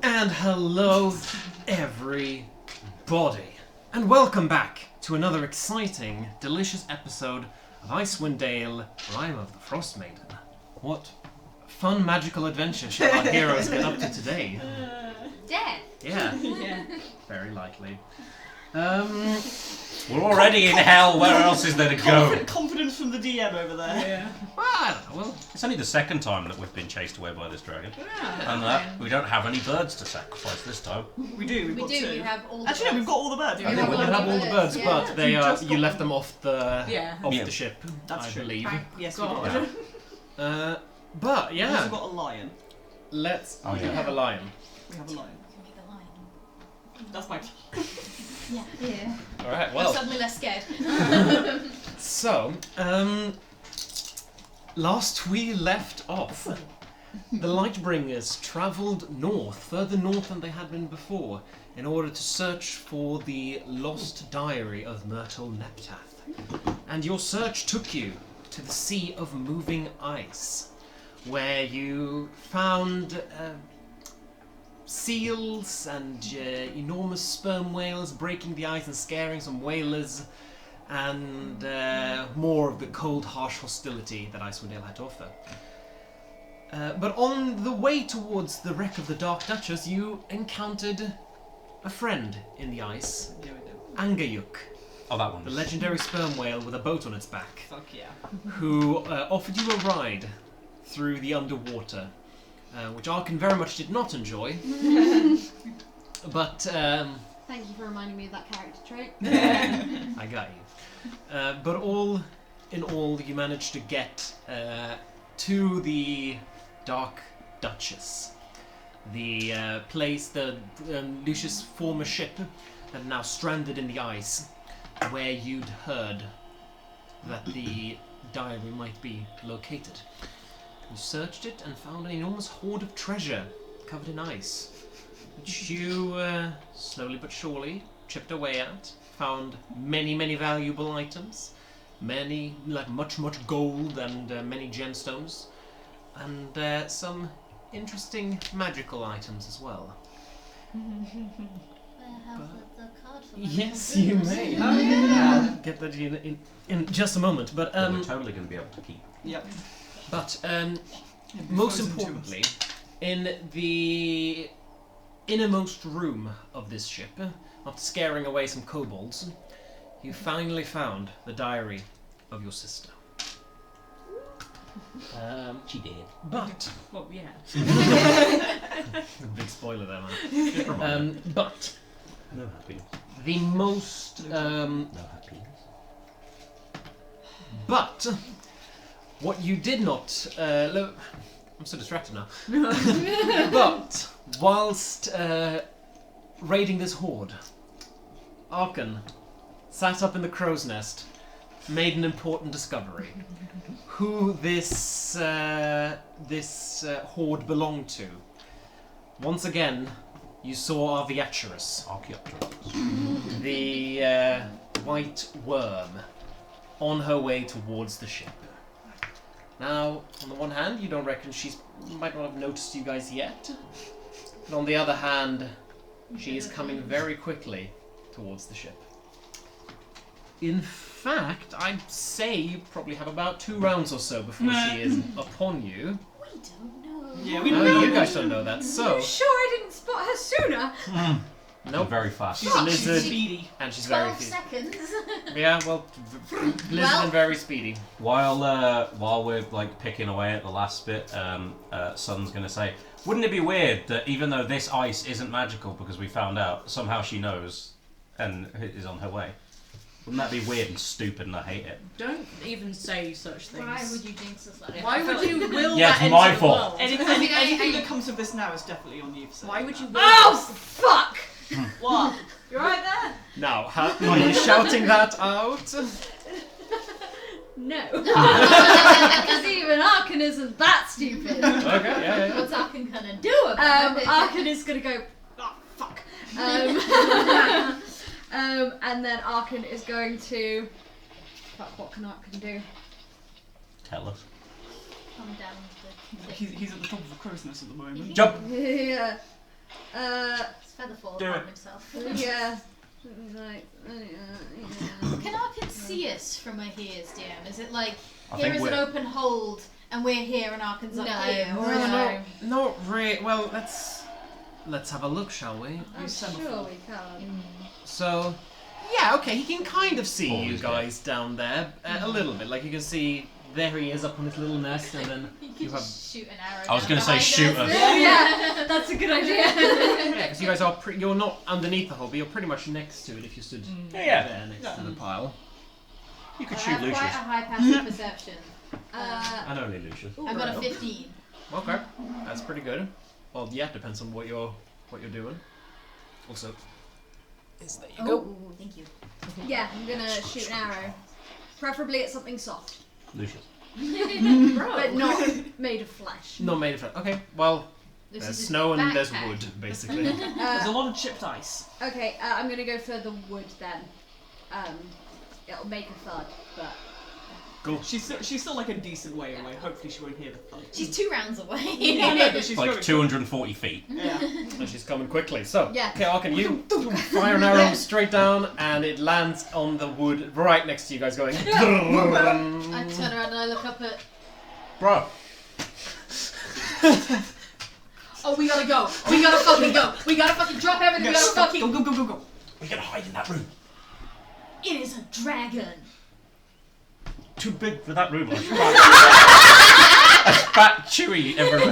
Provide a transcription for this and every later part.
And hello, everybody, and welcome back to another exciting, delicious episode of Icewind, Rime of the Frostmaiden. What fun, magical adventure shall our heroes get up to today? Death. Yeah, very likely. We're already in hell, where else is there to go? Confidence from the DM over there. Yeah. Well, I don't know. Well, It's only the second time that we've been chased away by this dragon. Yeah. And we don't have any birds to sacrifice this time. We do, we've We got do. two. We have all. The Actually, no, we've got all the birds. Yeah, I we think have we all have the all the birds, birds, but yeah. they Just you got left them. them off the Yeah. the ship, That's I true. believe. Yes, God. we did. Yeah. But We've also yeah, got a lion. let's. Oh, We yeah. have a lion. We have a lion. Make a lion. That's my... Yeah. Yeah. All right. I'm Well, suddenly less scared. so last we left off, the Lightbringers travelled north, further north than they had been before, in order to search for the lost diary of Myrtle Neptath. And your search took you to the Sea of Moving Ice, where you found seals and enormous sperm whales breaking the ice and scaring some whalers, and more of the cold, harsh hostility that Icewind had to offer. But on the way towards the wreck of the Dark Duchess, you encountered a friend in the ice, Yeah, we do. Angayuk, Oh, that one. the legendary sperm whale with a boat on its back, Fuck yeah. who offered you a ride through the underwater, which Arkan very much did not enjoy. But Thank you for reminding me of that character trait. I got you. But all in all, you managed to get to the Dark Duchess, the place, the Lucius' former ship, that now stranded in the ice, where you'd heard that the diary might be located. You searched it and found an enormous hoard of treasure covered in ice, which you slowly but surely chipped away at. Found many, many valuable items, many, like much gold and many gemstones, and some interesting magical items as well. The card for Yes, you may. Oh, yeah. I'll get that in just a moment, but That we're totally going to be able to keep. Yep. but It'd be most frozen to us. importantly, in the innermost room of this ship, after scaring away some kobolds, you finally found the diary of your sister. She did. But Well, yeah. big spoiler there, man. Just remind me. But No happiness. the most No happiness. but what you did not I'm so distracted now. But whilst raiding this hoard, Arkan sat up in the crow's nest, made an important discovery. Who this hoard belonged to. Once again, you saw our Viaturus, Archaeopteryx. the White Wyrm, on her way towards the ship. Now, on the one hand, you don't reckon she might not have noticed you guys yet, but on the other hand, she is coming very quickly towards the ship. In fact, I'd say you probably have about 2 rounds or so before she is upon you. We don't know. Yeah, we No, know. you guys don't know that. So, Sure, I didn't spot her sooner. nope. Very fast. She's a lizard, Speedy. and she's very 12 seconds. yeah. Well, lizard and very speedy. While we're like picking away at the last bit, Sun's gonna say, wouldn't it be weird that even though this ice isn't magical because we found out, somehow she knows and is on her way? Wouldn't that be weird and stupid and I hate it? Don't even say such things. Why would you jinx us like that? Why would you will Yeah, that it's into my the fault. world? Anything that comes of this now is definitely on you for saying Why would you that. will Oh, fuck! What? You're right there. Now, are you shouting that out? No. Because even Arkan isn't that stupid. Okay, yeah. What's Arkan gonna do about it? Arkan is gonna go, oh, fuck. And then Arkan is going to... Fuck, what can Arkan do? Tell us. Come down the... He's at the top of the crow's nest at the moment. Jump! Yeah. It's Featherfall Do on it. himself. Yeah. Can Arkin see us from where he is, DM? Is it like I here think is an we're- open hold and we're here and Arkin's up here? Or is No, not really. Well, let's have a look, shall we? I'm sure we can. So, yeah, okay, he can kind of see Oh, you he's guys down there a little bit. Like you can see, there he is up on his little nest, and then You could you have. just shoot an arrow. I was down gonna say behind shoot us. us. Yeah, that's a good idea. Yeah, because you guys are. You're not underneath the hole, but you're pretty much next to it if you stood Yeah. there next to the pile. You could I shoot have quite a Lucius. high passive perception. And only Lucius. I got a 15. Okay, that's pretty good. Well, yeah, depends on what you're doing. Also, there you go. Oh, thank you. Yeah, I'm gonna shoot an arrow. Preferably at something soft. Lucius. But not made of flesh. Not made of it. Okay, well, This there's is his snow and there's backpack. wood, basically. There's a lot of chipped ice. Okay, I'm gonna go for the wood then. It'll make a thud, but Cool. She's still like a decent way away. Hopefully she won't hear the thud. She's 2 rounds away. Yeah, no, but she's Like going 240 feet. Yeah. And she's coming quickly. So, Yeah. okay, Arkin, you fire an arrow straight down, and it lands on the wood right next to you guys, going. I turn around and I look up at. Bro. Oh, we gotta go. We gotta fucking go. We gotta fucking drop everything. We gotta fucking. Go, go, go, go, go. We gotta hide in that room. It is a dragon. Too big for that room. Like. A fat, chewy everywhere.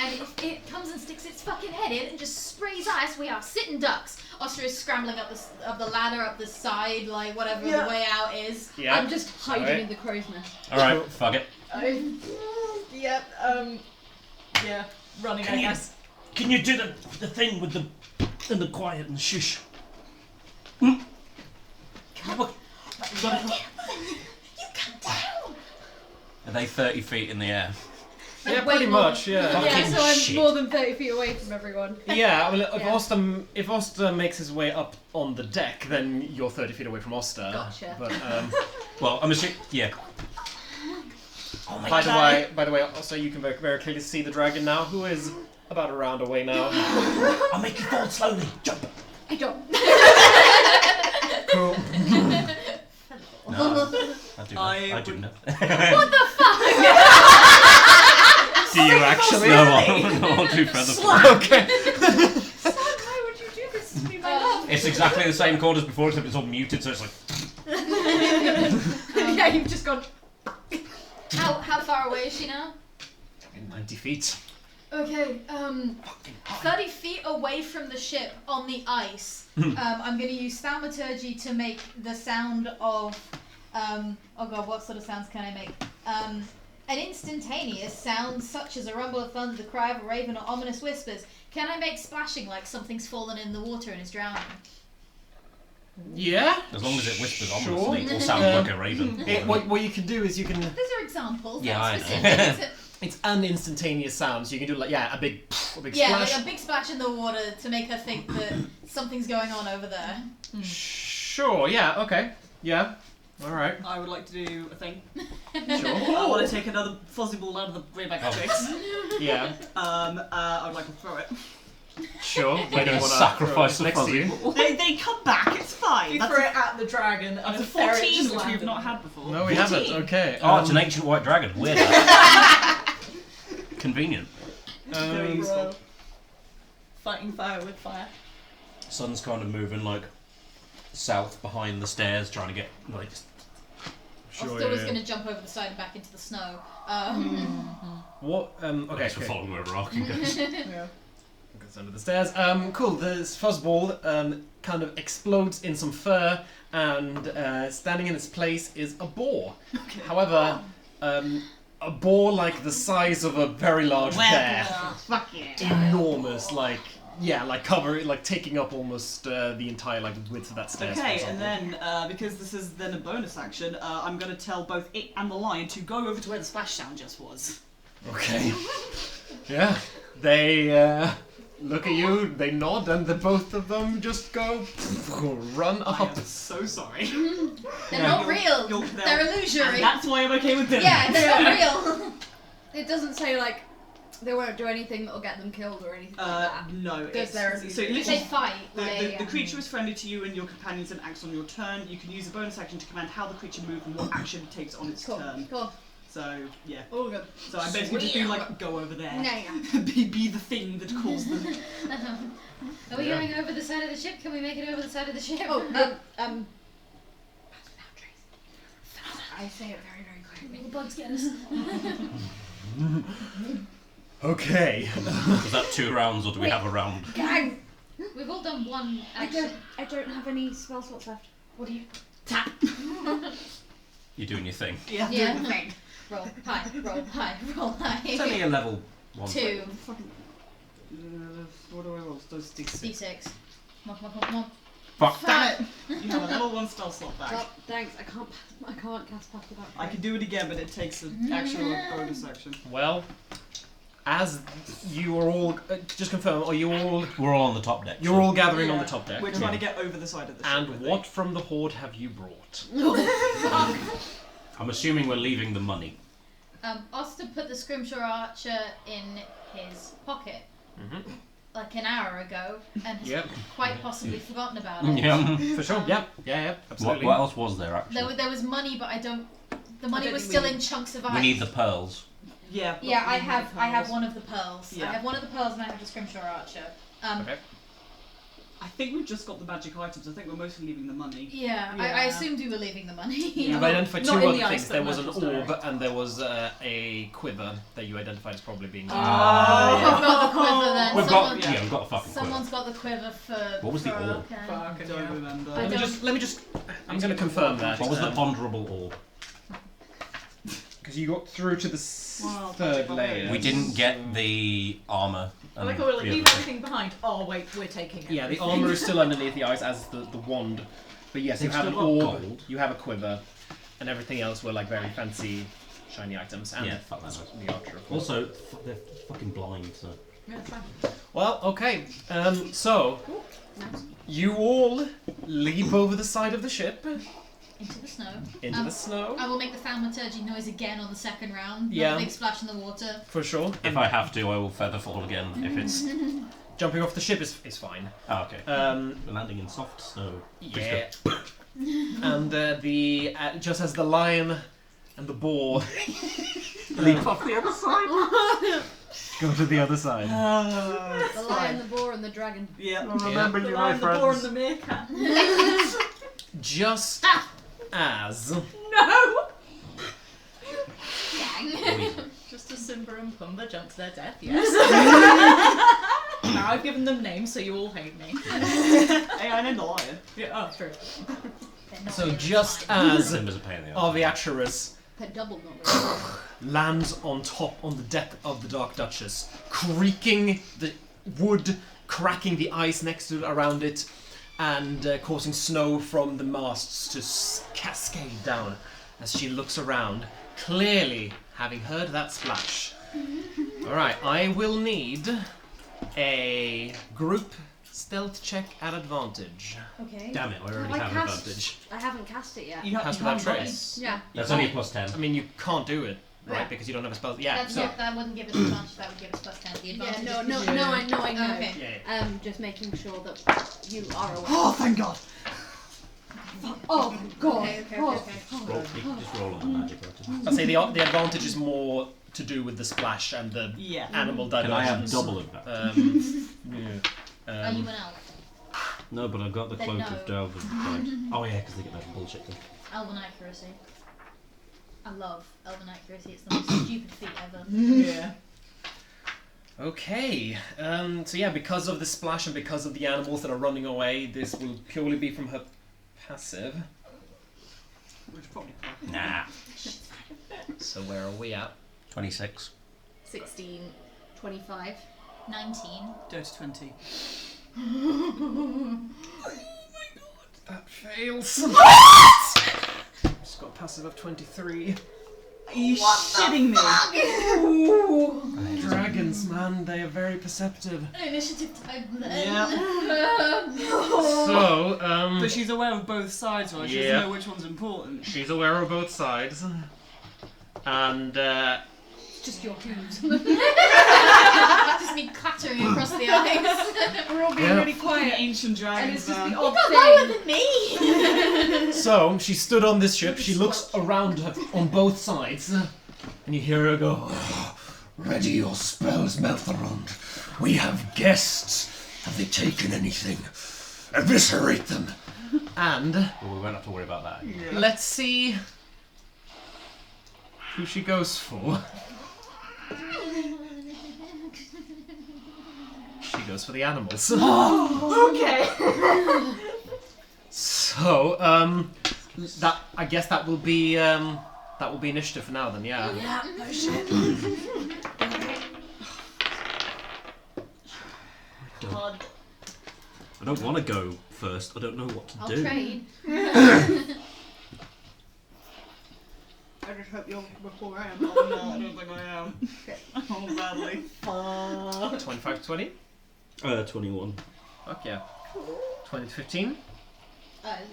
And if it comes and sticks its fucking head in and just sprays ice, we are sitting ducks. Oscar is scrambling up the ladder, up the side, like whatever the way out is. Yeah. I'm just hiding Sorry. in the crow's nest. Alright, fuck it. Yeah, yeah, running, I guess. Can you do the thing with the quiet and shush? You come down. Are they 30 feet in the air? Yeah, Way pretty more much, yeah. Fucking Yeah, so I'm shit. more than 30 feet away from everyone. Yeah, I mean, Yeah. if Oster makes his way up on the deck, then you're 30 feet away from Oster. Gotcha. But, Well, I'm assuming. Yeah. Oh my by the way, Oster, you can very, very clearly see the dragon now, who is about a round away now. I'll make you fall slowly. Jump. I don't. Cool. No, I do know. What the fuck? Do you actually? No, I'll do further. Okay. Son, why would you do this to me, my love? It's exactly the same chord as before, except it's all muted, so it's like. Yeah, you've just gone. How far away is she now? 90 feet. Okay, 30 feet away from the ship on the ice, I'm going to use thaumaturgy to make the sound of, oh god, what sort of sounds can I make? An instantaneous sound such as a rumble of thunder, the cry of a raven, or ominous whispers. Can I make splashing like something's fallen in the water and is drowning? Yeah? As long as it whispers Sure. ominously, or sounds like a raven. What you can do is you can... These are examples. Yeah, not I know. specific. It's an instantaneous sound, so you can do like, yeah, a big Yeah, splash. like a big splash in the water to make her think that something's going on over there. Sure, yeah, okay. Yeah. Alright. I would like to do a thing. Sure. I want to take another fuzzy ball out of the way back of tricks. Yeah. I would like to throw it. Sure. We're Where do you gonna wanna sacrifice throw it? the Next to you? fuzzy. They come back, it's fine. You That's throw it at the dragon and a the ferret 14, just which we've landed. not had before. No, we haven't. Okay. Oh, it's an ancient white dragon. Weird. Convenient. Very useful. Fighting fire with fire. Sun's kind of moving like south behind the stairs, trying to get like. Sure, Oscar was yeah. going to jump over the side and back into the snow. What? Okay. We're following wherever Arkin goes. Yeah. Goes under the stairs. Cool. This fuzzball kind of explodes in some fur, and standing in its place is a boar. Okay. However, a boar like the size of a very large bear, Fuck yeah. enormous, like taking up almost the entire width of that stairs. for Okay, example. and then, because this is then a bonus action, I'm going to tell both it and the lion to go over to where the splash sound just was. Okay. Yeah. They look at you, they nod, and the both of them just go run I up. am so sorry. They're not real. They're- They're And illusory. that's why I'm okay with them. Yeah, they're not real. It doesn't say like They won't do anything that'll get them killed or anything like that. No. Does there? So If they literally, fight, the creature is friendly to you and your companions and acts on your turn. You can use a bonus action to command how the creature moves and what action it takes on its turn. Cool. So yeah. All good. So I'm basically just being like, go over there. Yeah. be the thing that caused them. Are we going over the side of the ship? Can we make it over the side of the ship? Oh, I say it very, very quietly. The bugs get us. Okay. Was that 2 rounds or do we have a round? Gang! We've all done one I action. don't have any spell slots left. What do you? Tap. You're doing your thing. Yeah. Yeah. Doing the thing. Roll high, roll high, roll high. It's only a level 1. 2. What do I roll? Those D6. D6. Come on. Fuck. Damn it! You have a level 1 spell slot back. Oh, thanks. I can't cast Path without I can do it again, but it takes an actual bonus action. Well, as you are all, just confirm, are you all? We're all on the top deck. You're all gathering on the top deck. We're trying to get over the side of the ship. And I what think. from the horde have you brought? I'm assuming we're leaving the money. Oster put the Scrimshaw Archer in his pocket like an hour ago and has quite possibly forgotten about it. Yeah. For sure. Yeah, absolutely. What else was there actually? There was money, but the money was think still we in chunks of ice. We need the pearls. Yeah. but Yeah, I we need have pearls. one of the pearls. Yeah. I have one of the pearls and I have the Scrimshaw Archer. Okay. I think we've just got the magic items. I think we're mostly leaving the money. Yeah, I Yeah. assumed you were leaving the money. You've well, identified not 2 in other the ice, things. but There was an magical orb direction. and there was a quiver that you identified as probably being. We've got the quiver then. We've Someone- got we've got a fucking Someone's quiver. got the quiver for. What was the for orb? okay. I don't remember. I don't- Let me just. I'm going to confirm that. What was the ponderable orb? Because you got through to the Wow, third magic layer. We didn't get the armor. I like how we're like, leave everything behind. Oh wait, we're taking it. Yeah, the armor is still underneath the ice as the wand. But yes, you They've have an still got orb, gold. you have a quiver, and everything else were like very fancy, shiny items. And Yeah, fuck that noise. the archer, of course. Also, they're fucking blind, so. Yeah, it's fine. Well, okay. So you all leap over the side of the ship Into the snow. into the snow. I will make the thaumaturgy noise again on the second round. Yeah. Another big splash in the water. For sure. If I have to, I will feather fall again if it's. Jumping off the ship is fine. Oh, okay. We're landing in soft snow. Yeah. And just as the lion and the boar leap off the other side, go to the other side. The lion, the boar, and the dragon. Yeah. Remember The you, my lion, the boar, and friends. the meerkat. Just as No! Gang. Just as Simba and Pumbaa jump to their death, yes. Now I've given them names, so you all hate me. Hey, I named the lion. Yeah, oh, true. so just as Simba's a pain in the arse. Oh, Arviaturus They're double, not really. lands on the deck of the Dark Duchess, creaking the wood, cracking the ice next to around it, and causing snow from the masts to cascade down as she looks around, clearly having heard that splash. Alright, I will need a group stealth check at advantage. Okay. Damn it, I already I have cast- advantage. I haven't cast it yet. You Has you without haven't got trace. Yeah. That's only a +10. I mean, you can't do it, right? Yeah. Because you don't have a spell. Yeah, That's so. not, that wouldn't give us advantage, that would give us plus 10. The Yeah, advantage no, is no, because no, I know. Okay. Yeah. Just making sure that you are aware. Oh, thank God. Oh, God. Okay. Roll, you can just roll on the magic item. I'd say the advantage is more to do with the splash and the Yeah. animal Can I have diversions. double advantage? Yeah. Are you an elf? No, but I've got the Then cloak no. of Delve. Oh yeah, because they get that bullshit thing. Elven accuracy. I love elven accuracy, it's the most stupid feat ever. Yeah. Okay. So yeah, because of the splash and because of the animals that are running away, this will purely be from her passive. Which probably. Nah. So where are we at? 26. 16, 25. 19. Dirty 20. That fails. Just got a passive of 23. Are you shitting me? Dragons, man, they are very perceptive. Initiative time then. Yeah. So, But she's aware of both sides, right? She Yeah. doesn't know which one's important. she's aware of both sides. And, Just your hooves. Just me clattering across the ice. We're all being Yeah. really The quiet. ancient And dragons. it's just the man. odd Lower thing. than me. So she stood on this ship. She looks around her on both sides, and you hear her go. Ready your spells, Melthorond. We have guests. Have they taken anything? Eviscerate them. And Well, we won't have to worry about that. let's see who she goes for. She goes for the animals. Okay. So, that I guess that will be initiative for now. Then, yeah. Yeah, no shit. I don't want to go first. I don't know what to I'll do. trade. I just hope you're before I am. Oh no, I don't think I am. Oh, badly. 25 to 20. 21. Fuck yeah. 20 to 15.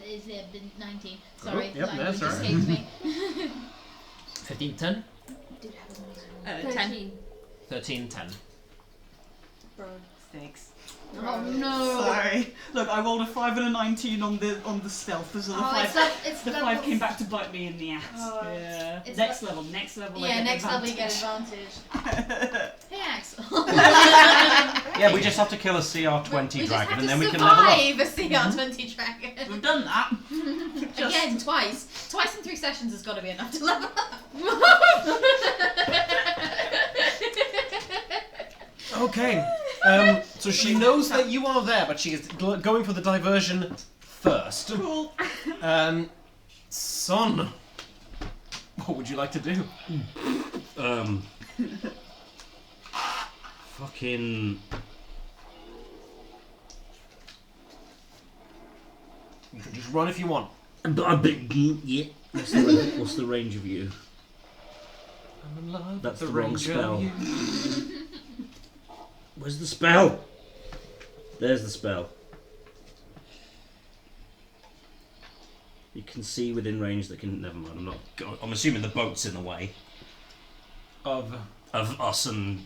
Is it 19? Sorry, yep, that that's just alright. escaped me. 15 to 10. 10. 13 10. 6. Oh no! Sorry. Look, I rolled a 5 and a 19 on the stealth, so the Oh, 5 it's the 5 came back to bite me in the ass. Yeah. It's Next level. I Yeah, get next level you get advantage. advantage. Hey Axel. Yeah, we just have to kill a CR20 we dragon and just then we have can to level up. survive a CR20 dragon. We've done that. Again, twice. Twice in 3 sessions has got to be enough to level up. Okay. So she knows that you are there, but she is going for the diversion first. Cool. Son, what would you like to do? Fucking. You can just run if you want. Yeah. What's the range of you? I'm in love That's with the wrong range of spell. you. Where's the spell? There's the spell. You can see within range that can. Never mind. I'm assuming the boat's in the way Of. of us and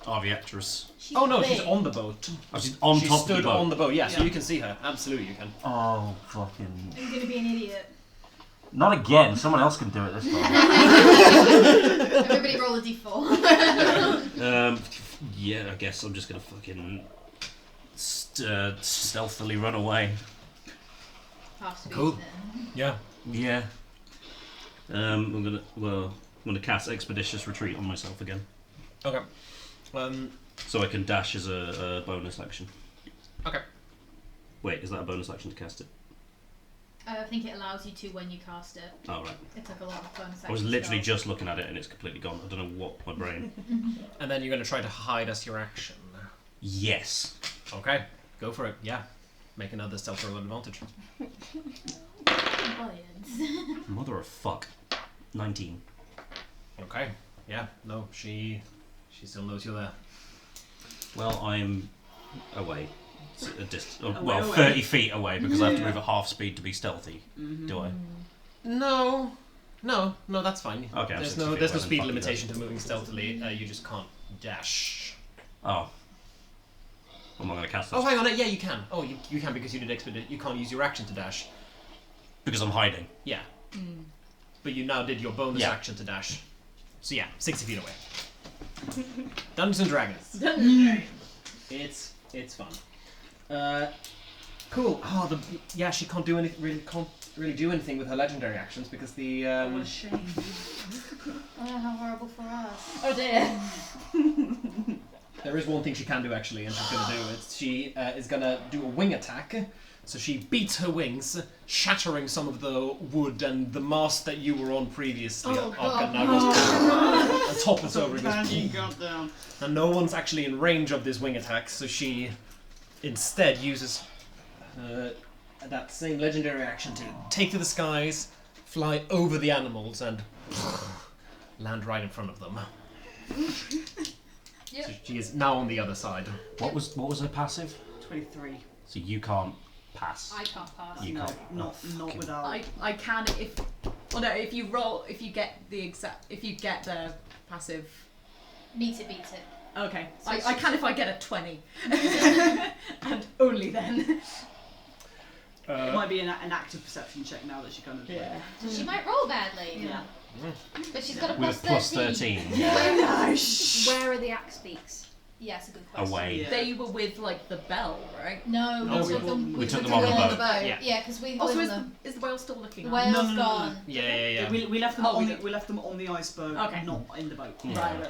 Arviactress. Oh no, she's on the boat. Oh, she's on She top of stood the boat. on the boat. Yeah, so Yeah. you can see her. Absolutely, you can. Oh fucking! I'm gonna be an idiot. Not again. Someone else can do it this time. Everybody roll a d4. Yeah, I guess I'm just gonna fucking stealthily run away. Half speed Cool. then. Yeah. Yeah. I'm gonna cast Expeditious Retreat on myself again, Okay. so I can dash as a bonus action. Okay. Wait, is that a bonus action to cast it? I think it allows you to when you cast it. Oh right. It took a lot of bonus I was literally spells. just looking at it and it's completely gone. I don't know what my brain. And then you're going to try to hide as your action. Yes. Okay. Go for it. Yeah. Make another stealth roll advantage. Buoyance. Mother of fuck. 19. Okay. Yeah. No, she still knows you're there. Well, I'm away. Away, Well, away. 30 feet away because I have to move at half speed to be stealthy. Do I? No, that's fine. Okay, I'm there's 60 no feet there's no away, then speed fuck you limitation guys. to moving stealthily. You just can't dash. Oh. I'm not going to cast that. Oh, hang on. Yeah, you can. Oh, you can because you did expedite. You can't use your action to dash. Because I'm hiding. Yeah. But you now did your bonus Yeah. action to dash. So yeah, 60 feet away. Dungeons and Dragons. It's fun. Cool. Oh, yeah, she can't do anything. Can't really do anything with her legendary actions because the What a shame. Oh, how horrible for us. Oh dear. There is one thing she can do actually, and she's gonna do it. She is gonna do a wing attack. So she beats her wings, shattering some of the wood and the mast that you were on previously. Oh, Arca God. now goes and topples over. It goes, Magic got down. and no one's actually in range of this wing attack, so she instead uses that same legendary action to take to the skies, fly over the animals, and land right in front of them. Yep. So she is now on the other side. What was her passive? 23. So you can't pass. I can't pass. You No, can't. not fucking- without. I can if. Well, no. If you get the passive. Meet it, beat it. Okay. So I can if I get a 20. And only then. It might be an active perception check now that she kind of. Yeah. She might roll badly. Yeah. But she's got a With plus a plus 13. Where are the axe beaks? Yeah, it's a good question. Away. Yeah. They were with like the bell, right? No, No, we took them. we took them them on the on boat. Yeah. Yeah, because we Also, live is in the whale still looking the at whale's us? No. gone. Yeah. We left them Oh, on we we left them on the iceberg, Okay. not in the boat. Yeah. Right.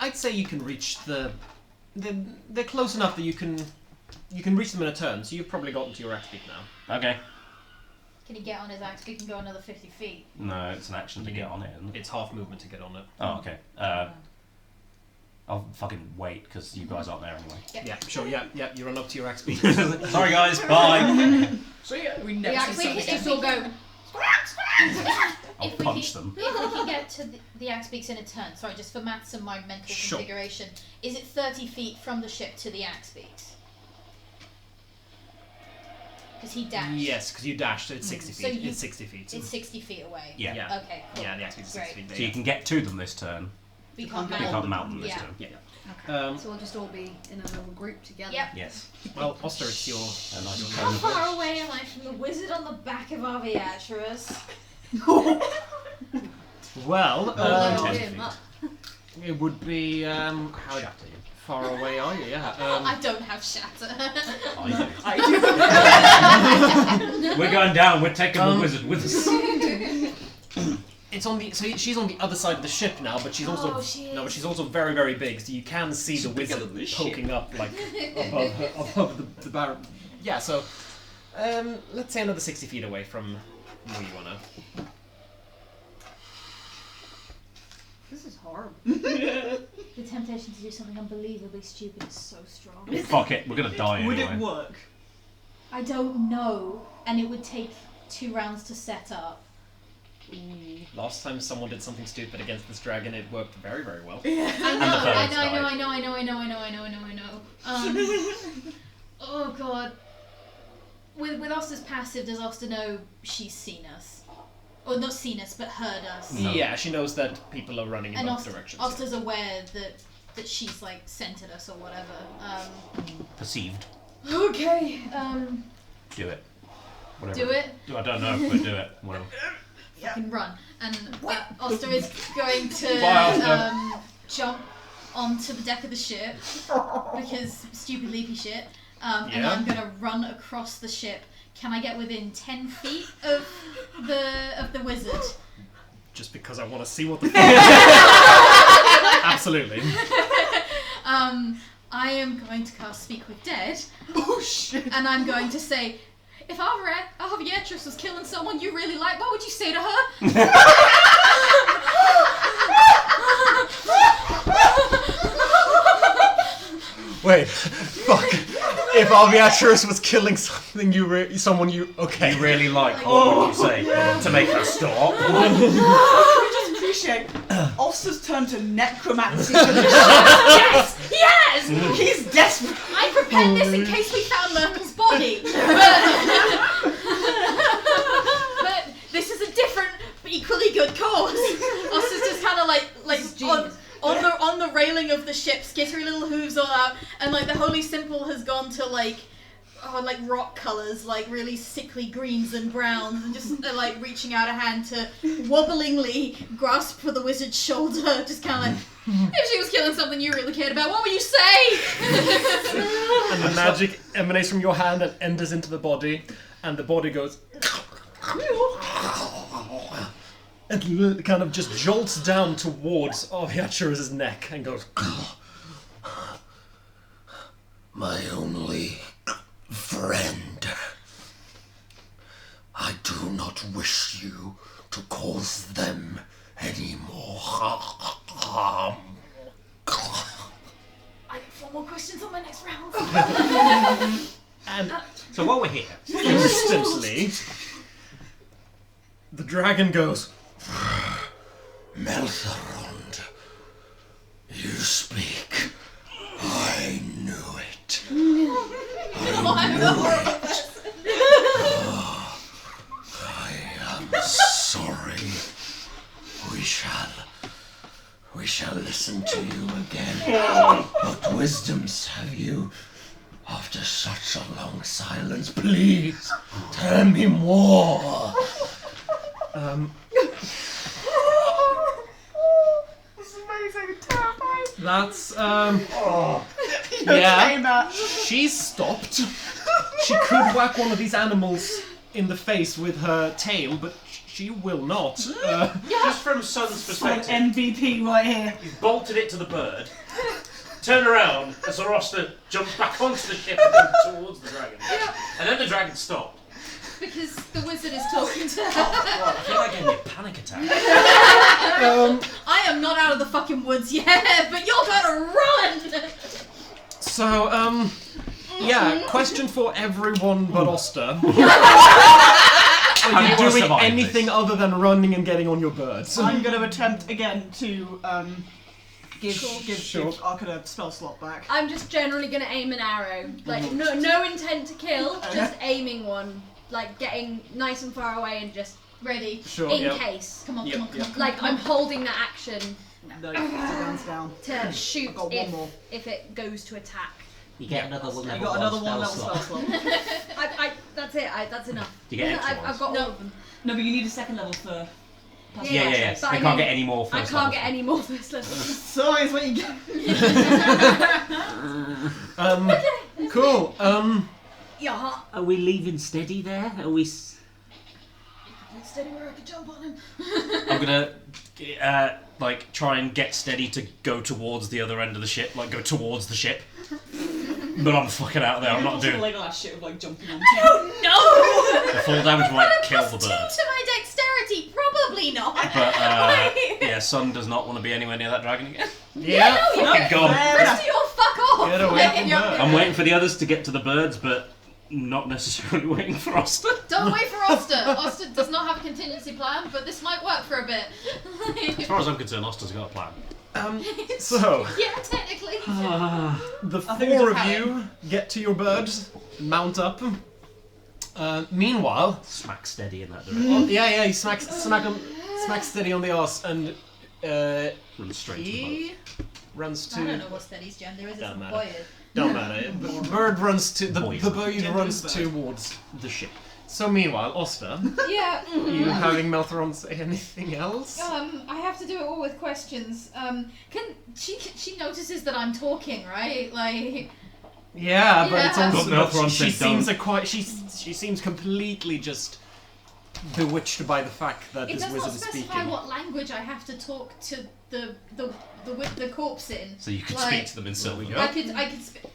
I'd say you can reach they're close enough that you can reach them in a turn. So you've probably gotten to your axe peak now. Okay. Can he get on his axe? We can go another 50 feet. No, it's an action to get on it, isn't it? It's half movement to get on it. Oh, okay. I'll fucking wait because you guys aren't there anyway. Yeah, sure. Yeah. You run up to your axe peak. Sorry guys, bye. So yeah, we The never axe see peak, something. if we go. I'll If we punch can- them. If we can get to the axe peaks in a turn, sorry, just for maths and my mental Sure. configuration, is it 30 feet from the ship to the axe peaks? Because he dashed. Yes, because you dashed. It's 60 So feet. you- It's 60 feet. It's 60 feet away. Yeah. Yeah. Okay, cool. Yeah, the axe peak is 60 Great. feet. So you can get to them this turn. We You can't can't You mount. can't mount them this Yeah. turn. Yeah. Okay. So we'll just all be in a little group together. Yep. Yes. Well, Oster, it's your. A nice How cone of far wood. away am I from the wizard on the back of our Viatras? Well, Oh, 10 him feet. up. it would be how Shatter you. far away are you? Yeah. I don't have shatter. I do. We're going down. We're taking the wizard with us. It's on the. So she's on the other side of the ship now, but she's also Oh, she no, but is. she's also very, very big. So you can see the bigger wizard than this poking up like above the bar. Yeah. So let's say another 60 feet away from where you wanna. This is horrible. The temptation to do something unbelievably stupid is so strong. Fuck it. We're gonna die Would anyway. it work? I don't know, and it would take 2 rounds to set up. Last time someone did something stupid against this dragon, it worked very, very well. I know, birds I know. Oh god. With Oster's passive, does Oster know she's seen us? Or not seen us, but heard us? No. Yeah, she knows that people are running in And both directions. Oster's aware that she's like scented us or whatever. Perceived. Okay. Do it. Whatever. Do it. I don't know, but do it. Whatever. Fucking run. And Oster is going to Bye, Oster. jump onto the deck of the ship because stupid leapy shit. And Yeah. I'm gonna run across the ship. Can I get within 10 feet of the wizard? Just because I want to see what the Absolutely. I am going to cast Speak with Dead. Oh shit! And I'm going to say, if our Viatras was killing someone you really like, what would you say to her? Wait, fuck. If our Beatrice was killing something someone you okay. You really like, what would you say? To make her stop? I just appreciate Ulster's turned to necromancy for this. Yes! Yes! He's desperate. I prepared this in case we found Merkel's body. But this is a different, but equally good cause. Oster's just kind of like on the railing of the ship, skittery little hooves all out, and like the holy symbol has gone to like rock colours, like really sickly greens and browns, and just like reaching out a hand to wobblingly grasp for the wizard's shoulder, just kind of like, if she was killing something you really cared about, what would you say? And the magic emanates from your hand and enters into the body, and the body goes and kind of just jolts down towards Beatrice's neck and goes. My only friend. I do not wish you to cause them any more harm. I have 4 more questions on my next round. And So while we're here, instantly, the dragon goes. Melthorond, you speak. I knew it. I am sorry. We shall listen to you again. wisdoms have you? After such a long silence, please tell me more. This is amazing, terrifying. That's Saying yeah. that. She stopped. She could whack one of these animals in the face with her tail, but she will not. Just from Sun's Like perspective, MVP right here. he's bolted it to the bird, turned around as Zoroaster jumps back onto the ship and goes towards the dragon. And then the dragon stopped. Because the wizard is talking to her. I feel like getting a panic attack. I am not out of the fucking woods yet, but you're gonna run! So, yeah, question for everyone but Oster. Are How you do you doing survive anything this? other than running and getting on your birds? I'm going to attempt again to give Sure. Arcana spell slot back. I'm just generally gonna aim an arrow. Like no intent to kill, just aiming one. Like getting nice and far away and just Ready. Sure, in yep. case. Come on, Yep, come on, come yep. on. Like I'm holding that action No, hands down. to shoot got one more. if it goes to attack. You get another You got another one level spell slot. That's it. That's enough. Do you get extra I've got all of them. No, but you need a second level for. Yeah. But We I can't mean, get any more I first can't level. get any more first level. So is what you get. Cool. Yeah. Are we leaving steady there? Are we... Steady where I could jump on him. I'm gonna like try and get steady to go towards the other end of the ship, like go towards the ship. But I'm fucking out there. I'm not doing. Legolas shit of like jumping on. No! The full damage might kill the +2 to bird. my dexterity? Probably not. But yeah, Sun does not want to be anywhere near that dragon again. Yeah, no, fucking you're- go. Rest of your fuck off! Get away from her. I'm waiting for the others to get to the birds, but not necessarily waiting for Oster. Don't wait for Oster. Oster does not have a contingency plan, but this might work for a bit. As far as I'm concerned, Oster's got a plan. So, Yeah, technically. the I think we four just of have you get to your birds, mount up. Meanwhile, Smack steady in that direction. yeah, he smacks steady on the arse, and Run straight to the he runs I don't to. know what Steady's gender is. It's Doesn't a matter. boy. Don't matter. Bird runs to the Boy. bird Gender runs is bird. towards the ship. So meanwhile, Oster, Yeah. are you having Meltheron say anything else? I have to do it all with questions. She notices that I'm talking, right? Like, Yeah, but it's Yeah. also But Meltheron she said seems don't. she seems completely just bewitched by the fact that it this does wizard not is specify speaking. what language I have to talk to the corpse in. So you could Like- speak to them in Sylvan. Yeah. I could.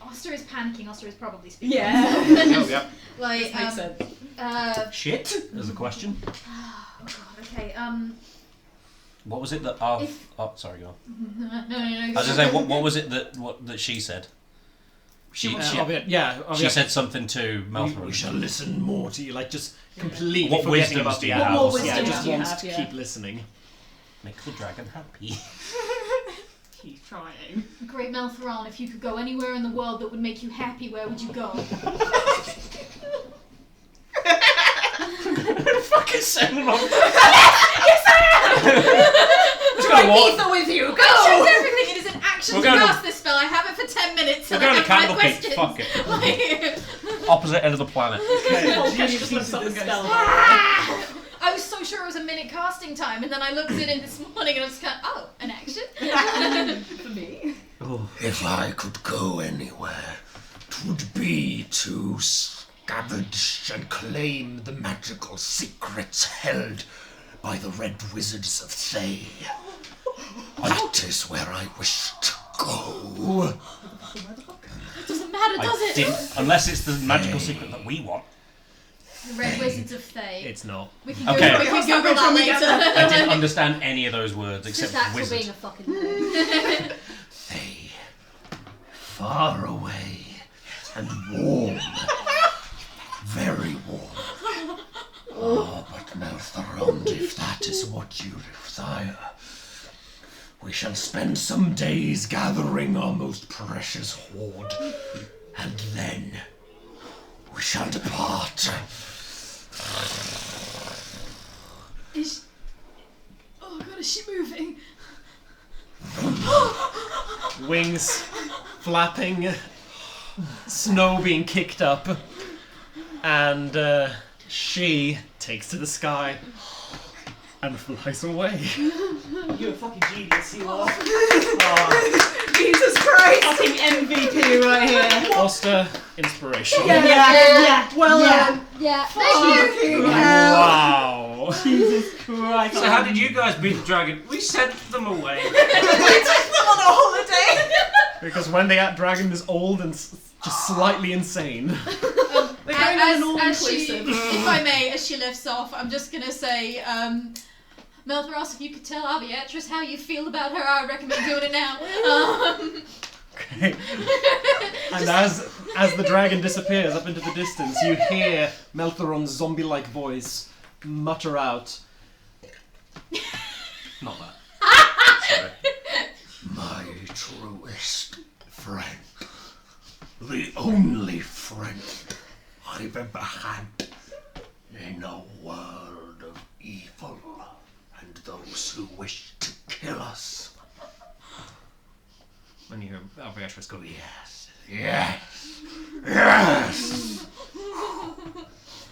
Oster is panicking. Oster is probably speaking. Yeah. Oh, yep. Like, Makes sense. Shit? There's a question. Oh God. Okay. What was it that If- sorry, go on. No. I was gonna say what was it that she said? She said something to We Meltheron. shall listen more to you. Like just completely What forgetting wisdoms about do the you have? animals. What more Yeah, wisdom just do you wants have? to Yeah. keep listening. Make the dragon happy. He's trying. Great Meltheron, if you could go anywhere in the world that would make you happy, where would you go? Fucking send them on. Ether with you, I go! checked everything. It is an action We're to going to- cast this spell. I have it for 10 minutes. We're and I going to have 5 Candlekeep. questions. Fuck it. Like, Opposite end of the planet. Just let something go. I was so sure it was a minute casting time, and then I looked at it this morning and I was kind of, oh, an action? For me. If I could go anywhere, 'twould be to scavenge and claim the magical secrets held by the Red Wizards of Thay. That is where I wish to go. It doesn't matter, does it? Unless it's the magical secret that we want. The Red Wizards of Thay. It's not. We can Okay. Google, we can Google that I didn't later. understand any of those words It's except just Axel wizard. being a fucking nerd. Thay, far away and warm, very warm. Oh, but Meltheron, if that is what you desire, we shall spend some days gathering our most precious hoard, and then we shall depart. Oh god, is she moving? Wings flapping, snow being kicked up, and she takes to the sky and flies away. You're a fucking genius, you are. Jesus Christ! Fucking MVP right here. Foster inspiration. Yeah. Well done. Yeah. Thank you. Wow. Jesus Christ. So how did you guys beat the dragon? We sent them away. We took them on a holiday! Because when that dragon is old and just slightly insane. They're going on an As she, all-inclusive. if I may, as she lifts off, I'm just gonna say, Meltharos, if you could tell our Beatrice how you feel about her, I would recommend doing it now. Okay. And as the dragon disappears up into the distance, you hear Meltheron's zombie-like voice mutter out. Not that. Sorry. My truest friend. The only friend I've ever had in a world of evil and those who wish to kill us. And you hear Beatrice go, yes. Yes!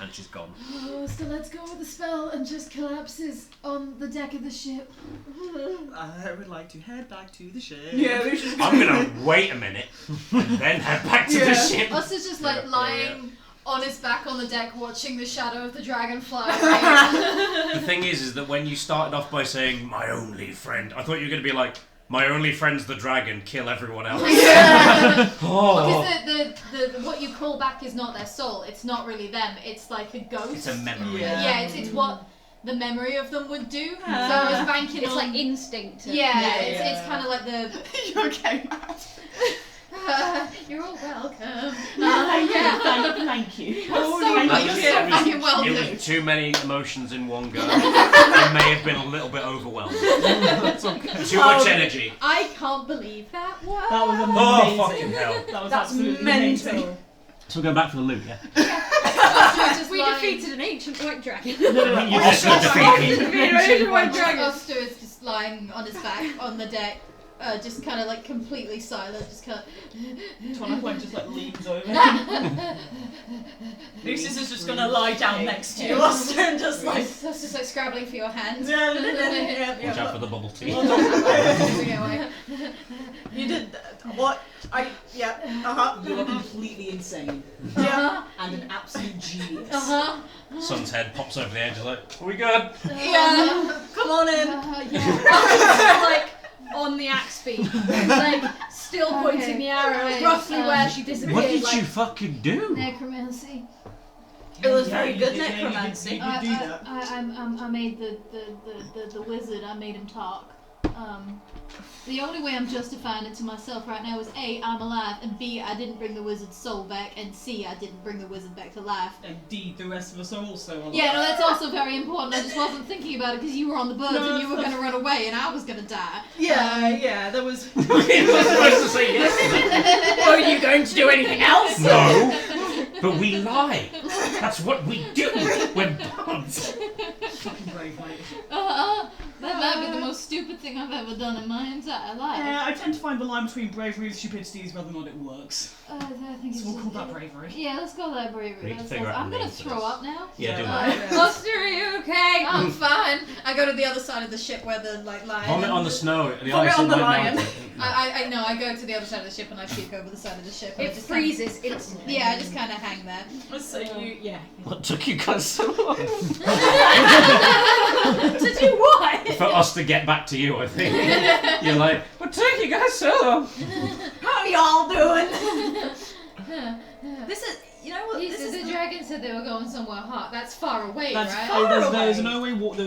And she's gone. Oh, so let's go with the spell and just collapses on the deck of the ship. I would like to head back to the ship. Yeah, we should I'm gonna wait a minute and then head back to the ship. Us is just like Yeah, lying on his back on the deck watching the shadow of the dragon fly away. The thing is that when you started off by saying my only friend, I thought you were gonna be like, my only friend's the dragon, kill everyone else. Oh. Because the what you call back is not their soul. It's not really them. It's like a ghost. It's a memory. Yeah, it's what the memory of them would do. So I was banking It's on... like instinct. it's kind of like the... You okay, Matt? You're all welcome. Thank you. You're so fucking welcome. It was too many emotions in one go. I may have been a little bit overwhelmed. That's okay. Too much energy. I can't believe that word. That was amazing. Oh, fucking hell. That was That's absolutely mental. amazing. So we're going back for the loot, yeah? Just We lying- defeated an ancient white dragon. You just defeated. Defeated white dragon. Oster is just lying on his back on the deck, just kind of like completely silent, just kind of... Tonaich just like leans over. Lucius is just gonna lie down next to you, Oster, and just like. That's just like scrabbling for your hand. Watch out for the bubble tea. You did what? You are completely insane Uh-huh. and an absolute genius. Uh-huh. Son's head pops over the edge, is like, are we good? Yeah. Come on in. Yeah. Like on the axe beam, like still pointing the arrow, Okay, roughly where she What disappeared. did like, you fucking do? Necromancy. It was very good You necromancy. did do that. I made the wizard. I made him talk. The only way I'm justifying it to myself right now is A, I'm alive, and B, I didn't bring the wizard's soul back, and C, I didn't bring the wizard back to life. Indeed, the rest of us are also alive. Yeah, no, that's also very important. I just wasn't thinking about it because you were on the birds No, and you were going to run away and I was going to die. Yeah, there was. You were supposed to say yes. Were you going to do anything else? No, but we lie. That's what we do. We're buds. Fucking brave, mate. That might be the most stupid thing I've ever done in my entire life. Yeah, I tend to find the line between bravery and stupidity is whether or not it works. I think So it's we'll just- call that bravery. Yeah, let's call that We bravery. need to That's- figure out a I'm going name to for throw this. up now. Yeah, do Yeah. that. Buster, are you okay? I'm fine. I go to the other side of the ship where the lion. Vomit on the snow. The Vomit ice on it the might lion. melt it. I know. I go to the other side of the ship and I puke over the side of the ship. And I It just freezes instantly. Yeah, I just kind of hang there. So yeah. What took you guys so long? To do what? For us to get back to you, I think. You're like, what took you guys so long? How y'all doing? This is, you know what? This Jesus, is the dragon said they were going somewhere hot. That's far away, That's, right? there's nowhere warm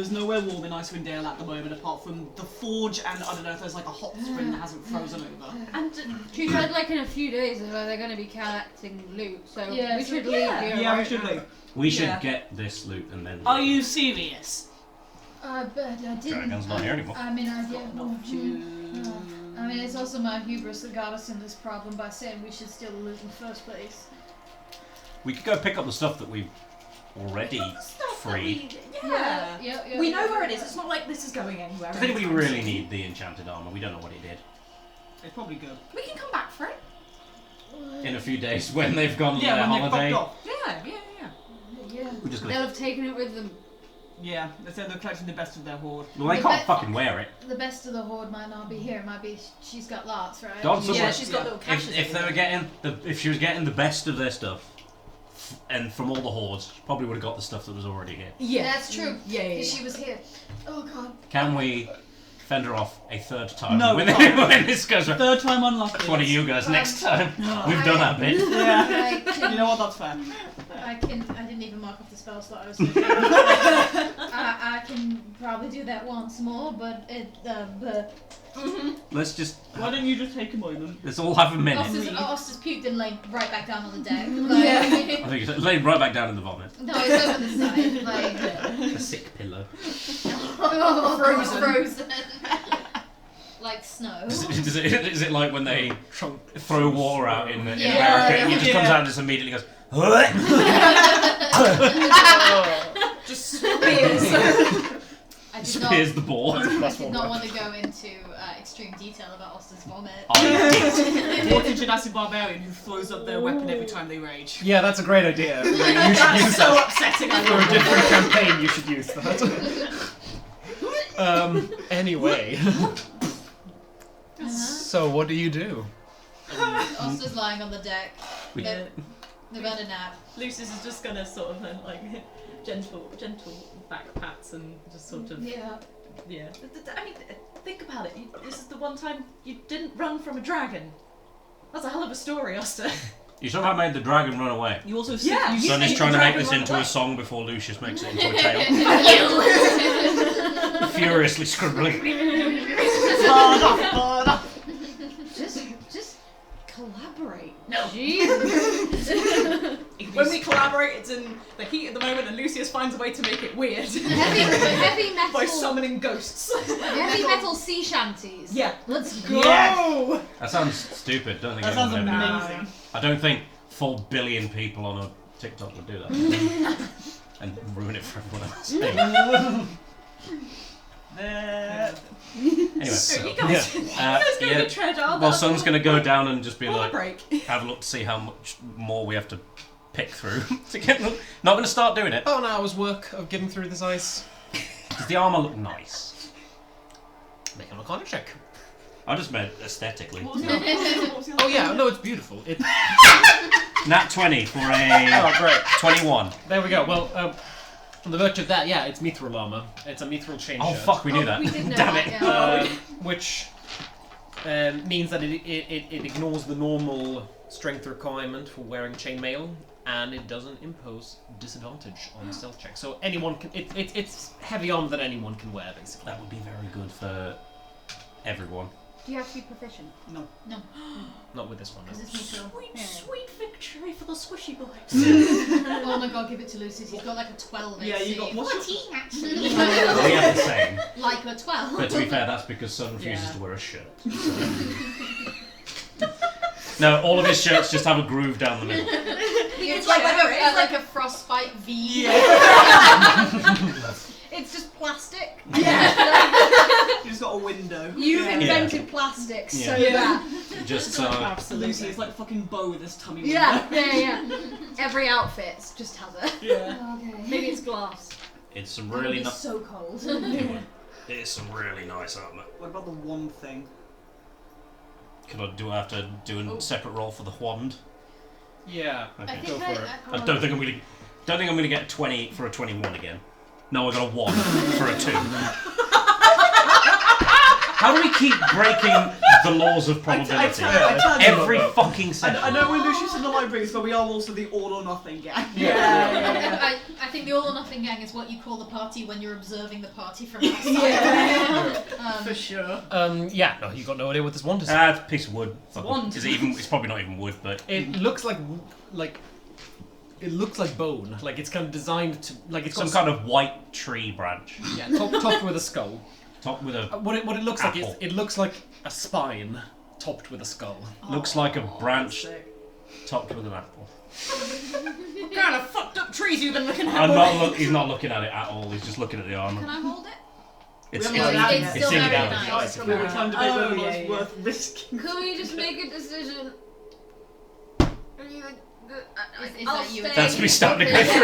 in Icewind Dale at the moment apart from the forge and I don't know if there's like a hot spring that hasn't frozen over. And she said like in a few days where they're going to be collecting loot, so Yeah, we so- should yeah. leave here. Yeah, we right should now. leave. We should Yeah. get this loot and then. Are you serious? But I didn't. Dragon's not here anymore. I mean, I did. You. I mean, it's also my hubris that got us in this problem by saying we should steal the loot in the first place. We could go pick up the stuff that we've already freed. Yeah. We know where it is. It's not like this is going anywhere. I think we anytime really soon. need the enchanted armor. We don't know what it did. It's probably good. We can come back for it. in a few days when they've gone on Yeah, their when they've holiday. popped off. Yeah. We're just They'll gonna. have taken it with them. Yeah, they said they're collecting the best of their horde. Well, they The can't be- fucking wear it. The best of the horde might not be here. It might be she's got lots, right? God, someone- Yeah, she's got little caches. If they were getting if she was getting the best of their stuff, and from all the hordes, she probably would have got the stuff that was already here. Yeah. That's true. Yeah, yeah, Because she was here. Oh god. Can we fend her off a third time? No, when, we can't. when this goes wrong? Third time unlucky. One of you guys next time. We've done our bit. Yeah. I can, You know what? That's fair. I didn't even mark off the spell slot I was thinking. I can probably do that once more, but Let's just Why don't you just take a moment? let's all have a minute. Oster's puked and laid right back down on the deck. I think it's laid right back down in the vomit. No, it's over the side. Like A sick pillow. frozen. Like snow. Is it like when they throw water out in America and it just Yeah. comes out and just immediately goes. Just spears. Spears the board. I did not want to go into extreme detail about Oster's vomit. What a Genasi barbarian who throws up their weapon every time they rage. Yeah, that's a great idea. You should That's use so that. upsetting. I For a love it. different campaign, you should use that. Anyway. So, what do you do? Oster's lying on the deck. We- They've had a nap. Lucius is just gonna sort of like gentle back pats and just sort of Yeah. yeah. I mean, think about it. This is the one time you didn't run from a dragon. That's a hell of a story, Oster. You somehow made the dragon run away. You also Yeah, you Son is made trying the to make dragon this run into away. a song before Lucius makes it into a tale. Furiously scribbling. Just collaborate. No. Jesus. When we collaborate, it's in the heat of the moment, and Lucius finds a way to make it weird heavy metal. by summoning ghosts. Heavy metal sea shanties. Yeah. Let's go. Yes. That sounds stupid. Don't think That sounds anyone would ever do that. amazing. I don't think 4 billion people on a TikTok would do that. And ruin it for everyone else. Anyway. So you guys, you guys go yeah. to treasure. Well, Son's gonna go down and just be like, break. have a look to see how much more we have to pick through to get them. Not gonna start doing it. Oh, an hour's work of getting through this ice. Does the armour look nice? Make an Arcana check. I just meant aesthetically. What was the other- what was the other Oh yeah, no, it's beautiful. It, Nat 20 for a oh great. 21. There we go. Well, on the virtue of that, yeah, it's mithril armor. It's a mithril chain Oh shirt. fuck, we knew that. We did know Damn that, it. yeah. Which means that it ignores the normal strength requirement for wearing chainmail, and it doesn't impose disadvantage on stealth checks. So anyone can. It's heavy armor that anyone can wear, basically. That would be very good for everyone. Do you have to be proficient? No. Not with this one. Because No. it's mithril. Sweet victory for the swishy boys. Oh my god, give it to Lucius. He's got like a 12 Yeah, AC. you got- what's your- 14 actually. We have the same. Like a 12. But to be fair, that's because Son refuses Yeah. to wear a shirt. No, all of his shirts just have a groove down the middle. It's like a frostbite V. It's just plastic. You just got a window. You've Yeah. invented plastic, so Yeah. that. Just Lucy, it's like a fucking bow with this tummy Yeah, window. yeah. Every outfit just has it. Yeah. Okay. Maybe it's glass. it's some It'll really be nice. so cold. It's some really nice armor. What about the one thing? Could I do? I have to do a separate roll for the wand. Yeah. Okay. Go for it. I don't think I'm gonna. Don't think I'm gonna get 20 for a 21 again. No, I got a 1 for a 2. How do we keep breaking the laws of probability? Every fucking session. I know we're Lucius in the libraries, but we are also the all or nothing gang. I think the all or nothing gang is what you call the party when you're observing the party from outside. For sure. Yeah. No, you got no idea what this wand is. It's a piece of wood. wand. Is it even? It's probably not even wood, but It looks like it looks like bone. Like it's kind of designed to like it's some got kind of white tree branch. yeah topped with a skull. Topped with a What it looks like is Apple. it looks like a spine topped with a skull. looks like a branch topped with an apple. What kind of fucked up trees you've been looking at? I'm boy? not look. He's not looking at it at all. He's just looking at the armor. Can I hold it? It's We haven't got it out It's yet. still in very it out. nice. We were trying to debate whether it was yeah. worth risking. Can we just make a decision? Is I'll that you? stay. That's me starting to go through.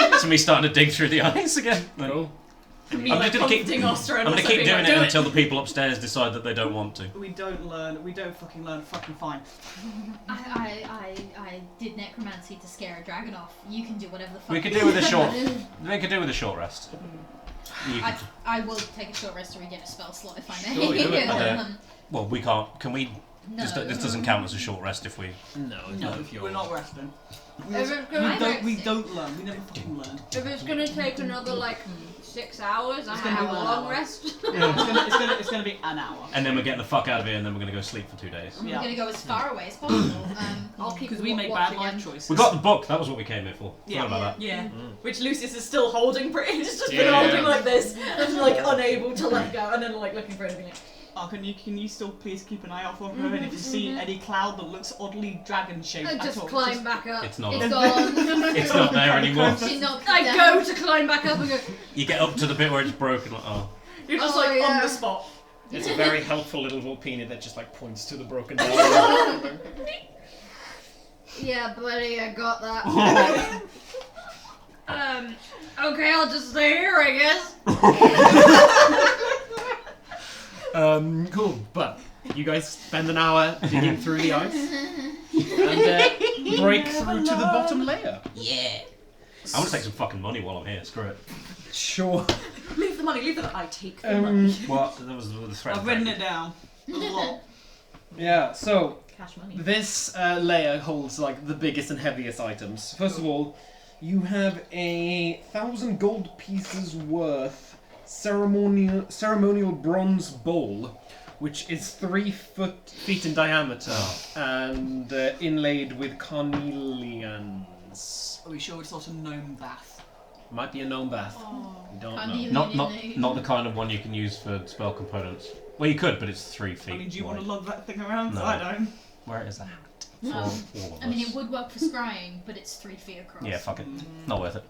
That's me starting to dig through the ice again. Cool. Me, I'm like, just gonna keep. comforting Oster and I'm gonna also keep being doing like, it "Do until the people upstairs decide that they don't want to. We don't learn. We don't fucking learn. Fucking fine. I did necromancy to scare a dragon off. You can do whatever the fuck. We could do with a short. We could do with a short rest. You could- I will take a short rest to regain a spell slot if I may. Sure, do it, but, well, we can't. Can we? No. This doesn't count as a short rest if we. No, it's No, not if you're. we're not resting. We If it's gonna don't learn. We never fucking learn. If it's gonna take another like 6 hours, I It's gonna have be a 1 long hour. rest. It's gonna be an hour. And then we're getting the fuck out of here, and then we're gonna go sleep for 2 days. I'm Yeah. gonna go as far away as possible. I'll keep Because we make bad watching life him. choices. We got the book. That was what we came here for. Yeah. Forgot about that. Yeah. Which Lucius is still holding pretty. He's just been Yeah. holding like this and like unable to let go and then like looking for anything like Oh, can you still please keep an eye out for her? And if you see any cloud that looks oddly dragon shaped I at just all, climb back up. It's not. It's gone. It's not there anymore. She knocked I down. go to climb back up and go. You get up to the bit where it's broken. Like, oh. you're just Oh, like on yeah. the spot. It's a very helpful little Volpina that just like points to the broken door. Yeah, buddy, I got that. Okay, I'll just stay here, I guess. Cool. But you guys spend an hour digging through the ice and break through to the bottom layer. Yeah. I want to take some fucking money while I'm here. Screw it. Sure. Leave the money, leave the I take the money. What? That was the threat. I've written it down. A lot. Yeah. So Cash money. this layer holds like the biggest and heaviest items. First of all, you have 1,000 gold pieces worth ceremonial bronze bowl, which is 3 feet in diameter and inlaid with carnelians. Are we sure it's not a gnome bath? Might be a gnome bath. We don't know. Carnelian. Not the kind of one you can use for spell components. Well, you could, but it's 3 feet. I mean, do you want to wide. lug that thing around? No. I don't. Where is that? For all of I mean, us. it would work for scrying, but it's 3 feet across. Yeah, fuck it. Not worth it.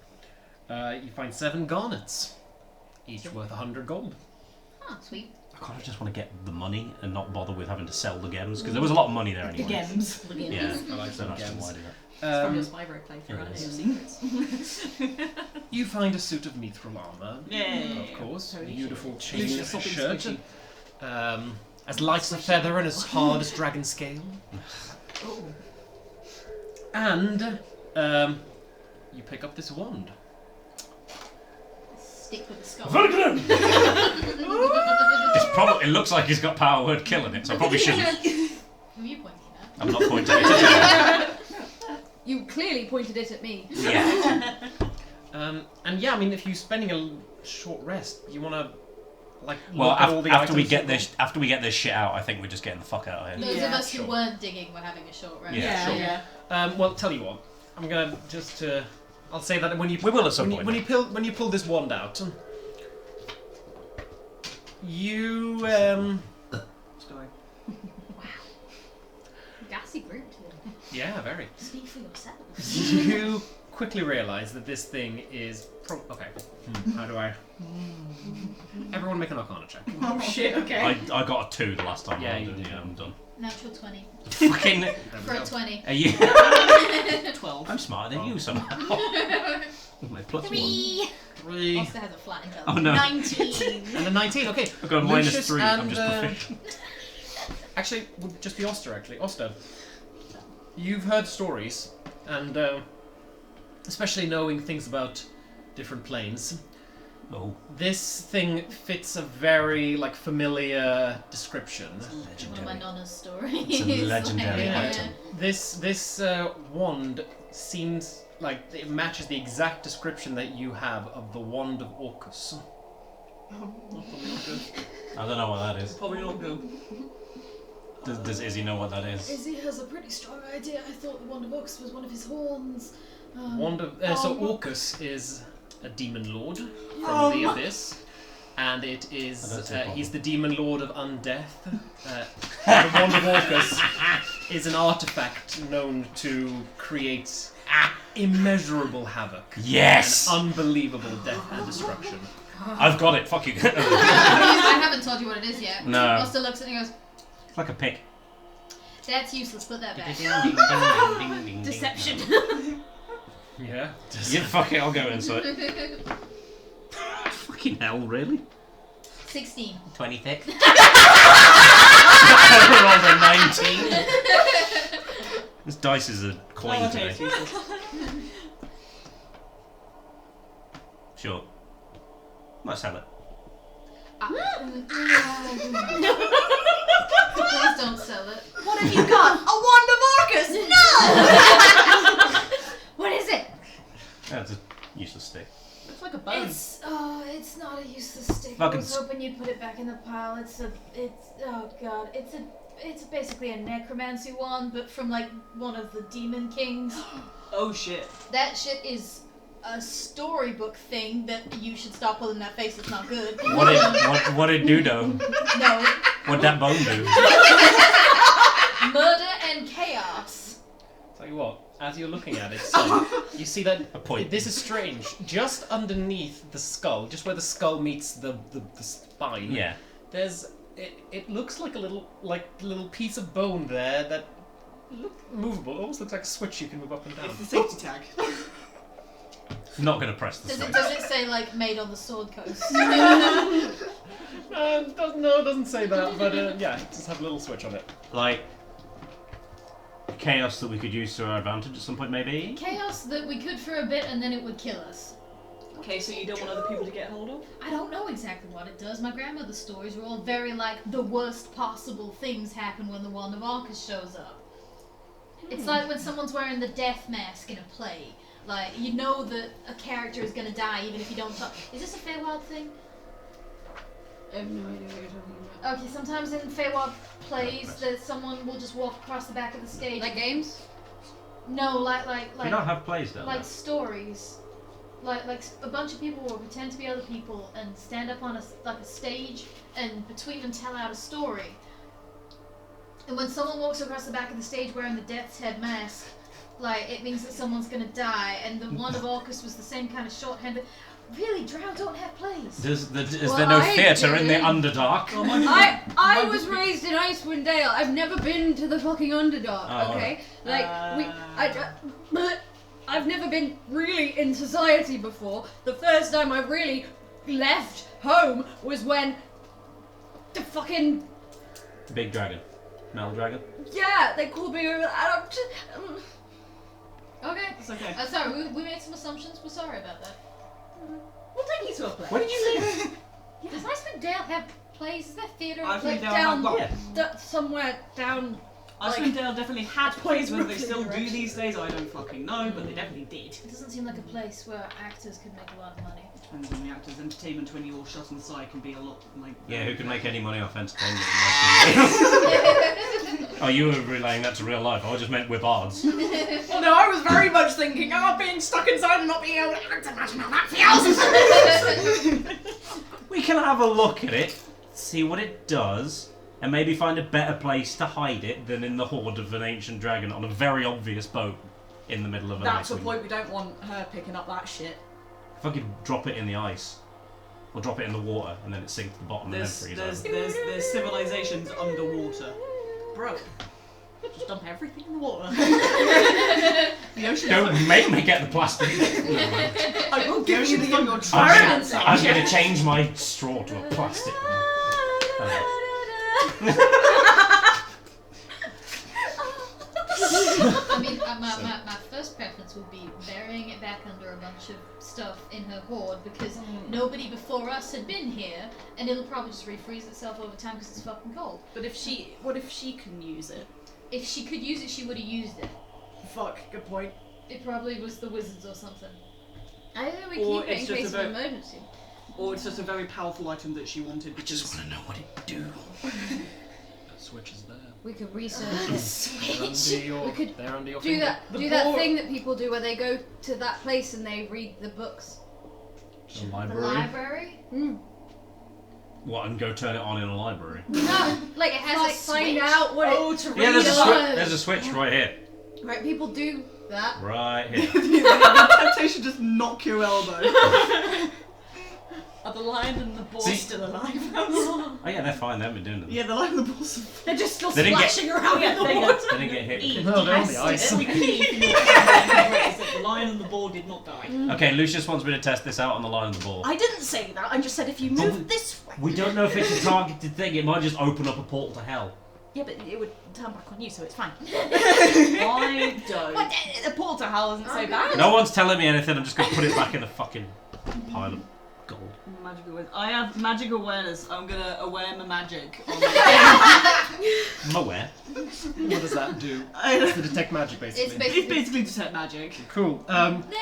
You find 7 garnets, each worth 100 gold. Oh, sweet. I kind of just want to get the money and not bother with having to sell the gems because there was a lot of money there The anyway. gems. Yeah, I like so some much to gems. why do that. It's probably a Spyro playthrough, It isn't is. it? You find a suit of mithril armor, Yeah. of course, a Totally beautiful chain Lucius, stop being shirt, squishy. as light as a feather and as hard as dragon scale. Oh. And you pick up this wand. Stick with the skull. It looks like he's got power word killing it, so I probably shouldn't. Who are you pointing at? I'm not pointing it at You clearly pointed it at me. you. Yeah. And yeah, I mean, if you're spending a short rest, you want to like Well, look at all the after we items get you've this, after we get this shit out, I think we're just getting the fuck out of here. Those Yeah, of us sure. who weren't digging were having a short rest. Yeah, sure. yeah. Well, tell you what, I'm gonna just I'll say that when you We will at some when point. when you pull this wand out, you Story. Gassy group today. yeah, very. Speak for yourself. You quickly realise that this thing is okay. How do I? Everyone make an Arcana check. Oh shit, okay. I got a 2 the last time. Yeah, round, you and did. I'm done. Natural 20. Fucking. There For we a go. 20. Are you? 12. I'm smarter than you somehow. My +1. 3. 3 Oster has a flat intelligence. Oh no. 19. and a 19. Okay. I've got a Lucius -3. I'm and, just proficient. Actually, would just be Oster. Actually, Oster. You've heard stories, and especially knowing things about different planes. Oh. This thing fits a very familiar description. One of my nonna's stories. It's a legendary Yeah. item. This wand seems like it matches the exact description that you have of the wand of Orcus. I don't know what that is. Probably not good. Does Izzy know what that is? Izzy has a pretty strong idea. I thought the Wand of Ox was one of his horns. Wand of so Orcus is a demon lord from the abyss, and it I is don't see a problem. he's the demon lord of undeath. The wand of Orcus is an artifact known to create immeasurable havoc, Yes! and unbelievable death and destruction. I've got it. Fuck you. It's I haven't told you what it is yet. No. Oster looks at it and goes, like a pick. That's useless. Put that back. Deception. Yeah. Yeah, fuck it, I'll go inside. Fucking hell, really? 16. 26. Rolled a 19. This dice is a coin today. Sure. Might sell it. Please don't sell it. What have you got? A wand of Orcus? No! What is it? That's a useless stick. It's like a bone. It's not a useless stick. Fucking I was hoping you'd put it back in the pile. It's basically a necromancy wand, but from like one of the demon kings. Oh shit. That shit is a storybook thing that you should stop pulling that face. It's not good. What did do though? No. What'd that bone do? Murder and chaos. Tell you what, as you're looking at it, you see that A point. this is strange. Just underneath the skull, just where the skull meets the spine. Yeah. There's it looks like a little piece of bone there that look movable. It almost looks like a switch you can move up and down. It's the safety tag. Not gonna press the Does switch. it say like made on the Sword Coast? No, it doesn't say that, but yeah, it just have a little switch on it. Like chaos that we could use to our advantage at some point, maybe. Chaos that we could for a bit and then it would kill us. Okay, so you don't want other people to get hold of? I don't know exactly what it does. My grandmother's stories were all very like the worst possible things happen when the Wand of Orcus shows up. It's like when someone's wearing the death mask in a play. Like, you know that a character is gonna die even if you don't talk. Is this a Feywild thing? I have no idea what you're talking about. Okay, sometimes in Feywild plays that someone will just walk across the back of the stage. Like games? No, like We don't have plays down like stories. Like a bunch of people will pretend to be other people and stand up on a stage and between them tell out a story. And when someone walks across the back of the stage wearing the Death's Head mask, like it means that someone's gonna die. And the Wand of Orcus was the same kind of shorthand. But really, Drow don't have plays. Is there Well, no I theatre in the did. Underdark? Oh, my I was raised in Icewind Dale. I've never been to the fucking Underdark. Oh, Okay, I've never been really in society before. The first time I really left home was when the fucking Big dragon. Metal dragon. they called me over. Okay. It's okay. Sorry, we made some assumptions. We're sorry about that. We'll take you to a place. Where did you live? Does Icewind Dale have plays? Is there theatre? Icewind Dale down have somewhere down. Icewind Dale definitely had plays, whether they Brooklyn still do direction. these days, I don't fucking know, but they definitely did. It doesn't seem like a place where actors could make a lot of money. Depends on the actor's entertainment when you're all shot on the side can be a lot like. Yeah, who can make any money off entertainment? Oh, you were relaying that to real life. I just meant with bards. Well, no, I was very much thinking, being stuck inside and not being able to imagine how that feels. We can have a look at it, see what it does, and maybe find a better place to hide it than in the hoard of an ancient dragon on a very obvious boat in the middle of an That's the icewind. point. We don't want her picking up that shit. If I could drop it in the ice, or drop it in the water, and then it sinks to the bottom and then freeze over. There's civilizations underwater. Bro, just dump everything in the water. The ocean. Don't make me get the plastic. I will give you the your I'm gonna, Experiments, I'm gonna change my straw to a plastic one. I mean, my first preference would be burying it back under a bunch of stuff in her hoard because nobody before us had been here, and it'll probably just refreeze itself over time because it's fucking cold. But what if she can use it? If she could use it, she would have used it. Fuck, good point. It probably was the wizards or something. I think we Or keep it in it's just case a of very- emergency. Or it's just a very powerful item that she wanted I just because. want to know what it do. That switch is there. We could research it. We could they're under your Do finger. that. Do that thing that people do where they go to that place and they read the books. The The library? library? What, and go turn it on in a library? No, like it has like find out what Oh, it. to Yeah, read there's a, it. there's a switch right here. Right, people do that. Right here. the temptation just knock your elbow. A Are the lion and the boar See- still alive? Oh yeah, they're fine. They haven't been doing them. Yeah, the lion and the boars are They're just still They didn't get- splashing around in the they water. They didn't get hit. No, they're on the ice. We keep that the lion and the boar did not die. Okay, Lucius wants me to test this out on the line of the ball. I didn't say that. I just said if you move this way. We don't know if it's a targeted thing. It might just open up a portal to hell. Yeah, but it would turn back on you, so it's fine. I don't. What? A portal to hell isn't so bad. No one's telling me anything. I'm just gonna put it back in the fucking pile of gold. Magic awareness. I have magic awareness. I'm gonna aware my magic. I'm aware. What does that do? It's To detect magic, basically. It's basically basically detect magic. Cool.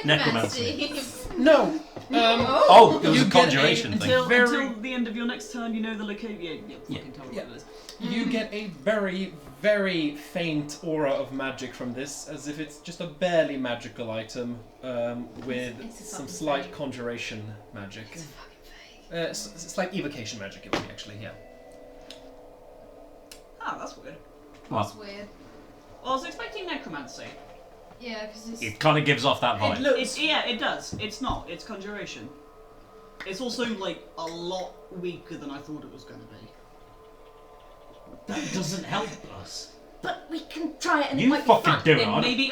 necromancy. No. Oh, it was You a get conjuration thing. Until Very- the end of your next turn, you know the location. Yeah, fucking tell me what it is. You get a very, very faint aura of magic from this, as if it's just a barely magical item with It's a some fucking slight fake. conjuration magic. It's fucking fake. Slight evocation magic, it would be actually, yeah. Ah, that's weird. That's weird. I was expecting necromancy. Yeah, because it's. It kind of gives off that vibe. It does. It's not. It's conjuration. It's also like a lot weaker than I thought it was going to be. That doesn't help us. But we can try it and it You might be fucking fun. do it. Then Anna. maybe.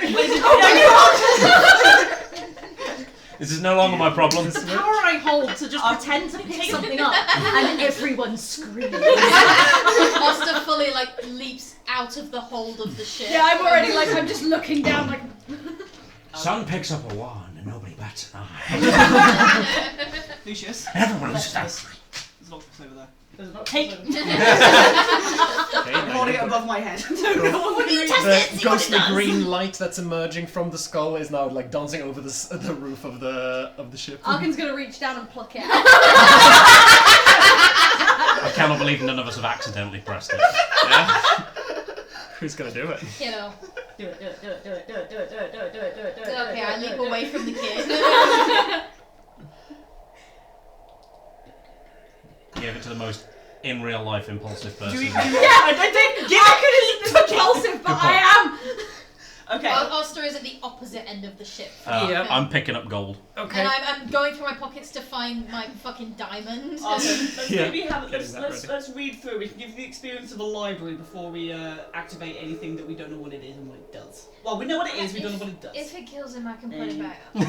This is no longer my problem. The power I hold to just pretend to pick something up and everyone screams. Oster fully like leaps out of the hold of the ship. Yeah, I'm already like, I'm just looking down like. Son picks up a wand and nobody bats an eye. Lucius. Everyone looks at There's an octopus over there. Take. Okay, I'm holding it above my head. The ghostly green light that's emerging from the skull is now like dancing over the roof of the ship. Arkin's gonna reach down and pluck it out. I cannot believe none of us have accidentally pressed it. Yeah. Who's gonna do it? You know. Do it, do it, do it, do it, do it, do it, do it, do it, do it, do it, do it. Okay, I leap away from the kid. Give it to the most in real life impulsive person. I didn't give it. Impulsive, but Good point. I am. Okay. Oster is at the opposite end of the ship. Yeah. I'm picking up gold. Okay. And I'm going through my pockets to find my fucking diamond. Let's Yeah. maybe have Getting that ready. let's read through. We can give you the experience of a library before we activate anything that we don't know what it is and what it does. Well, we know what it is. We don't know what it does. If it kills him, I can put it back up.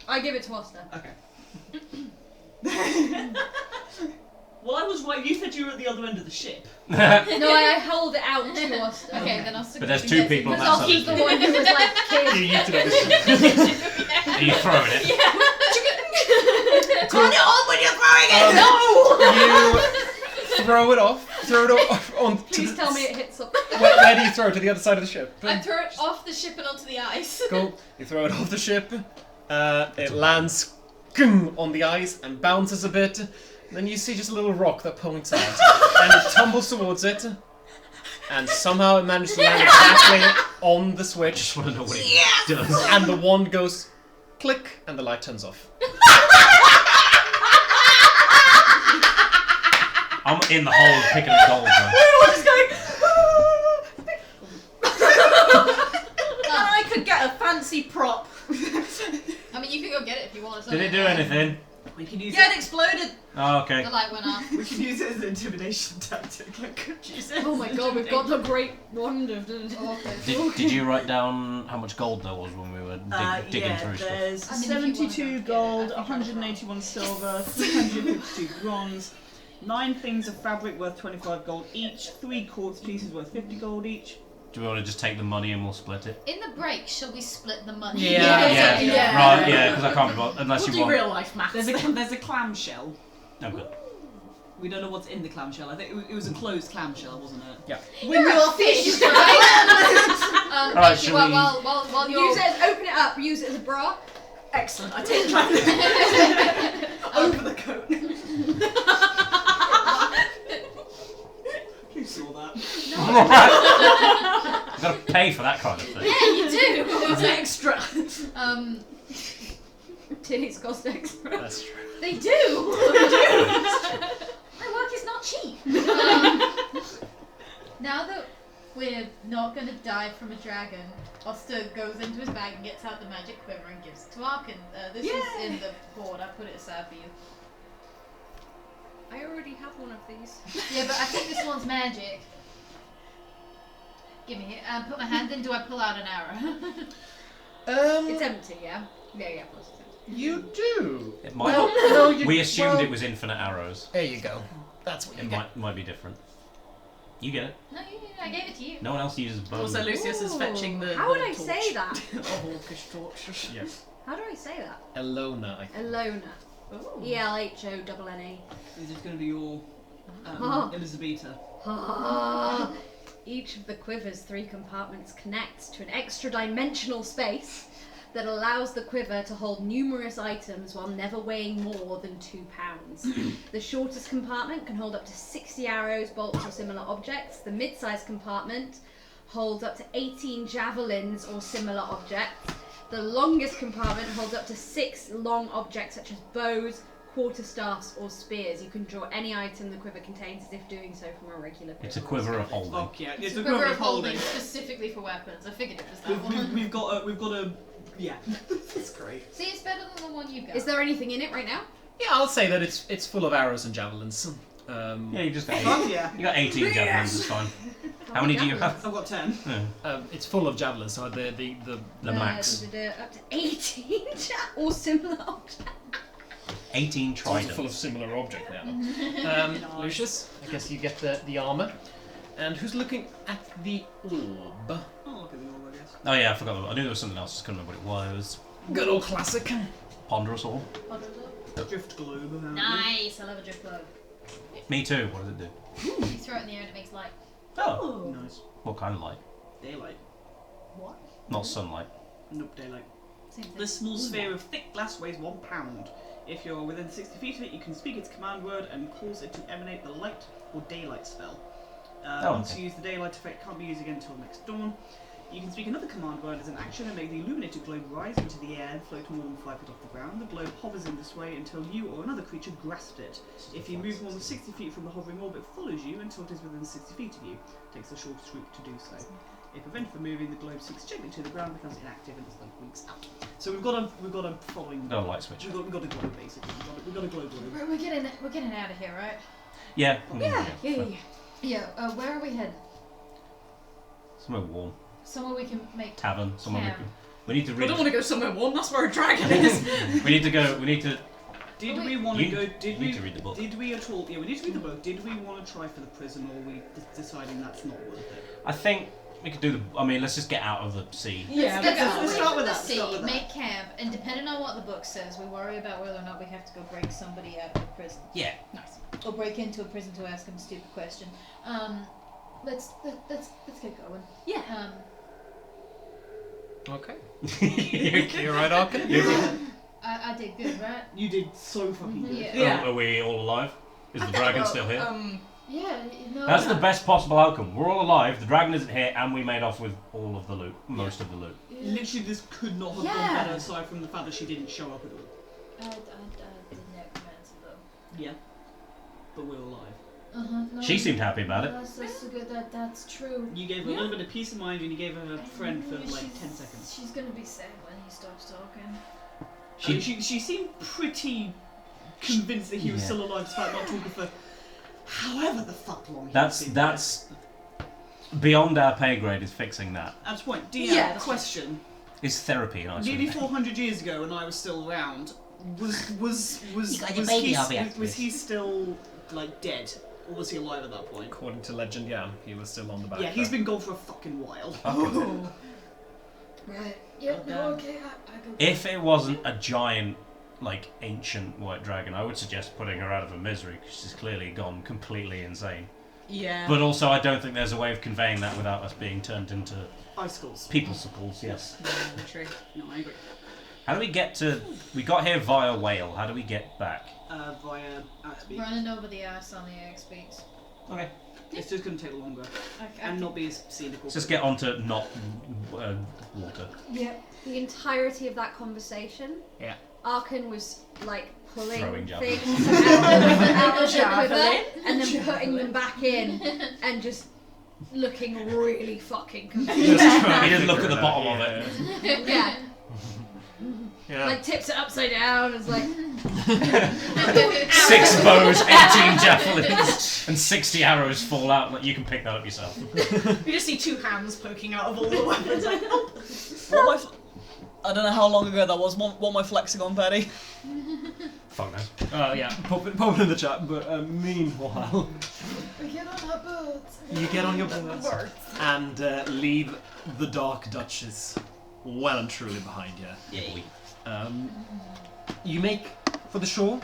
I give it to Oster. Okay. Well, I was right. You said you were at the other end of the ship. No, I hold it out to Oster. Okay, then Oster. But there's two people on Because that Oster's side. the one who was like, kid. You used it on the ship. Are you throwing it? Turn it on when you're throwing it! You throw it off. Throw it off on. Please tell me it hits something. Where do you throw it? To the other side of the ship? I throw it off the ship and onto the ice. Cool. You throw it off the ship. It lands on the ice and bounces a bit. Then you see just a little rock that points out, and it tumbles towards it. And somehow it manages to land exactly on the switch. Just want to know what it does. And the wand goes click, and the light turns off. I'm in the hole picking up gold though. I could get a fancy prop. I mean, you can go get it if you want. Did it do anything? We can use Yeah, it. it exploded. Oh, okay. The light went off. We can use it as an intimidation tactic. Oh my god, we've got the great wand of. Did you write down how much gold there was when we were digging through stuff? There's I mean, if you wanna 72 go gold, get it, I think I'd 181 silver, 352 bronze, 9 things of fabric worth 25 gold each, 3 quartz pieces worth 50 gold each. Do we want to just take the money and we'll split it? In the break, shall we split the money? Yeah. Yeah. Right, yeah, because I can't be bothered. Unless We'll you do want. real life maths. There's a clamshell. Oh, good. We don't know what's in the clamshell. I think it was a closed clamshell, wasn't it? Yeah. You're a fish, right? Alright, Nikki, shall while you're... Use it as, open it up, use it as a bra. Excellent. I take my Over the coat. You saw that. I've got to pay for that kind of thing. Yeah, you do. it's extra. Titties cost extra. That's true. They do. My work is not cheap. Now that we're not gonna die from a dragon, Oster goes into his bag and gets out the magic quiver and gives it to Arkan. This is in the board. I put it aside for you. I already have one of these. Yeah, but I think this one's magic. Give me it. Put my hand in. Do I pull out an arrow? It's empty, yeah? Yeah, of course it's empty. You do. It might. We assumed it was infinite arrows. There you go. That's what you It get. might be different. You get it. No, I gave it to you. No one else uses bows. Also, Lucius is fetching the. How would the I torch. say that? A hawkish torch. Yes. How do I say that? Elona, I think. Elona. Ooh. ELHONNA. This is going to be your Elizabetha. Each of the quiver's 3 compartments connects to an extra-dimensional space that allows the quiver to hold numerous items while never weighing more than 2 pounds. The shortest compartment can hold up to 60 arrows, bolts, or similar objects. The mid-sized compartment holds up to 18 javelins or similar objects. The longest compartment holds up to 6 long objects such as bows, quarterstaffs, or spears. You can draw any item the quiver contains as if doing so from a regular quiver. It's a quiver of holding. Fuck yeah, It's a quiver of holding specifically for weapons. I figured it was that one. We've got a. Yeah, that's great. See, it's better than the one you got. Is there anything in it right now? Yeah, I'll say that it's full of arrows and javelins. Yeah, you just got Fuck yeah. You got 18 javelins. It's fine. How many do you have? I've got 10. It's full of javelins, so the max. Up to 18 or similar objects. 18 It's also full tridents. of similar object now. Lucius, I guess you get the armor. And who's looking at the orb? Oh, look at the orb, I guess. Oh yeah, I forgot. I knew there was something else. I couldn't remember what it was. Good old classic. Ponderous orb. Drift globe, apparently. Nice, I love a drift globe. Me too. What does it do? You throw it in the air and it makes light. Oh, Nice. what kind of light? Daylight. What? Not sunlight. Nope, daylight. Same thing. This small sphere of thick glass weighs 1 pound. If you're within 60 feet of it, you can speak its command word and cause it to emanate the light or daylight spell. Once okay. you use the daylight effect, can't be used again until next dawn. You can speak another command word as an action and make the illuminated globe rise into the air and float more than 5 feet off the ground. The globe hovers in this way until you or another creature grasps it. If you move more than 60 feet from the hovering orb, it follows you until it is within 60 feet of you. It takes the shortest route to do so. If prevented from moving, the globe sinks gently to the ground, becomes inactive, and its light winks out. So we've got a following. No light switch. We've got a globe basically. We've got a globe. We're getting out of here, right? Yeah. Yeah. Where are we heading? Somewhere warm. Somewhere we can make. Tavern. Somewhere camp. we need to I read. don't want to go somewhere warm. That's where a dragon is. We need to go. We need to. Did we want to You go? Did need we? to read the book. Did we at all? Yeah, we need to read the book. Did we want to try for the prison, or are we deciding that's not worth it? I think we could do the. I mean, let's just get out of the sea. Yeah, Let's let's away start from with the that. sea, Start with that. make camp, and depending on what the book says, we worry about whether or not we have to go break somebody out of the prison. Yeah. Nice. Or break into a prison to ask them a stupid question. Let's get going. Yeah. Okay. You're right, Arkan? I did good, right? You did so fucking good. Yeah. Yeah. Are we all alive? Is the dragon still here? Yeah. No. That's the best possible outcome. We're all alive. The dragon isn't here, and we made off with all of the loot, most of the loot. Literally, this could not have Yeah. gone better aside from the fact that she didn't show up at all. I did necromancy though. Yeah, but we're alive. No, She seemed happy about it. That's good. That's true. You gave her a little bit of peace of mind, and you gave her a friend for like 10 She's- seconds. She's gonna be sad when he stops talking. I mean, she seemed pretty convinced that he was Yeah. still alive despite not talking for however the fuck long. He's been That's beyond our pay grade. Is fixing that. there. At this point, DM, Yeah, that's question. It's therapy in Nearly Icewind. 400 years ago, when I was still around, was You got your baby hobby after was this. he still like dead, or was he alive at that point? According to legend, yeah, he was still on the back. Yeah, he's been gone for a fucking while. Right. Yep. No. Okay. I go. If it wasn't a giant, like ancient white dragon, I would suggest putting her out of her misery because she's clearly gone completely insane. Yeah. But also, I don't think there's a way of conveying that without us being turned into Icicles. peoplesicles. Yes. True. No, I agree. How do we get to? We got here via whale. How do we get back? Via Axbeak. Running over the ice on the axe beaks. Okay. It's just going to take longer Okay. and not be as scenic. Let's just get onto not water. Yep. The entirety of that conversation, Yeah. Arkan was like pulling Throwing things javelins. out of the quiver Javelin. and then putting them back in and just looking really fucking He confused. didn't look at the bottom of it. Yeah. Yeah. Like tips it upside down. It's like 6 bows, 18 javelins, and 60 arrows fall out. Like, you can pick that up yourself. You just see 2 hands poking out of all the weapons. Like, oh. What am I don't know how long ago that was. What am I flexing on, Betty? Fuck no. Oh yeah, pop it in the chat. But meanwhile, We get on our boats. you get on your boat and leave the Dark Duchess well and truly behind you. Yay. You make for the shore.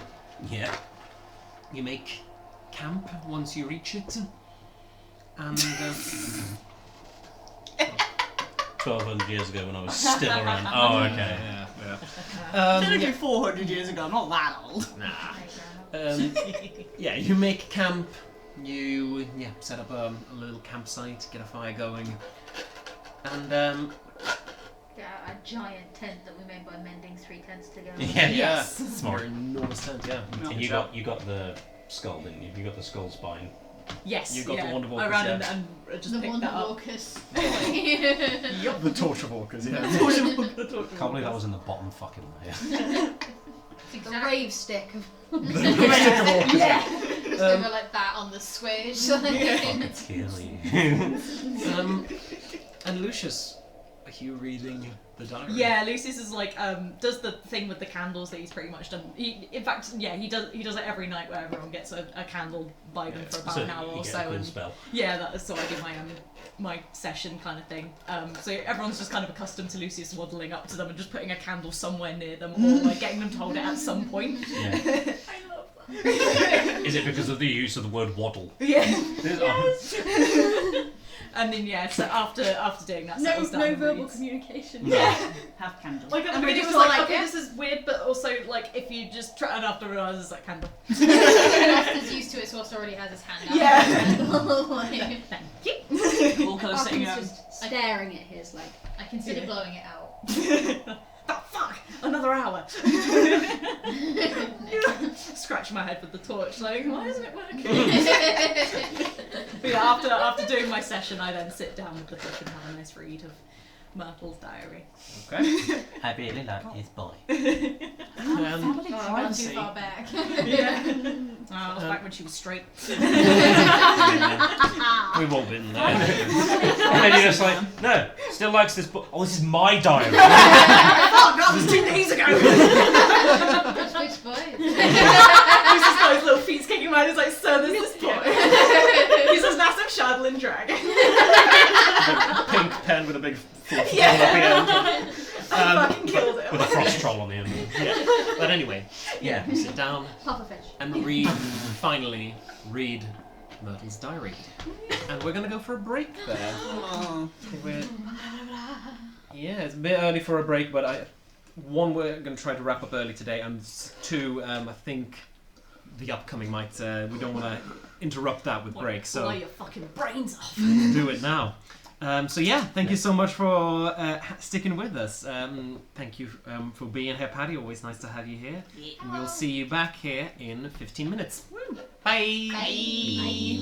Yeah. You make camp once you reach it, and 1200 years ago when I was still around. Oh, okay. yeah. Technically 400 years ago, I'm not that old. Yeah, you make camp. You set up a little campsite, get a fire going, and yeah, a giant tent that we made by mending 3 tents together. Yeah. smart, enormous tent, yeah. And you got the skull, didn't you? You got the skull spine. Yes. You got the Wonder I Walkers, ran yeah. and just The picked Wonder that up. Walkers. The Torture Walkers, yeah. Can't believe that was in the bottom fucking layer. The rave stick of Yeah. They were like that on the switch. Kill you. And Lucius, are you reading the diary? Yeah, Lucius is like does the thing with the candles that he's pretty much done. In fact, yeah, he does it every night where everyone gets a candle by them for about So an hour you or get so. a cool And spell. yeah, that is so I do my session kind of thing. So everyone's just kind of accustomed to Lucius waddling up to them and just putting a candle somewhere near them, or like getting them to hold it at some point. Yeah. I love that. Is it because of the use of the word waddle? Yeah. Yes. And then yeah, so after doing that, settles down no and verbal reads. communication. Yeah. Have candle. Like at the And we beginning it just was were like, like, okay, yeah. this is weird, but also like if you just try and after realise it's like candle. Ross used to it, so Ross already has his hand out. Yeah. Like, All kind of sitting Arkin's just staring at his like. I consider blowing it out. Oh fuck! Another hour. Scratch my head with the torch, like why isn't it working? But yeah, after doing my session, I then sit down with the book and have a nice read of Myrtle's diary. Okay. I really like this boy. Oh, I'm too far back. Yeah. Oh, was back when she was straight. We've all been there. And then you're just like, no, still likes this book. Oh, this is my diary. Fuck, that was 2 days ago. Which boy? He's just got his little feet kicking around. He's like, so there's this boy. He's this massive Shadowland dragon. Pink pen with a big full Yeah. at the end. I fucking killed him. With a frost troll on the end. Yeah. But anyway, Yeah. you sit down Pufferfish. and finally read Myrtle's diary. And we're going to go for a break there. Yeah, it's a bit early for a break, but one, we're going to try to wrap up early today, and 2, I think the upcoming might, we don't want to interrupt that with break, so Blow your fucking brains off. do it now. So yeah, thank you so much for sticking with us. Thank you for being here, Paddy. Always nice to have you here. Yeah. And we'll see you back here in 15 minutes. Bye. Bye.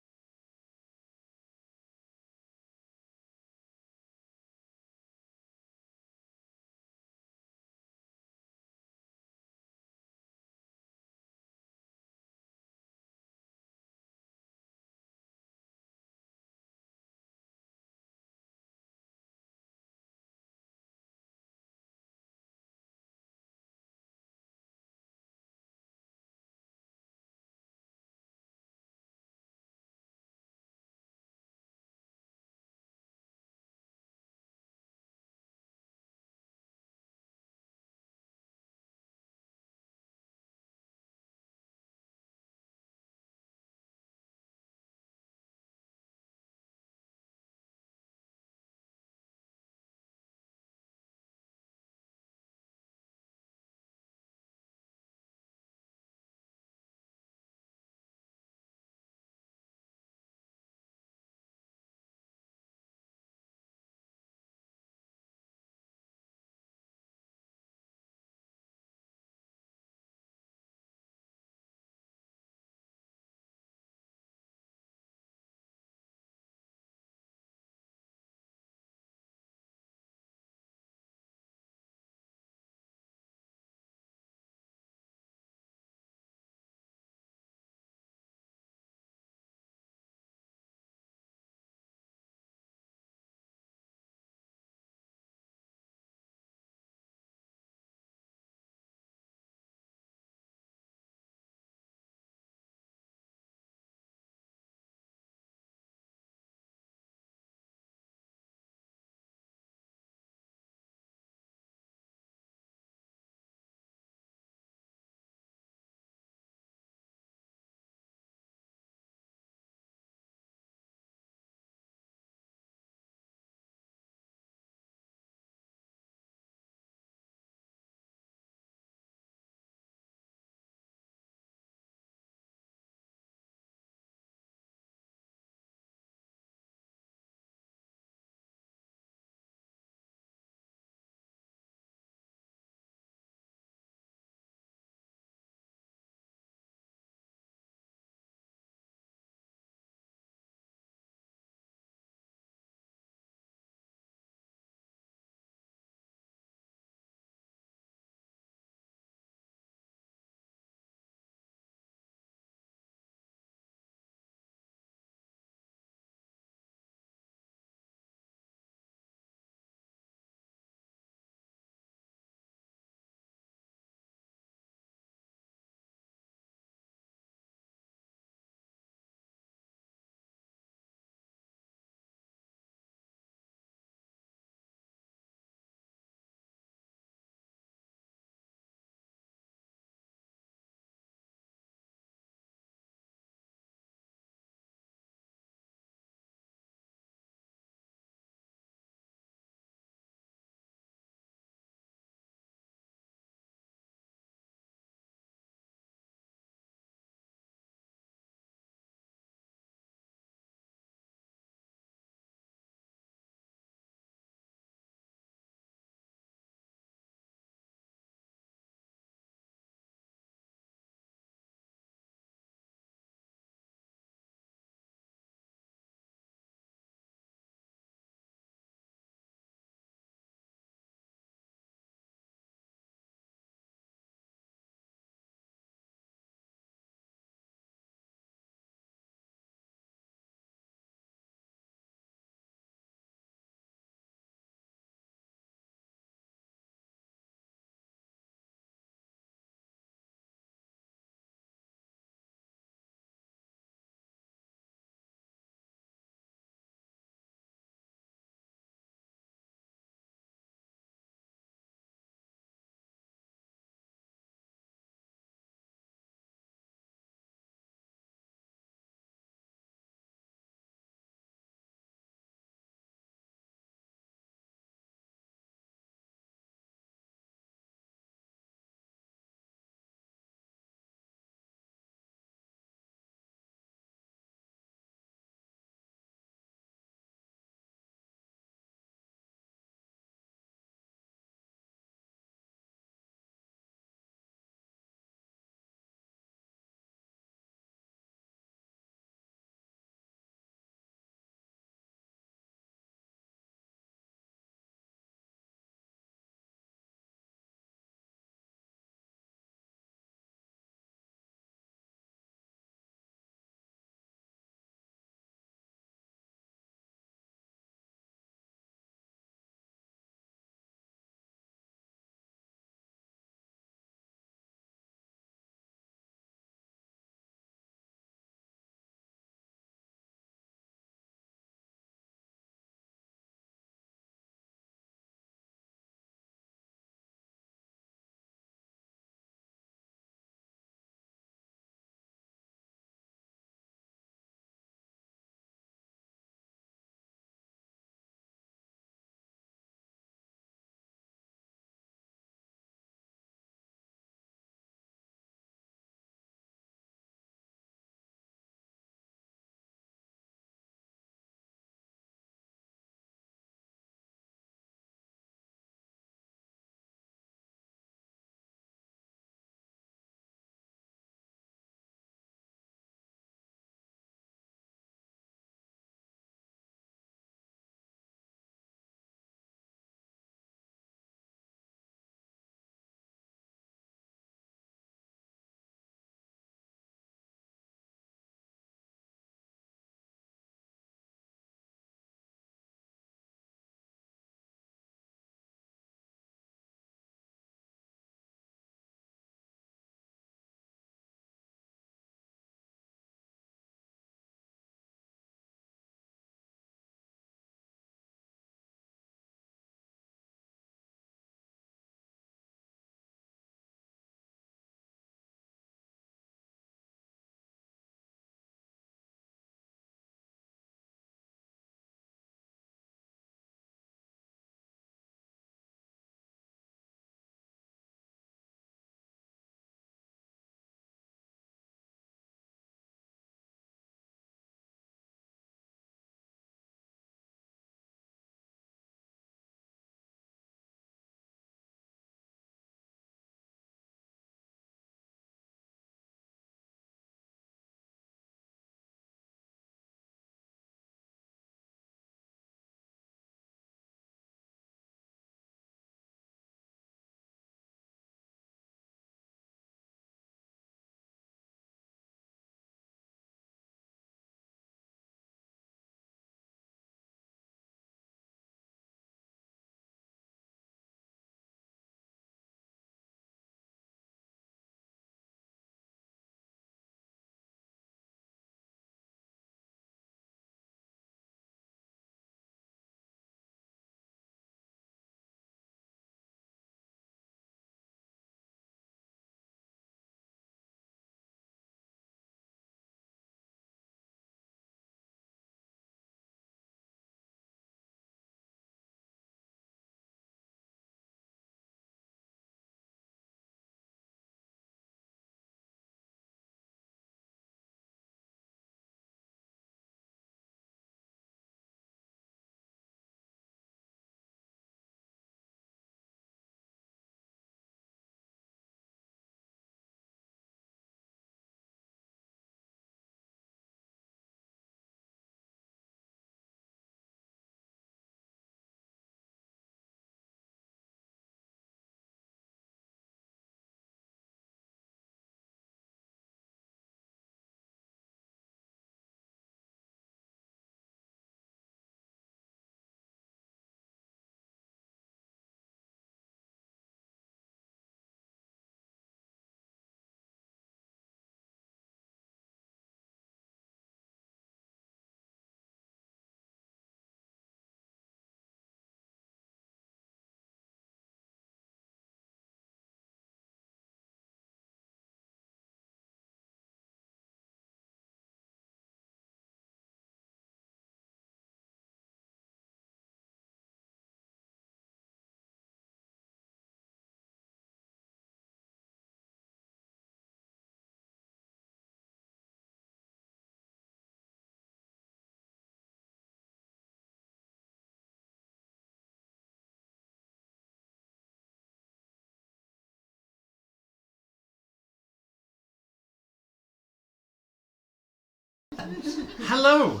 Hello,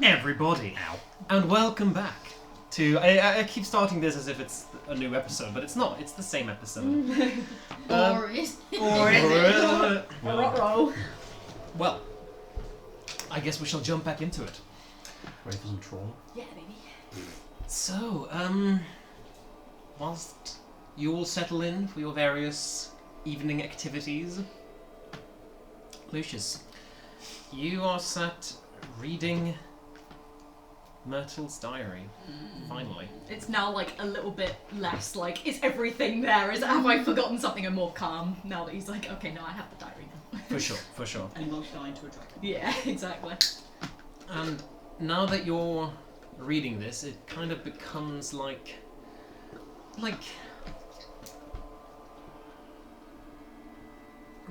everybody, and welcome back to. I keep starting this as if it's a new episode, but it's not. It's the same episode. Or is Well, I guess we shall jump back into it. Ready for some trauma? Yeah, baby. So, whilst you all settle in for your various evening activities, Lucius, you are sat reading Myrtle's diary. Finally. It's now like a little bit less like, is everything there? Have I forgotten something and more calm now that he's like, okay, no, I have the diary now. For sure. And you will into a dragon. Yeah, exactly. And now that you're reading this, it kind of becomes like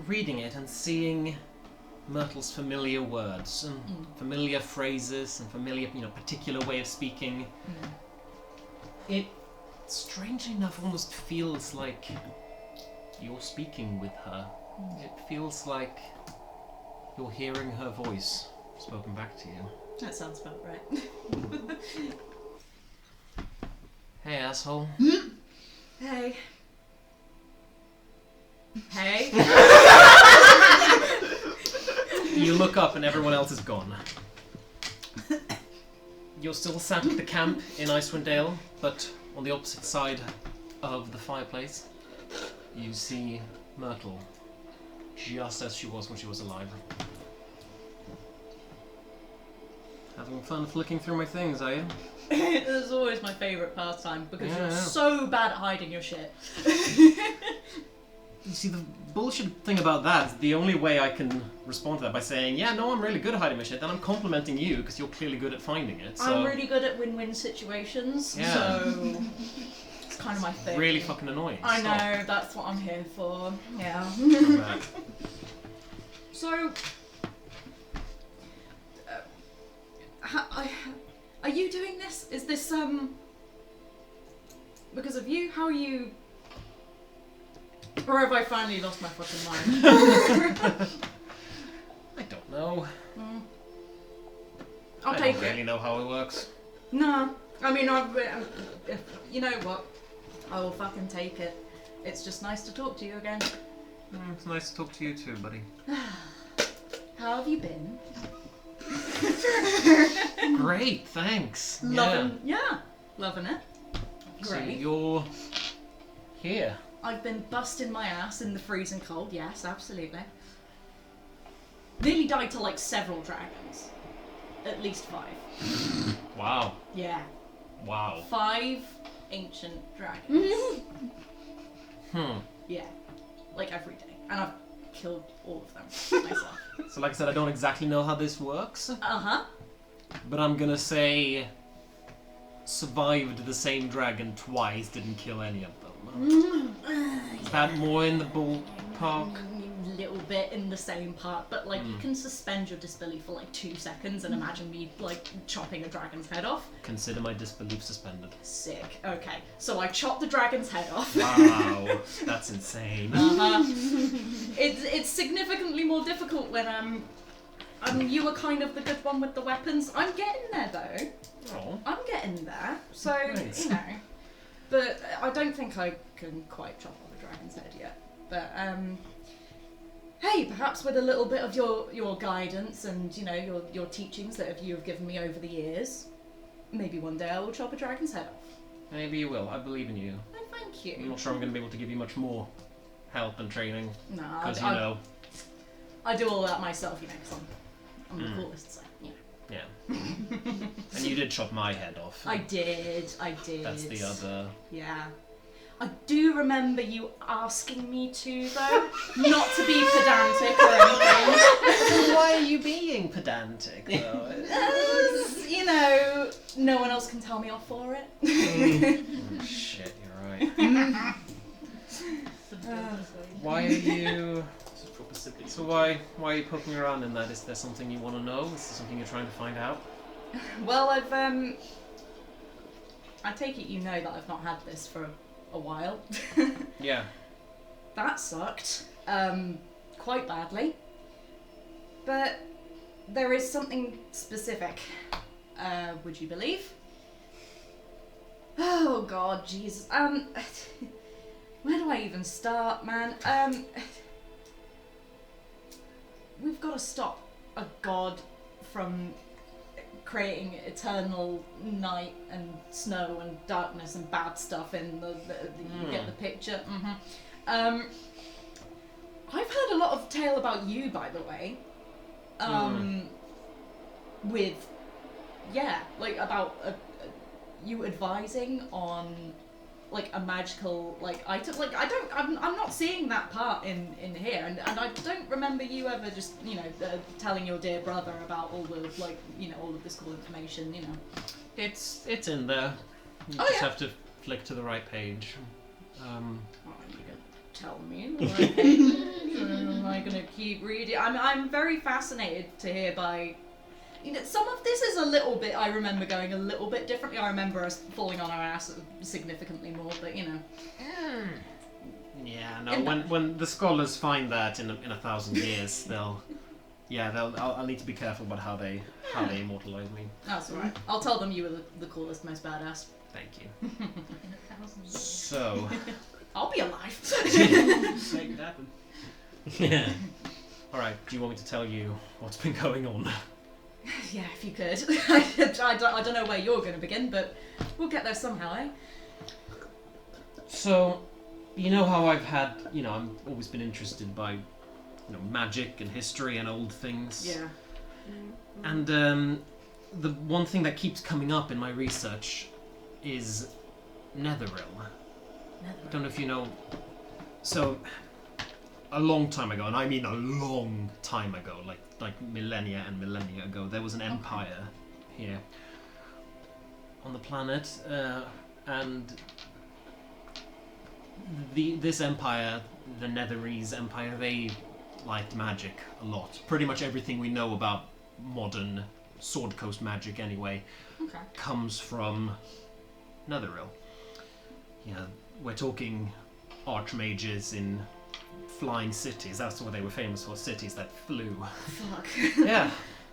reading it and seeing Myrtle's familiar words and familiar phrases and familiar, particular way of speaking. It, strangely enough, almost feels like you're speaking with her. It feels like you're hearing her voice spoken back to you. That sounds about right. Hey, asshole. Hey. Hey. You look up and everyone else is gone. You're still sat at the camp in Icewind Dale, but on the opposite side of the fireplace, you see Myrtle, just as she was when she was alive. Having fun flicking through my things, are you? It was always my favourite pastime because you're so bad at hiding your shit. You see, the bullshit thing about that is the only way I can respond to that by saying, yeah, no, I'm really good at hiding my shit, then I'm complimenting you because you're clearly good at finding it. So I'm really good at win-win situations, Yeah. so it's kind of my thing. really fucking annoying. I Stop. know, that's what I'm here for. Yeah. Come back. So, are you doing this? Is this because of you? How are you? Or have I finally lost my fucking mind? I don't know. I'll I take don't it. really know how it works. No, I mean, you know what? I will fucking take it. It's just nice to talk to you again. It's nice to talk to you too, buddy. How have you been? Great, thanks. Loving it. So Great. you're here. I've been busting my ass in the freezing cold, yes, absolutely. Nearly died to like several dragons. At least 5. Wow. Yeah. Wow. 5 ancient dragons. Yeah. Like every day. And I've killed all of them myself. So like I said, I don't exactly know how this works, Uh-huh. but I'm gonna say survived the same dragon twice, didn't kill any of them. Is that more in the ballpark? Little bit in the same part, but like you can suspend your disbelief for like 2 seconds and imagine me like chopping a dragon's head off. Consider my disbelief suspended. Sick. Okay, so I chopped the dragon's head off. Wow, that's insane. It's significantly more difficult when you were kind of the good one with the weapons. I'm getting there though. Oh. I'm getting there. So Nice. you know, but I don't think I can quite chop off a dragon's head yet. But hey, perhaps with a little bit of your guidance and your teachings that you have given me over the years, maybe one day I will chop a dragon's head off. Maybe you will. I believe in you. Oh, thank I'm you. not sure I'm going to be able to give you much more help and training, No, because I do all that myself, because I'm the coolest. So yeah. Yeah. And you did chop my head off. I did. That's the other. Yeah. I do remember you asking me to, though, not to be pedantic or anything. Why are you being pedantic, though? No one else can tell me off for it. Oh, shit, you're right. Why are you... So why are you poking around in that? Is there something you want to know? Is there something you're trying to find out? Well, I take it you know that I've not had this for a while. Yeah. That sucked. Quite badly. But there is something specific. Would you believe? Oh God, Jesus. Where do I even start, man? We've got to stop a god from creating eternal night and snow and darkness and bad stuff in you get the picture. I've heard a lot of tale about you, by the way. With, like about you advising on like a magical like item. Like I'm not seeing that part in here, and I don't remember you ever just telling your dear brother about all the like all of this cool information. It's in there. You just have to flick to the right page. You can tell me the right page. Am I gonna keep reading? I'm very fascinated to hear by. Some of this is a little bit. I remember going a little bit differently. I remember us falling on our ass significantly more, but Yeah, no. When the scholars find that in 1,000 years, they'll. I'll need to be careful about how they immortalize me. That's alright. I'll tell them you were the coolest, most badass. Thank you. So. I'll be alive. Make it happen. Yeah. All right. Do you want me to tell you what's been going on? Yeah, if you could. I don't know where you're going to begin, but we'll get there somehow, eh? So, you know how I've had, I've always been interested by, magic and history and old things. Yeah. And the one thing that keeps coming up in my research is Netheril. I don't know if you know. So, a long time ago, and I mean a long time ago, like millennia and millennia ago, there was an empire here on the planet, and this empire, the Netherese Empire, they liked magic a lot. Pretty much everything we know about modern Sword Coast magic, anyway, comes from Netheril. We're talking archmages in flying cities. That's what they were famous for, cities that flew. Fuck.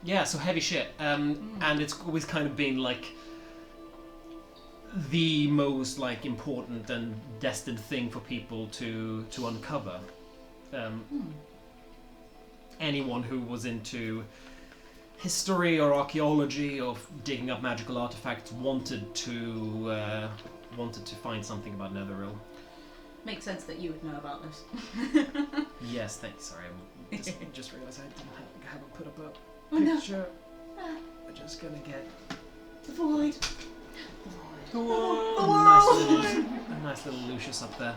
Yeah, so heavy shit. And it's always kind of been like the most like important and destined thing for people to uncover. Anyone who was into history or archaeology or digging up magical artifacts wanted to find something about Netheril. Makes sense that you would know about this. Yes, thanks. Sorry, I just realised I haven't put up a Oh no. picture. We're just gonna get The void. a nice little Lucius up there.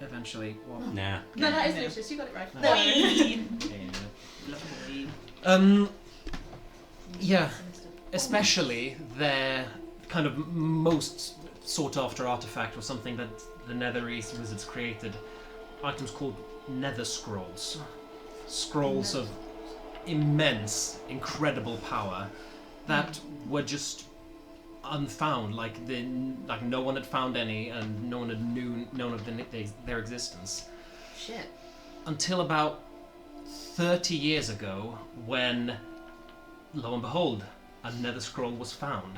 Eventually. Well, Nah. No, that is Lucius. You got it right. No. Lovely. Yeah, especially their kind of most sought after artifact was something that the Netherese wizards created. Items called nether scrolls. Scrolls of immense, incredible power that were just unfound. Like no one had found any, and no one had known of their existence. Shit. Until about 30 years ago, when, lo and behold, a nether scroll was found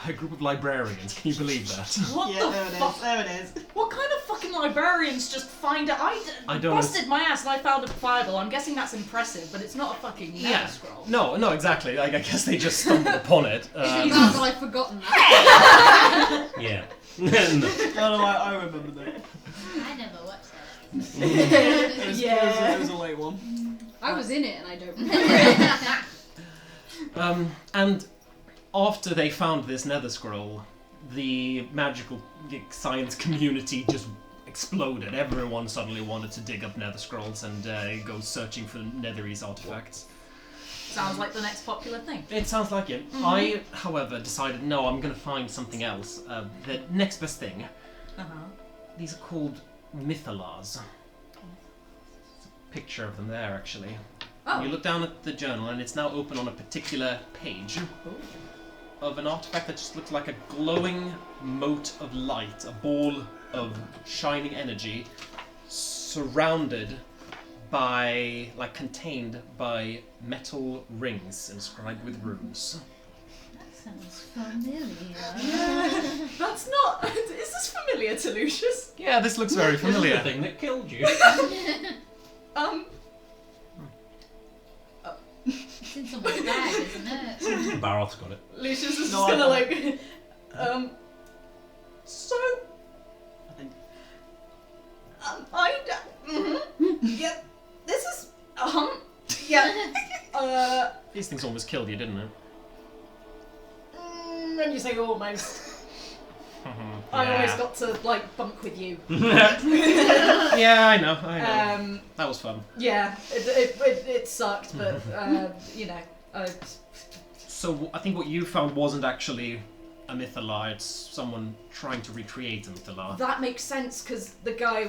by a group of librarians. Can you believe that? What Yeah, the fuck? there it is. What kind of fucking librarians just find it? I don't busted my ass and I found a Bible. I'm guessing that's impressive, but it's not a fucking nether scroll. No, exactly. Like, I guess they just stumbled upon it. I've forgotten that. Yeah. No, I remember that. I never watched that. It was a late one. I was in it and I don't remember. And after they found this nether scroll, the magical science community just exploded. Everyone suddenly wanted to dig up nether scrolls and go searching for Netherese artifacts. Sounds like the next popular thing. It sounds like it. Mm-hmm. I, however, decided no, I'm going to find something else. The next best thing. These are called mythalars. There's a picture of them there, actually. Oh. You look down at the journal, and it's now open on a particular page of an artifact that just looks like a glowing mote of light, a ball of shining energy, surrounded by, like, contained by metal rings inscribed with runes. Sounds familiar. That's not. Is this familiar to Lucius? Yeah, this looks very The familiar. thing that killed you. It's in someone's bag, isn't it? Baroth's got it. Lucius is No, just gonna I- like. So. I think Yep. This is. Yeah. These things almost killed you, didn't they? When you say almost, I almost got to like bunk with you. Yeah, I know. That was fun. Yeah, it sucked, but you know. So I think what you found wasn't actually a Mythalar, it's someone trying to recreate a Mythalar. That makes sense because the guy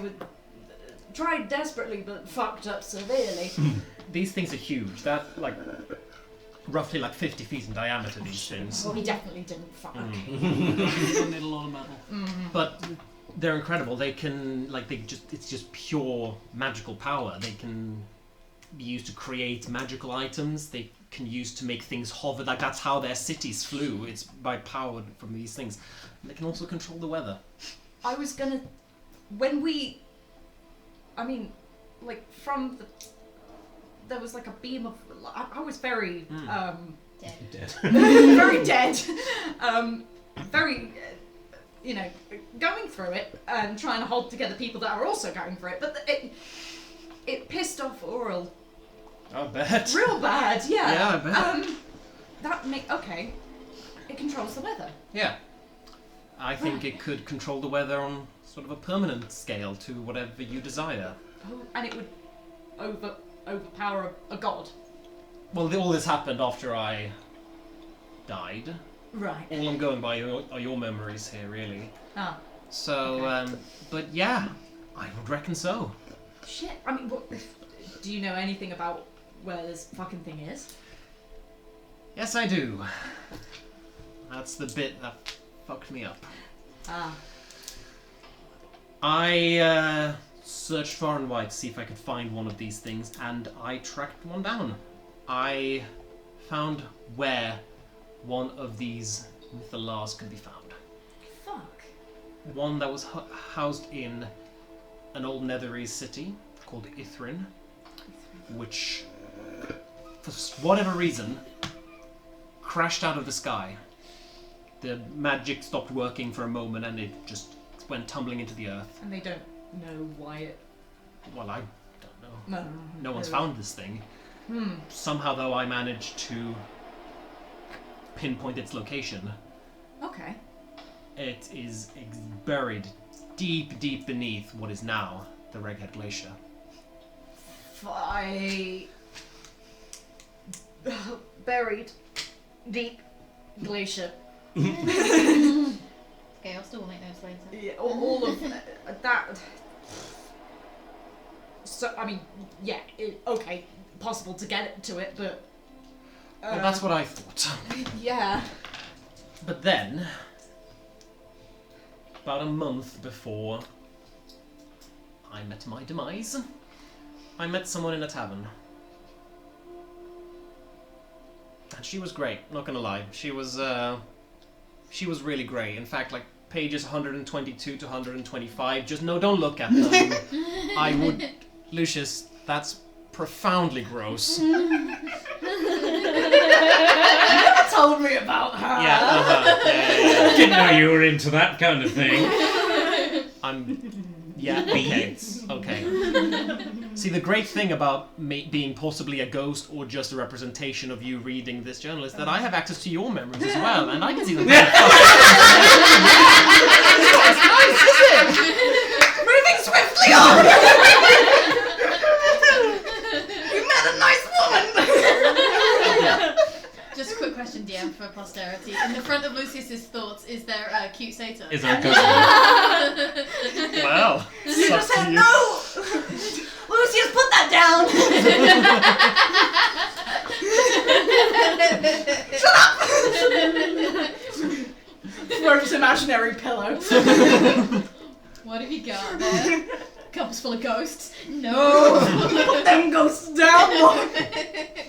tried desperately but fucked up severely. These things are huge. That, like, roughly like 50 feet in diameter, these things. Well, he definitely didn't fuck. you don't need a lot of metal. But they're incredible. They can, like, it's just pure magical power. They can be used to create magical items. They can use to make things hover. Like, that's how their cities flew. It's by power from these things. And they can also control the weather. I was gonna, when we, I mean, like from the, there was like a beam of, I was very, Dead. very dead, very, you know, going through it and trying to hold together people that are also going through it, but it pissed off Oral I bet. real bad, yeah. Yeah, I bet. Okay, it controls the weather. Yeah. I think it could control the weather on sort of a permanent scale to whatever you desire. Oh, and it would overpower a god. Well, all this happened after I died. Right. All I'm going by are your memories here, really. Ah. So, Okay. but yeah, I would reckon so. Shit. I mean, do you know anything about where this fucking thing is? Yes, I do. That's the bit that fucked me up. Ah. I searched far and wide to see if I could find one of these things, and I tracked one down. I found where one of these Mythalars could be found. Fuck. One that was housed in an old Netherese city called Ithrin, which, for whatever reason, crashed out of the sky. The magic stopped working for a moment and it just went tumbling into the earth. And they don't know why it. Well, I don't know. No. No one's found this thing. Somehow, though, I managed to pinpoint its location. Okay. It is buried deep, deep beneath what is now the Reghead Glacier. Buried deep glacier. Okay, I'll still make notes later. Yeah, all of that. So I mean, yeah, okay, possible to get to it, but. Well, that's what I thought. Yeah. But then, about a month before I met my demise, I met someone in a tavern. And she was great, not gonna lie. She was really great. In fact, like, pages 122 to 125, just no, don't look at them. I would... Lucius, that's profoundly gross. You never told me about her. Yeah. Didn't know you were into that kind of thing. Okay. See, the great thing about me being possibly a ghost or just a representation of you reading this journal is that I have access to your memories as well, and I can see them. Moving swiftly on. You met a nice woman. Just a quick question, DM, for posterity. In the front of Lucius's thoughts, is there a cute satyr? Is there a ghost? Wow. You just said no. Lucius, put that down. Shut up. Throws imaginary pillow. What have you got there? Cup's full of ghosts. No. Put them ghosts down, boy.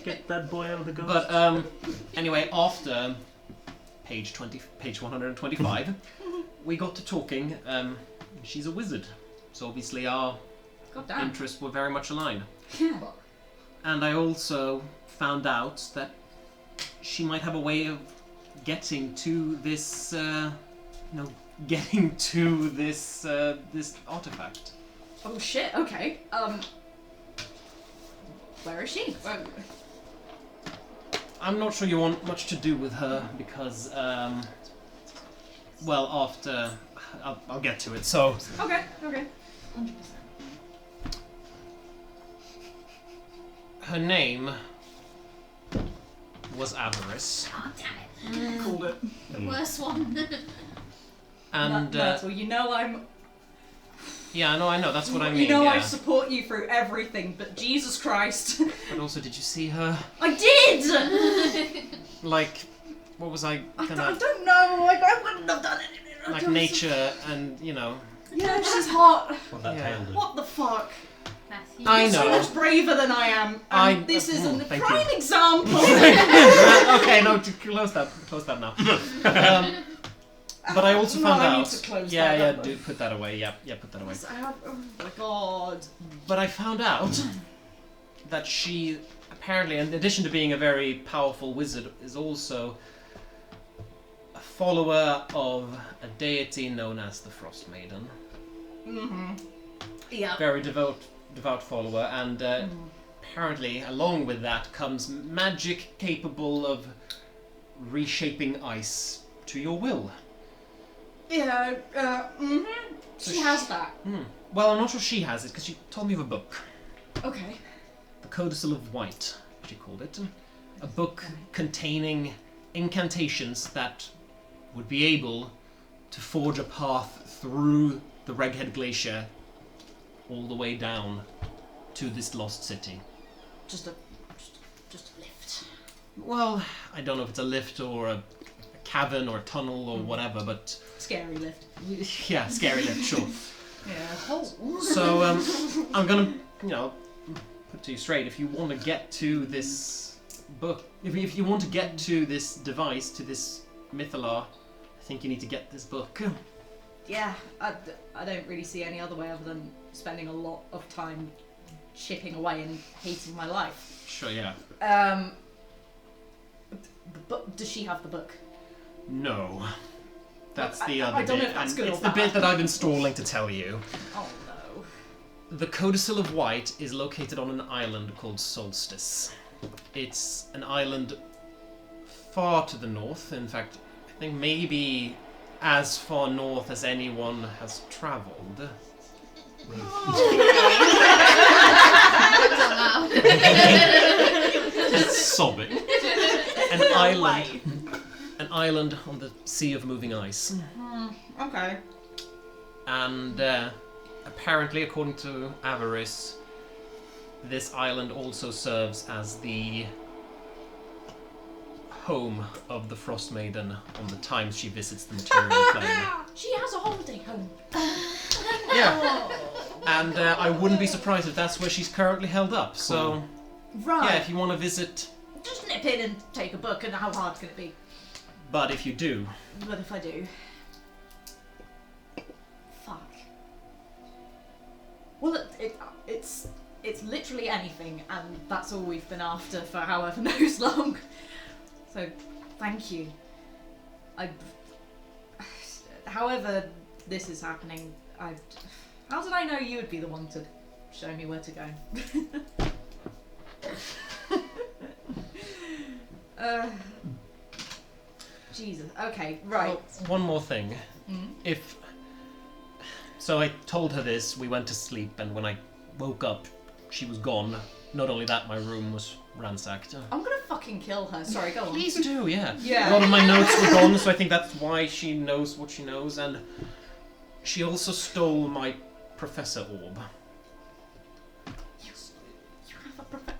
Get that boy out of the ghost. But anyway, after page 125, we got to talking. She's a wizard, so obviously our God damn. interests were very much aligned. Yeah. And I also found out that she might have a way of getting to this, this artifact. Oh shit. Okay. Where is she? I'm not sure you want much to do with her because, after I'll get to it. So. Okay. 100%. Her name was Avarice, Oh, damn it. Called it. The worst one. and Myrtle, you know I'm. yeah, I know. That's what I mean. You know yeah. I support you through everything, but Jesus Christ. But also, did you see her? I did. Like, what was I I gonna don't know. I wouldn't have done it. like nature and Yeah, she's hot. What that Yeah. tail did. What the fuck? Matthew. I You're so know. much braver than I am, and this is a thank prime you. example. Okay, no, close that now. But I also No, found I out. need to close yeah, that. do put that away. Yeah, put that away. Oh my god. But I found out that she apparently, in addition to being a very powerful wizard, is also a follower of a deity known as the Frostmaiden. Mm-hmm. Yeah. Very devout follower, and apparently, along with that, comes magic capable of reshaping ice to your will. Yeah. Mm-hmm. So She has that. Well, I'm not sure she has it because she told me of a book. Okay. The Codicil of White, she called it. A book containing incantations that would be able to forge a path through the Reghead Glacier all the way down to this lost city. Just a lift. Well, I don't know if it's a lift or a cavern or a tunnel or whatever, but Scary lift. yeah, scary lift, sure. Yeah. So I'm gonna, put to you straight. If you want to get to this book, if you want to get to this device, to this Mythalar, I think you need to get this book. Yeah. I don't really see any other way other than spending a lot of time chipping away and hating my life. Sure, yeah. But does she have the book? No. That's the I other don't know bit. if that's and good or it's the bit bad. that I've been stalling to tell you. Oh no. The Codicil of White is located on an island called Solstice. It's an island far to the north. In fact, I think maybe as far north as anyone has travelled. It's sobbing. An island on the Sea of Moving Ice. Okay. And apparently, according to Avarice, this island also serves as the home of the Frostmaiden on the times she visits the material plane. She has a holiday home. Yeah. And I wouldn't be surprised if that's where she's currently held up. So, Right. yeah, if you want to visit. Just nip in and take a book, and how hard can it be? But if you do, But if I do... Fuck. Well, it's literally anything, and that's all we've been after for however knows long. So, thank you. However this is happening, how did I know you would be the one to show me where to go? Jesus. Okay, right. well, one more thing. Mm. So I told her this, we went to sleep, and when I woke up, she was gone. Not only that, my room was ransacked. I'm gonna fucking kill her. Sorry, go on. Please do, yeah. Yeah. A lot of my notes were gone, so I think that's why she knows what she knows, and she also stole my Professor Orb. You have a professor.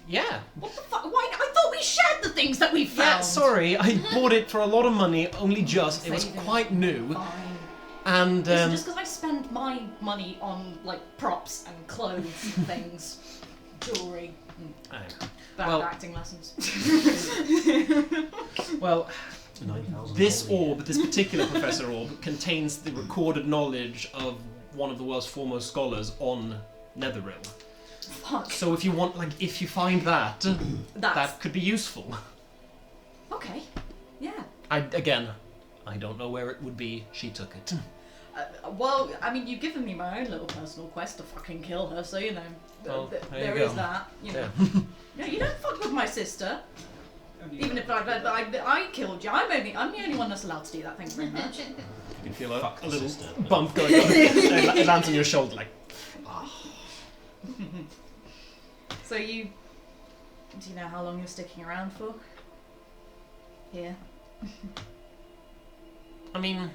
Yeah. What the fuck? Why? I thought we shared the things that we found. Yeah, sorry, I bought it for a lot of money, only just. It was Saving. quite new. Fine. And Is it just because I spend my money on like props and clothes and things, jewelry, bad Well- acting lessons? well, 9,000 this gold a year. orb, this particular Professor Orb, contains the recorded knowledge of one of the world's foremost scholars on Netherrealm. Fuck. So if you want, like, if you find that, That's that could be useful. okay. Yeah. I don't know where it would be. She took it. Well, I mean, you've given me my own little personal quest to fucking kill her, so you know, Oh, there you there go. is that. You know, Yeah. no, you don't fuck with my sister. Even if I killed you, I'm the only one that's allowed to do that. Thanks very much. You can feel Fuck a the little sister. bump going on. It lands on your shoulder, like. So do you know how long you're sticking around for? Here. I mean,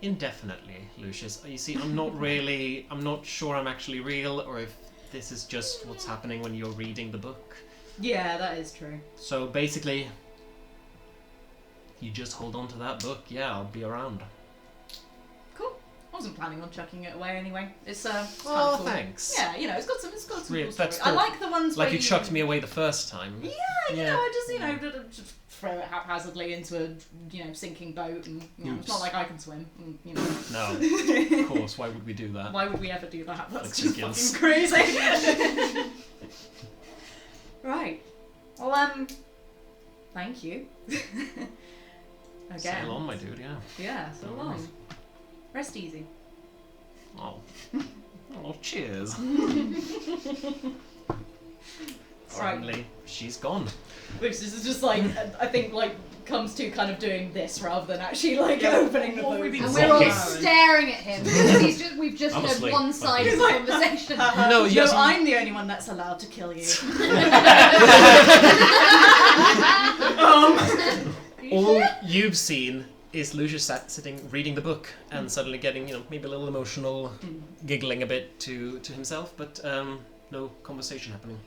indefinitely, Lucius. You see, I'm not sure I'm actually real, or if this is just what's happening when you're reading the book. Yeah, that is true. So basically, you just hold on to that book. Yeah, I'll be around. Cool. I wasn't planning on chucking it away anyway. It's kinda Oh, cool. thanks. Yeah, you know, it's got some Really, cool that's stories. I cool. like the ones Like where you chucked me away the first time. Yeah, you Yeah. know, I just just throw it haphazardly into a sinking boat, and it's Oops. not like I can swim. And, you know, No, of course. Why would we do that? why would we ever do that? That's Like just Siggins. fucking crazy. Right. Well, thank you. Again. Sail on, my dude. Yeah. Yeah, so No long. worries. Rest easy. Oh. Oh, cheers. Suddenly, she's gone. Which this is just like, I think, like, comes to kind of doing this rather than actually, like, opening the What book. have we been And saying? we're all Yes. staring at him because we've just I'm heard asleep. one side of He's the like- conversation. No, yes. No, I'm the only one that's allowed to kill you. All you've seen is Lucius sitting reading the book and suddenly getting, maybe a little emotional, giggling a bit to himself, but no conversation happening.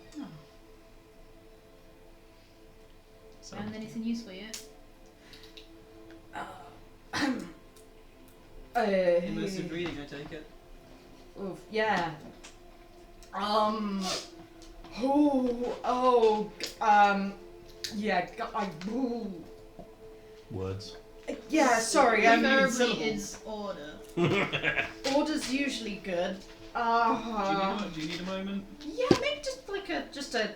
So, Found anything useful yet? Immersive reading, I take it. Oof, yeah. Yeah, Words. yeah, sorry, Preferably in order. order's usually good. Do you need a moment? Yeah, maybe just like a,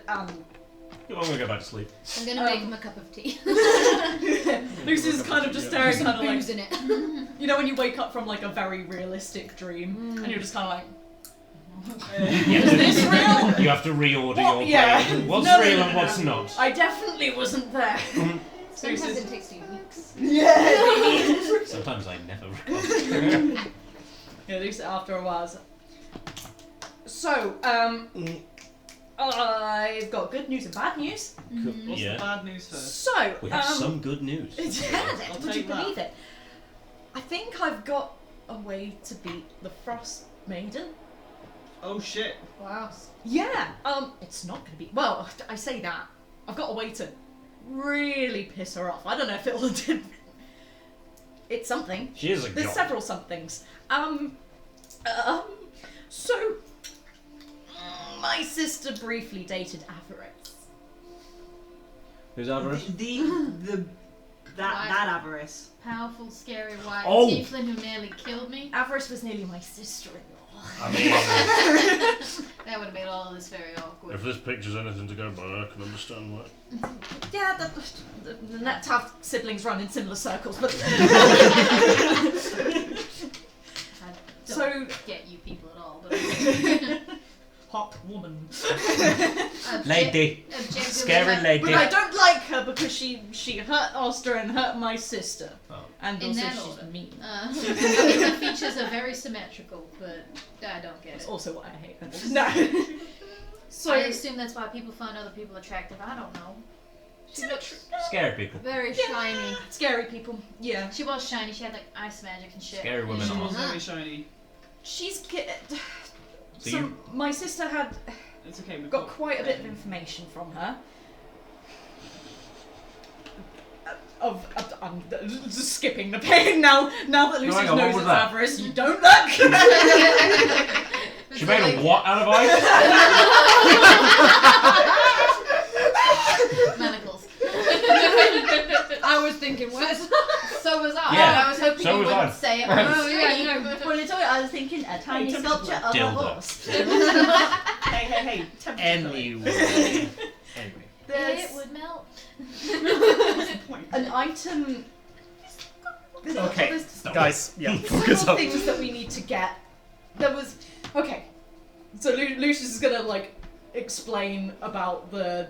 I'm gonna go back to sleep. I'm gonna make him a cup of tea. Lucy's kind of just staring, Some kind of like, booze in it. you know when you wake up from like a very realistic dream, and you're just kind of like, Is this real? You have to reorder What? your Yeah. brain. What's No, no, real no, and no, what's no. not? I definitely wasn't there. Sometimes it takes 2 weeks. Yeah. Sometimes I never recover. Yeah, Lucy after a while. So, I've got good news and bad news. What's Yeah. the bad news first? So, We have some good news. I'll would you take that. believe it? I think I've got a way to beat the Frostmaiden. Oh shit. Wow. Yeah. It's not gonna be. Well, I say that. I've got a way to really piss her off. I don't know if it'll do. It's something. She is a There's god. several somethings. So my sister briefly dated Avarice. Who's Avarice? That avarice. Powerful, scary white Oh! tiefling who nearly killed me. Avarice was nearly my sister-in-law. I mean, That would have made all of this very awkward. If this picture's anything to go by, I can understand why. Yeah, the net tough siblings run in similar circles, but I don't So- get you people at all, but hot woman. lady. objectively, Scary like, lady. But I don't like her because she hurt Oster and hurt my sister, Oh. and In also that she's order. mean. I mean, the features are very symmetrical, but I don't get That's it. also why I hate her. No. So I assume that's why people find other people attractive. I don't know. She looked Scary people. very Yeah. shiny. scary people. Yeah. She was shiny. She had like ice magic and shit. Scary women She are. was very shiny. She's So so you- my sister had It's okay, we've got quite a bit of information from her. I'm just skipping the pain now. Now that Lucius hang on, what knows was it's that? avarice, you don't look. She made a what out of ice? Manacles. I was thinking worse. So was I. Yeah. I was hoping So you was wouldn't I. say it. Oh yeah, no. When you told me, I was thinking a tiny sculpture of a Dildo. horse. Hey. Anyway. It would melt. An item. Okay, There's guys, focus several up. things that we need to get. There was So Lucius is gonna like explain about the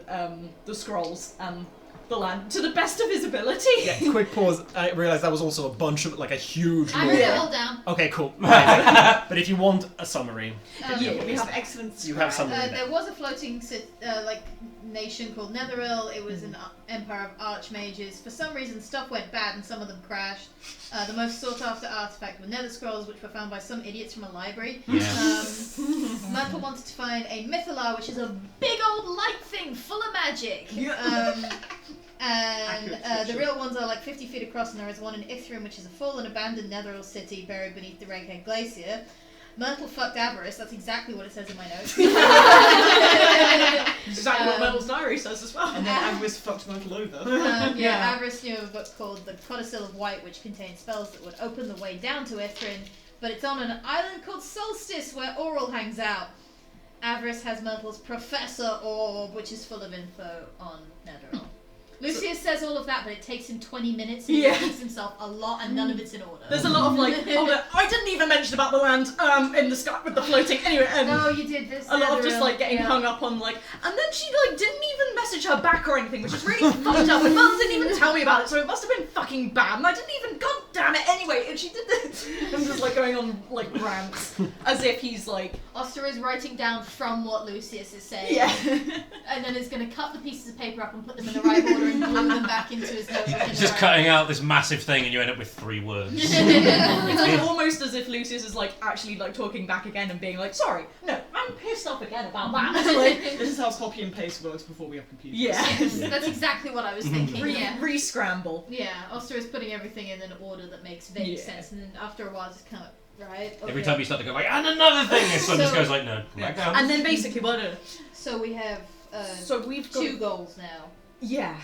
scrolls and the land to the best of his ability. Yeah, quick pause. I realised that was also a bunch of, like, a huge I lore. wrote it all down. Okay, cool. But if you want a summary, Yeah, We have excellent. you have summary There there. was a floating nation called Netheril. It was an empire of archmages. For some reason, stuff went bad and some of them crashed. The most sought-after artifact were nether scrolls, which were found by some idiots from a library. Yeah. Myrtle wanted to find a mythalar, which is a big old light thing full of magic. And the real ones are like 50 feet across, and there is one in Ithrim, which is a full and abandoned Netheril city buried beneath the Redhead Glacier. Myrtle fucked avarice, that's exactly what it says in my notes. Exactly what Myrtle's diary says as well. And then Avarice fucked Myrtle over. Yeah. Avarice knew of a book called The Codicil of White, which contains spells that would open the way down to Ithrin, but it's on an island called Solstice where Oral hangs out. Avarice has Myrtle's Professor Orb, which is full of info on Netheril. Lucius says all of that, but it takes him 20 minutes and he repeats himself a lot and none of it's in order. There's a lot of like, I didn't even mention about the land in the sky with the floating. Anyway, No, you did this. a lot of just Netheril, like getting hung up on like, and then she like didn't even message her back or anything, which is really fucked up. And Mum didn't even tell me about it, so it must have been fucking bad. And I didn't even, god damn it, anyway. And she did this. I'm just like going on like rants as if he's like, Oster is writing down from what Lucius is saying. yeah. And then is going to cut the pieces of paper up and put them in the right order and glue them back into his notebook. in the Just right cutting out this massive thing and you end up with 3 words. It's like almost as if Lucius is like actually like talking back again and being like, sorry, no, I'm pissed off again about that. Like, This is how copy and paste works before we have computers. yeah. Yes, that's exactly what I was thinking. Yeah. Re-scramble. Yeah, Oster is putting everything in an order that makes vague Yeah. sense, and then after a while, it's kind of right. Okay. Every time you start to go like, and another thing, this one just So- goes like, no, back down. And then basically, So we have so we've got 2 goals now, yeah.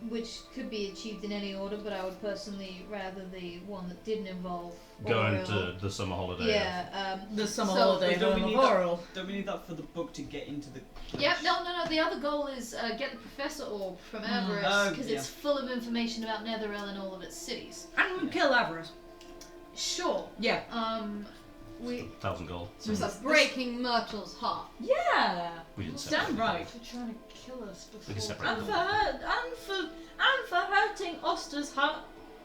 which could be achieved in any order, but I would personally rather the one that didn't involve Going Oriel. to the summer holiday. Yeah. The summer So- holiday Don't we home need of that? Oral. Don't we need that for the book to get into the... Yep. No. The other goal is get the Professor Orb from Avarice Oh, because yeah. it's full of information about Netheril and all of its cities. And kill Avarice. Sure. Yeah. We 1,000 gold. Breaking Myrtle's heart. Yeah. We didn't say Damn right. They're trying to kill us We can before. separate And them. for hurting Oster's heart,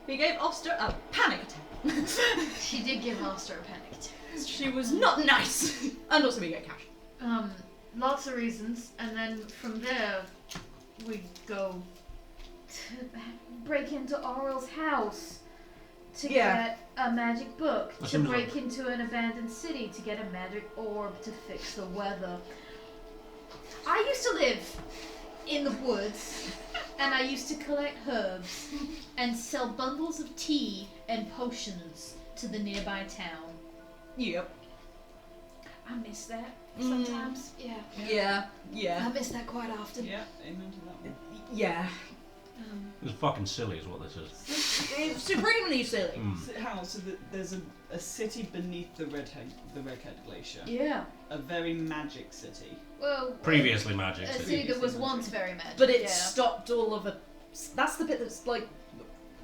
we gave Oster a panic attack. She did give Oster a panic attack. She was not nice. And also we get cash. Lots of reasons, and then from there we go to break into Oral's house to Yeah. get a magic book, What's to in the break book? into an abandoned city to get a magic orb to fix the weather. I used to live in the woods, and I used to collect herbs and sell bundles of tea and potions to the nearby town. Yep. I miss that sometimes. Yeah. Yeah. I miss that quite often. Yeah, amen to that one. Yeah. It's fucking silly is what this is. It's supremely silly. So, so there's a city beneath the Redhead Glacier. Yeah. A very magic city. Well, Previously magic a city. city that was once very magic. But it yeah. stopped all of it. That's the bit that's like,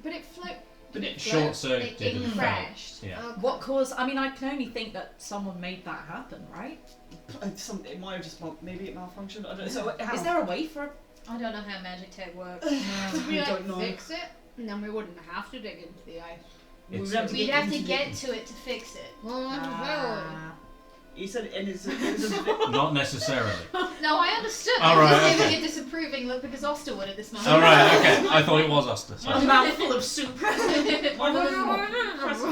But it float. But it Short It circuited and fell. crashed. Yeah. Okay. what caused? I mean, I can only think that someone made that happen, right? it might have just maybe it malfunctioned. I don't know. So how? Is there a way for? I don't know how magic tech works. We don't know. Fix it? And then we wouldn't have to dig into the ice. It's- We'd have to get to it to fix it. Well, Ah. He said, and it's a Not necessarily. No, I understood. All I was right, giving okay. a disapproving look because Oster would at this moment. Alright, okay. I thought it was Oster. A Sorry. mouthful of soup.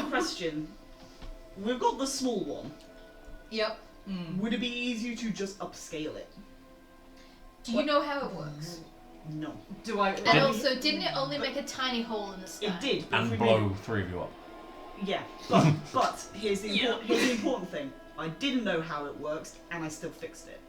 question. We've got the small one. Yep. Would it be easier to just upscale it? Do you know how it works? No. Do I? And also, didn't it only make a tiny hole in the sky? It did. But if And we blow made 3 of you up. Yeah, but here's the important thing. I didn't know how it works, and I still fixed it.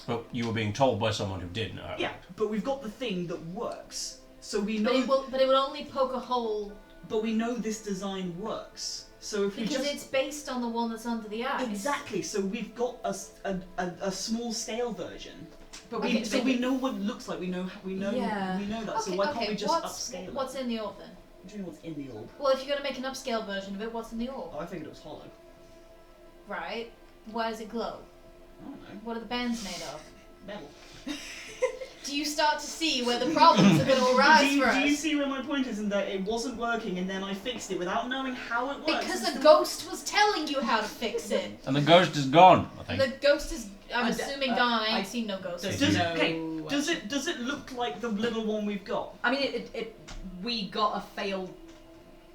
But you were being told by someone who did know. Yeah, but we've got the thing that works, so we know. But it will only poke a hole. But we know this design works. So if we Because just it's based on the one that's under the ice. exactly, so we've got a small scale version. But Okay, we know what it looks like. We know Yeah. that. So Okay, why can't we just what's, upscale it? what's in the orb then? What do you know what's in the orb? Well, if you're going to make an upscale version of it, what's in the orb? Oh, I figured it was hollow. Right. Why does it glow? I don't know. What are the bands made of? Metal. Do you start to see where the problems are going to arise do you for us? see where my point is in that it wasn't working and then I fixed it without knowing how it works? Because It's the still- ghost was telling you how to fix it. And the ghost is gone, I think. The ghost is, I'm I- assuming, I- gone. I ain't I- seen no ghost. Does Does No, it, okay, does it look like the little one we've got? I mean, we got a failed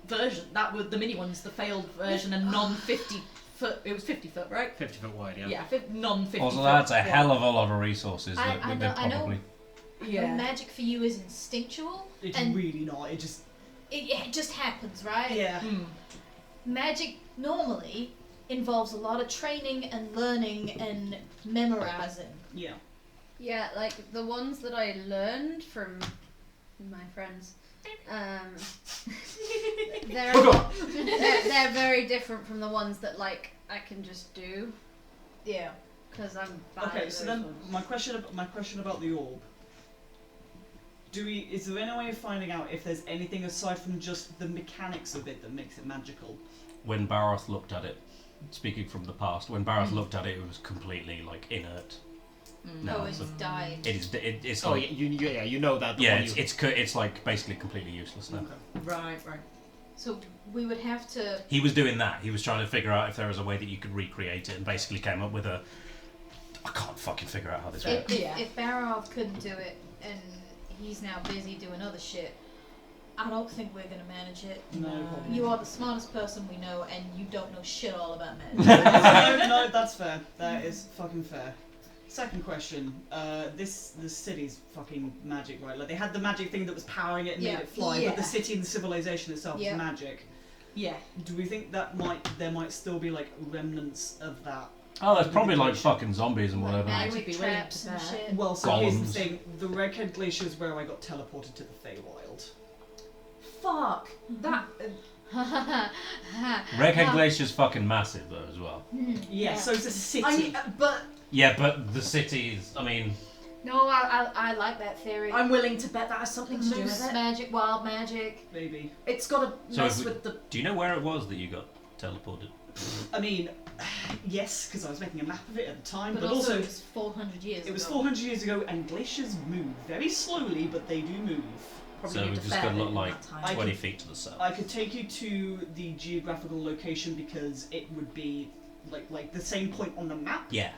version. That was the mini one's the failed version, and non-50 foot. It was 50 foot, right? 50 foot wide, yeah. Yeah, non-50. Also, foot that's a wide. hell of a lot of resources I that know- they I know. probably... Yeah. Magic for you is instinctual, It's and really not. It just it just happens, right? yeah. Hmm. Magic normally involves a lot of training and learning and memorizing. Yeah. Yeah, like the ones that I learned from my friends. They're, they're very different from the ones that like I can just do Yeah. because I'm bad Okay, at so those then ones. my question about the orb. Is there any way of finding out if there's anything aside from just the mechanics of it that makes it magical? When Baroth looked at it, speaking from the past, when Baroth looked at it, it was completely, like, inert. No, Oh, it's died. it's Oh, like... you know that. The Yeah, one it's like basically completely useless now. Right. So we would have to. He was doing that. He was trying to figure out if there was a way that you could recreate it, and basically came up with a... I can't fucking figure out how this works. If Barov couldn't do it and he's now busy doing other shit, I don't think we're gonna manage it. No problem. You are the smartest person we know, and you don't know shit all about magic. no, that's fair. That is fucking fair. Second question. The city's fucking magic, right? Like they had the magic thing that was powering it and Yeah. made it fly, Yeah. but the city and the civilization itself Yeah. is magic. Yeah. Do we think there might still be like remnants of that? Oh, there's probably like fucking zombies and whatever. I would Magic be willing traps to and bet. shit. Well, so here's Golems. the thing. The Redhead Glacier is where I got teleported to the Feywild. Fuck that. Redhead Glacier's fucking massive though as well. Yeah, so it's a city. I mean, but Yeah, but the cities, I mean... No, I like that theory. I'm willing to bet that has something to do Moose with it. magic, wild magic. Maybe. It's got to So mess if we- with the. Do you know where it was that you got teleported? I mean, yes, because I was making a map of it at the time, But but also, also it was 400 years ago. it was 400 years ago, and glaciers move very slowly, but they do move. Probably So need we've to just fair got to look in like that time. I 20 could- feet to the south. I could take you to the geographical location because it would be like the same point on the map, Yeah.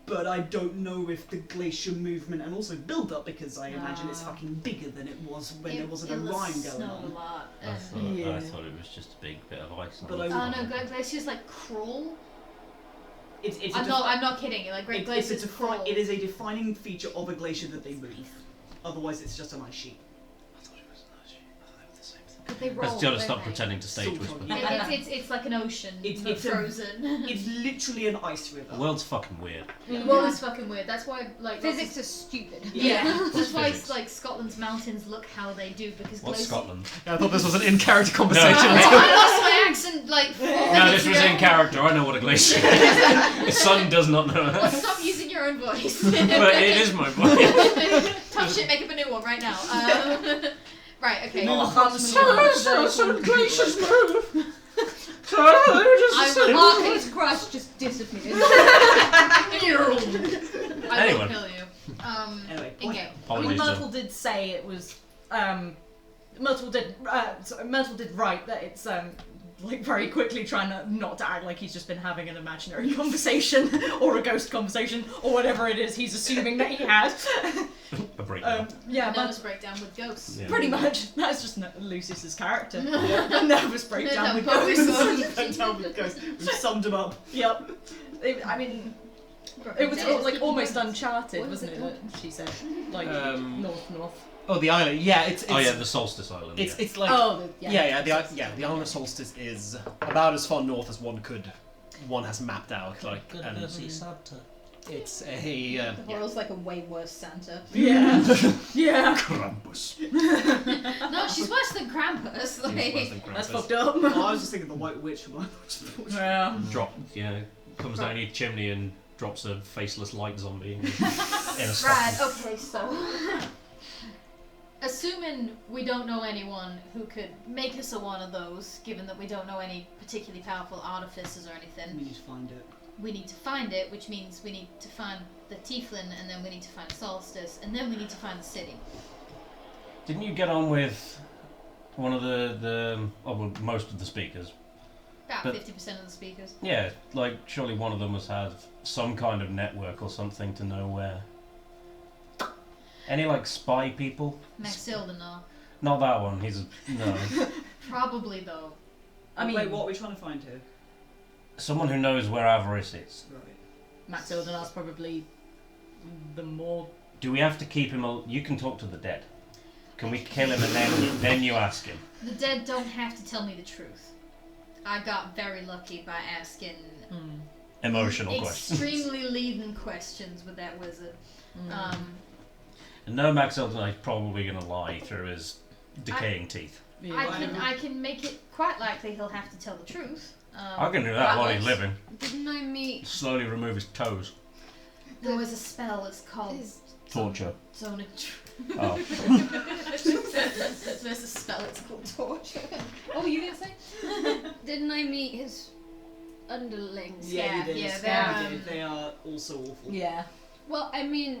but I don't know if the glacier movement and also build up because I imagine it's Ah. fucking bigger than it was when there wasn't a it was rime going snowed on. a lot. I and- thought, Yeah. I thought it was just a big bit of ice. But on I- the Oh no, floor. Great Glaciers like crawl. It's I'm not kidding. Like Great it's a Glaciers crawl. it is a defining feature of a glacier that they move. Otherwise, it's just an ice sheet. I thought it was nice. I thought they were the same thing. But they roll. Let's just don't stop they? pretending to stage Zoltan. whisper. It's like an ocean, It's- but it's a- frozen. It's literally an ice river. The world's fucking weird. The world is fucking weird. That's why like Physics is stupid. Yeah, that's why physics? like Scotland's mountains look how they do because What's Scotland? I thought this was an in-character conversation. I lost my accent like 4 No, minutes this was ago. in character. I know what a glacier is. The sun does not know Well, that. stop using your own voice. But it is my voice. Tough shit, make up a new one right now. Right, okay. glaciers move. Arcade's crush just disappeared. I Anyway. will kill you. Anyway, In game. I mean, Apologies, Myrtle John. did say it was. Myrtle did write that it's like very quickly trying not to act like he's just been having an imaginary conversation or a ghost conversation or whatever it is he's assuming that he had. A breakdown. Yeah, A but nervous breakdown with ghosts. Yeah. pretty much that's just Lucius's character. A nervous breakdown with No, ghosts. Don't tell me because we've summed him up. Yep. I mean, It was Dead. like almost uncharted, What was wasn't it it? That she said, like north. Oh, the island. Yeah, it's Oh yeah, the Solstice Island. it's like the island of Solstice is about as far north as one has mapped out. Like, and it's a The world's like a way worse Santa. Yeah. Yeah. Krampus. No, she's worse than Krampus. it's Like, worse than That's Krampus. fucked up. Oh, I was just thinking the White Witch from Yeah. Comes down your chimney and drops a faceless light zombie in a spot. right. Okay. So, assuming we don't know anyone who could make us a one of those, given that we don't know any particularly powerful artificers or anything, We need to find it. we need to find it, which means we need to find the Tieflin, and then we need to find Solstice, and then we need to find the city. Didn't you get on with one of most of the speakers? About But- 50% of the speakers. Yeah, like surely one of them must have some kind of network or something to know where. Any like spy people? Maxilda, no. Not that one. He's no. Probably though. I mean, Wait, what are we trying to find here? Someone who knows where Avarice is. Right. Max Ildenar's probably the more. Do we have to keep him? You can talk to the dead. Can we kill him and then you ask him? The dead don't have to tell me the truth. I got very lucky by asking Emotional questions. extremely leading questions with that wizard. And no, Max Elton is probably going to lie through his decaying teeth. I can make it quite likely he'll have to tell the truth. I can do that while he's living. Didn't I meet? Slowly remove his toes. There was a spell that's called Torture. Tonaich. Oh. There's a spell it's called torture. Oh, you gonna say? Didn't I meet his underlings? Yeah, you did. yeah, Yeah, they're, they are also awful. Yeah. Well, I mean,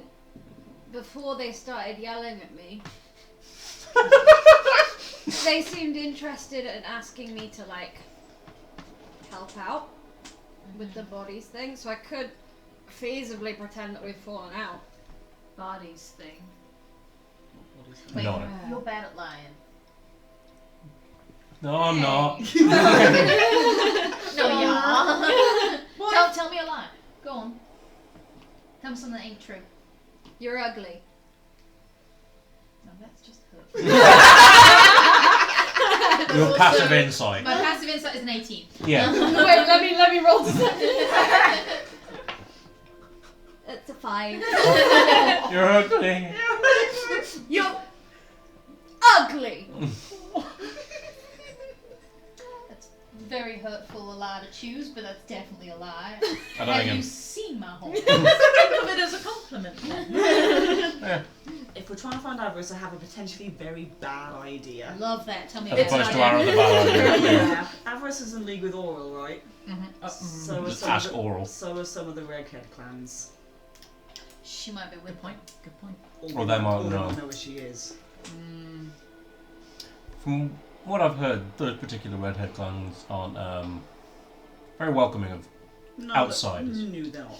before they started yelling at me, they seemed interested in asking me to like help out with the bodies thing, so I could feasibly pretend that we've fallen out. bodies thing. What is Wait, No. you're bad at lying. No, I'm not. No, yeah. Tell me a lie. Go on. Tell me something that ain't true. You're ugly. No, that's just hurtful. Your passive insight. My passive insight is an 18. Yeah. Wait, let me roll to It's a 5. You're ugly. You're ugly. That's very hurtful a lie to choose, but that's definitely a lie. I don't Have think you seen my home? Think of it as a compliment. Yeah. If we're trying to find Avarice, I have a potentially very bad idea. Love that. Tell me As about opposed it. to our other bad idea. Yeah. Avarice is in league with Oral, right? So are Just some ask of the, Oral. So are some of the Redhead clans. She might be with Good point. Good point. Or they might Or know. will know where she is. From what I've heard, those particular redhead clans aren't very welcoming of No, outsiders. No, they're not.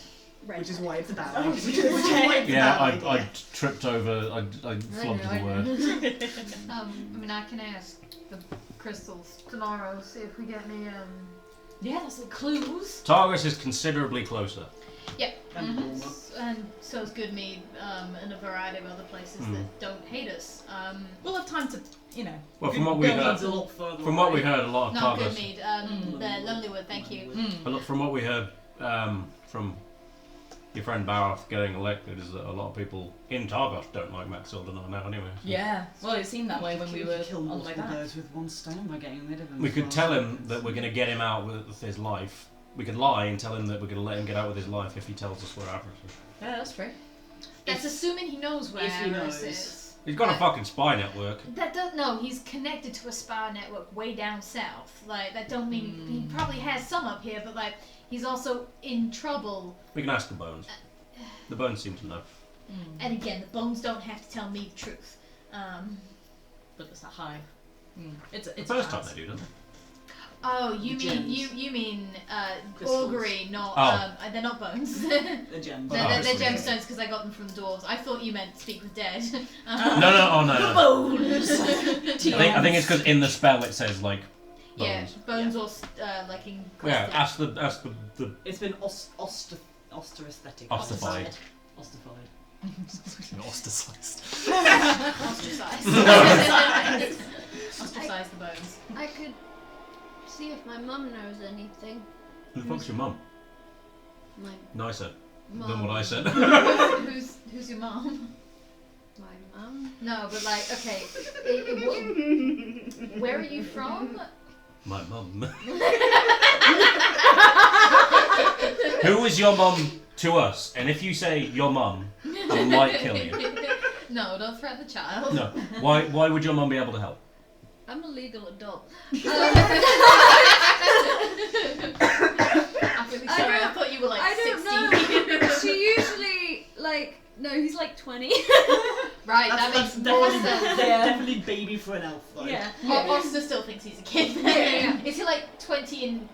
Red. Which is why it's a bad idea. Which is why it's a bad I idea. tripped over. I flubbed the word. I mean, I can ask the crystals tomorrow, see if we get any Yeah, that's like clues. Targus is considerably closer. Yep. And warmer. And so is Goodmead, and a variety of other places that don't hate us. we'll have time to, you know. Well, from what we Goodmead's heard, a lot further from what we away. heard, a lot of Not Targus. Goodmead, the Lonelywood, thank you. From what we heard from your friend Barath getting elected, is that a lot of people in Targus don't like Max Ildenar now anyway. So Yeah. Well, it seemed that way when we were kill on the way multiple back. birds with one stone by getting rid of him. we could tell him that we're going to get him out with his life. We could lie and tell him that we're going to let him get out with his life if he tells us where Avarice is. Yeah, that's true. That's assuming he knows where if he Avarice knows. is. He's got a fucking spy network. That does no. He's connected to a spy network way down south. Like that don't mean he probably has some up here, but like he's also in trouble. We can ask the bones. The bones seem to know. And again, the bones don't have to tell me the truth. But it's a high. It's The a first time chance. they do, don't they? Oh, you The mean gems. you mean Crystals. augury, not Oh. they're not bones. The gems. They're obviously. gemstones because I got them from the dwarves. I thought you meant speak with dead. No. Bones. I think it's because in the spell it says like Yeah, bones. bones or like in Yeah, crystal. ask the It's been ostracised. Oster aesthetic. Ossified. Ossified. Ostracized. Ostracized. Ostracize the bones. I could see if my mum knows anything. Who the fuck's your mum? My Nicer mum. than what I said. Who's your mom? My mum? No, but like, okay. Where are you from? My mum. Who is your mum to us? And if you say your mum, I might kill you. No, don't threaten the child. No. Why would your mum be able to help? I'm a legal adult. I'm really sorry. I thought you were like I 16. don't know. She usually, no, he's like 20. Right, That's that makes more definitely, sense. definitely baby for an elf, though. Yeah. Oster still thinks he's a kid. Yeah. Is he like 20 in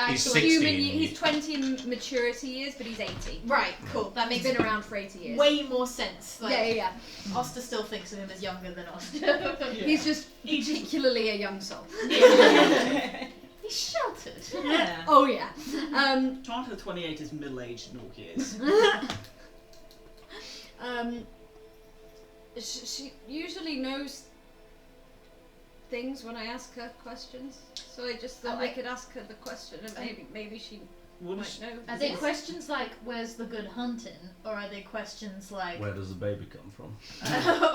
He's actual 16. He's 20 in maturity years, but he's 80. Right, cool. That He's makes been around for 80 years. way more sense. Like, Yeah. Oster still thinks of him as younger than Oster. He's just particularly a young soul. He's sheltered. Yeah. Oh yeah. Toronto 28 is middle-aged in all years. She usually knows things when I ask her questions, so I just thought I could ask her the question, and maybe she What might is know. Are they questions like, where's the good hunting? Or are they questions like, Where does the baby come from?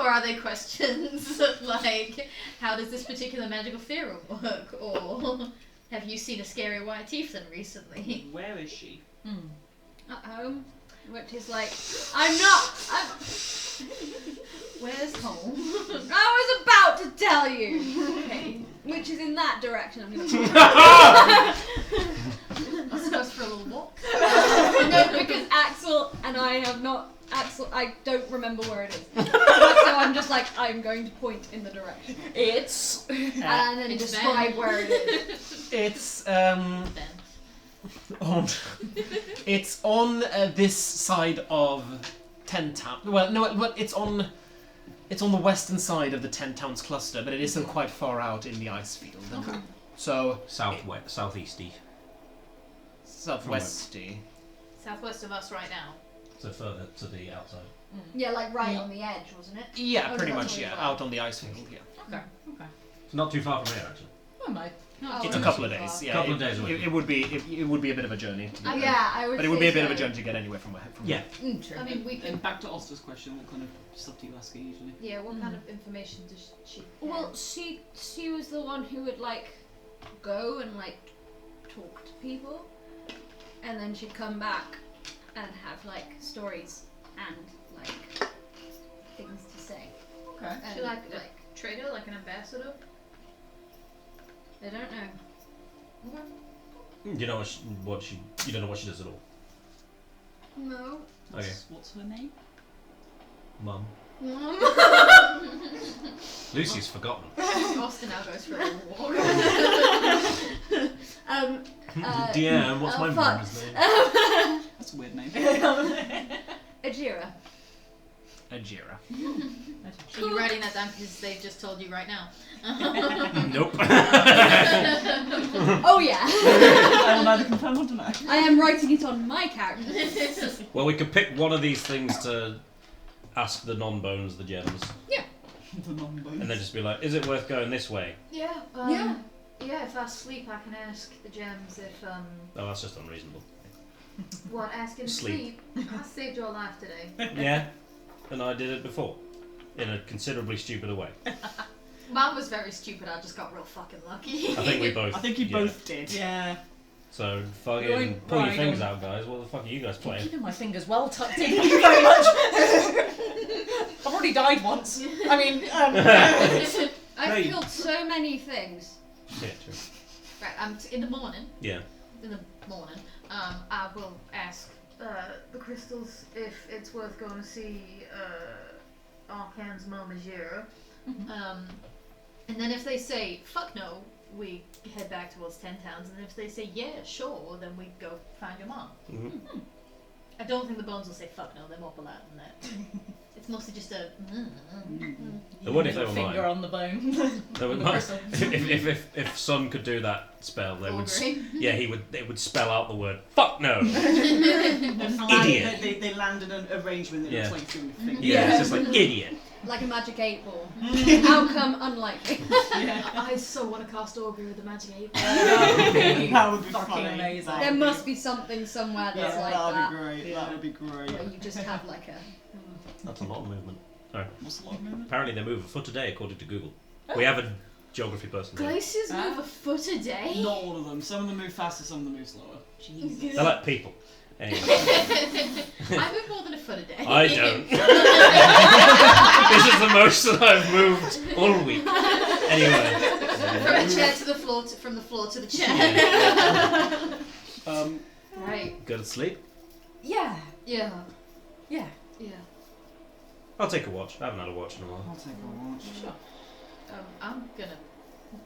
or are they questions like, how does this particular magical theorem work? Or have you seen a scary white tiefling recently? Where is she? At home, which is like, Where's home? I was about to tell you, Okay. which is in that direction. I'm gonna. Let's go for a little walk. No, because Axel and I have not. I don't remember where it is. So I'm just like, I'm going to point in the direction. It's And then It's describe Ben. where it is. It's Ben. on. It's on this side of 10 Town. Well, no, but it's on the western side of the 10 Towns cluster, but it is still quite far out in the ice field. Okay. So Southeasty. southwesty. Southwest of us right now. So further to the outside. Yeah, like right on the edge, wasn't it? Yeah, Oh, pretty no, much. that's Yeah, really out on the ice field. Yeah, okay. Okay. It's not too far from here, actually. Oh my. it's a couple of days. Yeah, Couple of days away. It would be. It would be a bit of a journey. To get there. Yeah, I would. But it would be a say bit of a so. journey to get anywhere from Yeah. True. I mean, we And can. back to Oster's question, what kind of stuff do you ask her usually? Yeah, what kind of information does she have? Well, she was the one who would go and talk to people, and then she'd come back and have stories and things to say. Okay. And, She like trader, like an ambassador? I don't know. You know what she you don't know what she does at all. No. Okay. What's her name? Mum. Lucy's forgotten. Austin now goes for a little walk. Deanne, what's my fuck. mum's name? That's a weird name. Ajira. Ajira. Are you writing that down because they've just told you right now? Nope. Oh yeah. I will neither confirm or deny. I am writing it on my character. Well, we could pick one of these things to ask the non-bones the gems, The non-bones. and then just be like, "Is it worth going this way?" Yeah. Yeah. Yeah, if I sleep, I can ask the gems if, Oh, that's just unreasonable. what, ask in Sleep. sleep? I saved your life today. Yeah, and I did it before, in a considerably stupider way. Mine was very stupid, I just got real fucking lucky. I think we both. I think you yeah. both did. Yeah. So fucking Right, pull your right, fingers out, guys. What the fuck are you guys I'm playing? keeping my fingers well tucked in. Thank you very much. I've already died once. I mean, I've Hey. killed so many things. Yeah, true. Right, in the morning, Yeah. I will ask the crystals if it's worth going to see Arcan's mom Ajira. And then if they say, fuck no, we head back towards 10 Towns, and if they say, yeah, sure, then we go find your mom. Mhm. I don't think the bones will say fuck no, they're more polite than that. It's mostly just a. They would if they were Finger mine. on the bone. They would, The bristle. if Son could do that spell, they would. Augury. Yeah, he would. They would spell out the word "fuck no." Idiot. They landed an arrangement that Yeah. looks like it's doing a thing. Yeah, it's just like idiot. Like a magic 8 ball. Outcome unlikely. I so want to cast Augury with the magic 8. That would be Fucking funny. amazing. That There would must be something somewhere Yeah, that's like that that. would be great. Yeah. That would be great. Where you just have like a. That's a lot of movement. What's the lot of movement? Apparently, they move a foot a day, according to Google. We have a geography person here. Glaciers move a foot a day. Not all of them. Some of them move faster, some of them move slower. They're like people. Anyway, I move more than a foot a day. I don't. This is the most that I've moved all week. Anyway. From a chair to the floor, from the floor to the chair. Right. Go to sleep. Yeah. Yeah. Yeah. Yeah. I'll take a watch. I haven't had a watch in a while. I'll take a watch. Sure. I'm gonna.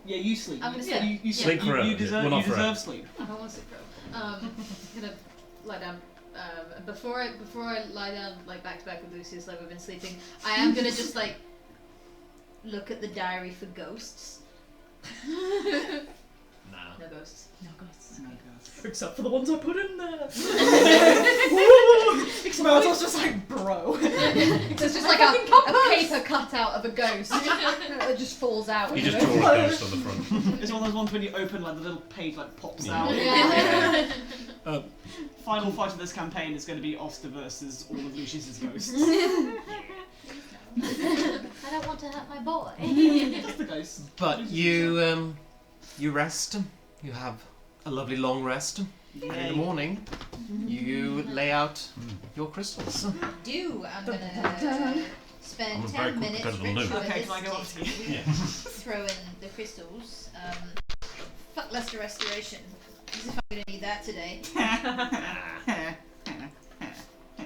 Yeah, you sleep. I'm gonna Yeah, sleep. you Sleep forever, You yeah. deserve, Well, not you forever. deserve sleep. I don't want to sleep, bro. Gonna lie down. Before I lie down like back to back with Lucius like we've been sleeping, I am gonna just like look at the diary for ghosts. Nah. No ghosts. No ghosts. Oh my God. Except for the ones I put in there. Myrtle's just like, bro. There's just like a paper cutout of a ghost that just falls out. You just draw a ghost on the front. It's one of those ones when you open, like the little page like pops out. Yeah. Final fight of this campaign is going to be Oster versus all of Lucius's ghosts. I don't want to hurt my boy. Just the ghosts. But you rest. You have a lovely long rest. And in the morning, you lay out your crystals. I'm gonna spend I'm 10 very quick to minutes go to the loo. Okay, can I go up to you? Yeah. throw in the crystals. Fuck Luster Restoration. As if I'm gonna need that today.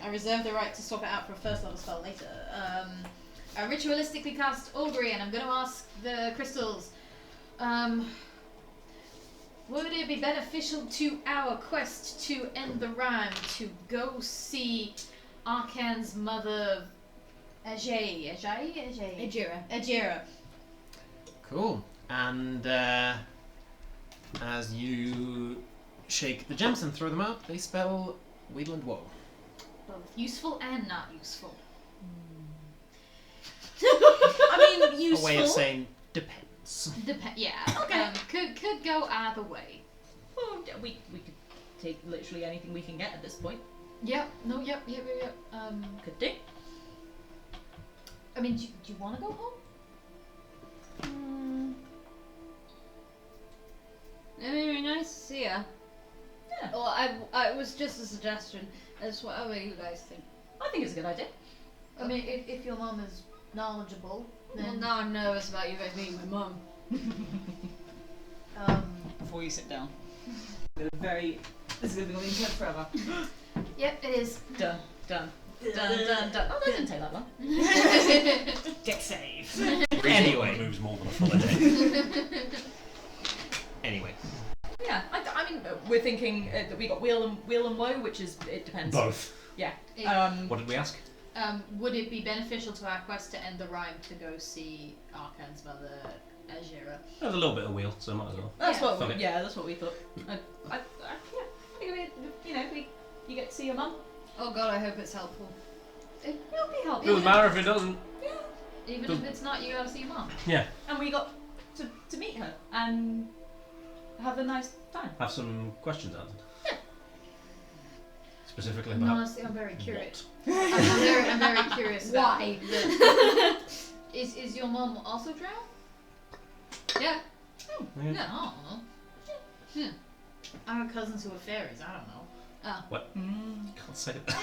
I reserve the right to swap it out for a first level spell later. I ritualistically cast Augury and I'm gonna ask the crystals. Would it be beneficial to our quest to end the rhyme to go see Arcan's mother Ajira? Cool. And as you shake the gems and throw them out, they spell Weedle and Woe. Both useful and not useful. I mean, A useful. way of saying depends. Yeah. Okay. Could go either way. Well, we could take literally anything we can get at this point. Yep. No. Yep. Could do. I mean, do you want to go home? Very nice to see ya. Yeah. Well, it was just a suggestion. That's what you guys think. I think it's a good idea. I mean, if your mom is knowledgeable, Well, then now I'm nervous about you guys meeting my mum. Before you sit down. This is going to be on the internet forever. Yep, it is. Dun. Oh, that didn't take that long. Deck save. Anyway. Moves more than a foot a day. Anyway. Yeah, I mean, we're thinking that we got Wheel and Woe, which is, it depends. Both. Yeah. What did we ask? Would it be beneficial to our quest to end the rhyme to go see Arcan's mother, Ajira? There's a little bit of wheel, so might as well. That's Yeah. what. Okay. That's what we thought. I think you get to see your mum. Oh God, I hope it's helpful. It'll be helpful. Doesn't matter if it doesn't. Even if it's not, you gotta see your mom. Yeah. And we got to meet her and have a nice time. Have some questions answered. Yeah. Specifically No, about honestly, I'm very curious. I'm very curious about Why? Is your mom also drowned? Yeah. Yeah. No, I don't know. I have cousins who are fairies. I don't know. Can't say that.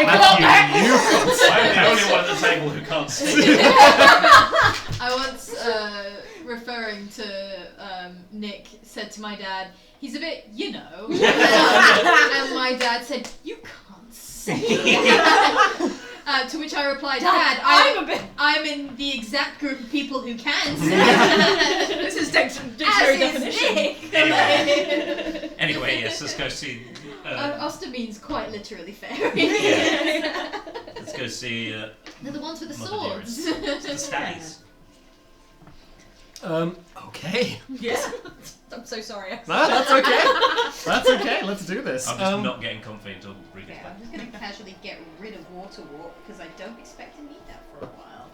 Matthew, you can't say I'm the that. only one at the table who can't see. I once, referring to Nick, said to my dad, he's a bit, you know. And my dad said, you can't say that. To which I replied, Dad, Dad, I'm in the exact group of people who can. This is dictionary definition. Anyway, yes, let's go see. Oster means quite literally fairy. Yeah. Let's go see. They're the ones with the Mother swords. The staggies. Okay. Yeah. I'm so sorry. No, that's okay. That's okay. Let's do this. I'm just not getting comfy until reading Okay, I'm just going to casually get rid of water walk because I don't expect to need that for a while.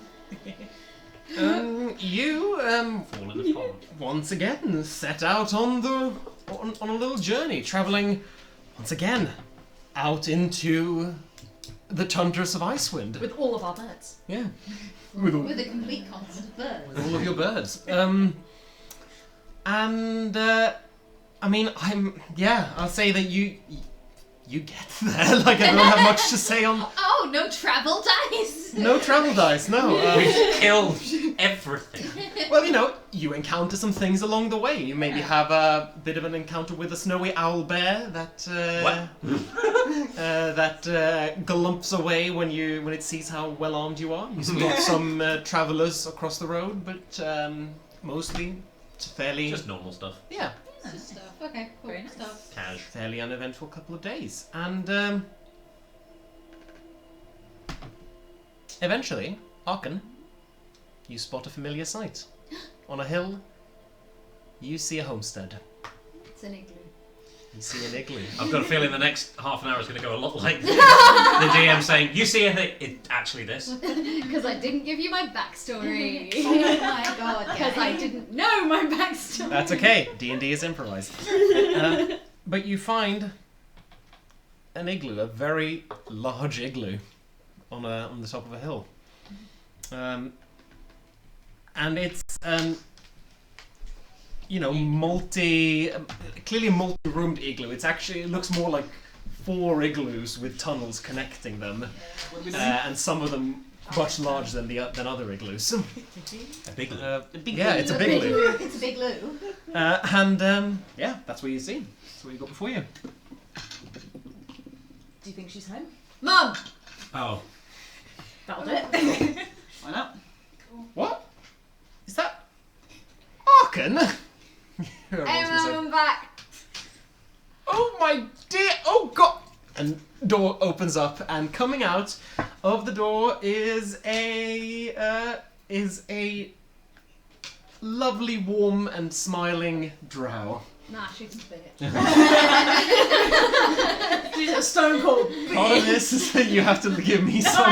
You Fall in the pond. once again set out on a little journey, traveling once again out into the tundras of Icewind. With all of our birds. Yeah, With a complete complement of birds. all of your birds. And I mean, I'll say that you get there. Like I don't have much to say on. Oh, no travel dice! No travel dice. No. We've killed everything. Well, you encounter some things along the way. You maybe have a bit of an encounter with a snowy owl bear that galumps away when it sees how well armed you are. You spot some travellers across the road, but mostly it's fairly Just normal stuff. yeah, Stuff. Okay, cool. Very nice. Stuff. Cash. fairly uneventful couple of days, and eventually, Arkan, you spot a familiar sight. On a hill, you see a homestead. It's an igloo. You see an igloo. I've got a feeling the next half an hour is going to go a lot like the DM saying, "You see anything?" It's actually this. Because I didn't give you my backstory. Oh my god, Because I didn't know my backstory. That's okay. D&D is improvised. But you find an igloo, a very large igloo, on the top of a hill, and it's clearly a multi-roomed igloo. It looks more like 4 igloos with tunnels connecting them, and some of them much larger than other igloos. A big Yeah, it's a big igloo. It's a big loo. And that's what you see. That's what you got before you. Do you think she's home? Mum! Oh. That'll do it. Why not? What? Is that Arkan? Hey, Mum, I'm back. Oh my dear! Oh god! And door opens up, and coming out of the door is a lovely, warm, and smiling drow. Nah, she's a bitch. She's a stone cold. Part of this is that you have to give me some.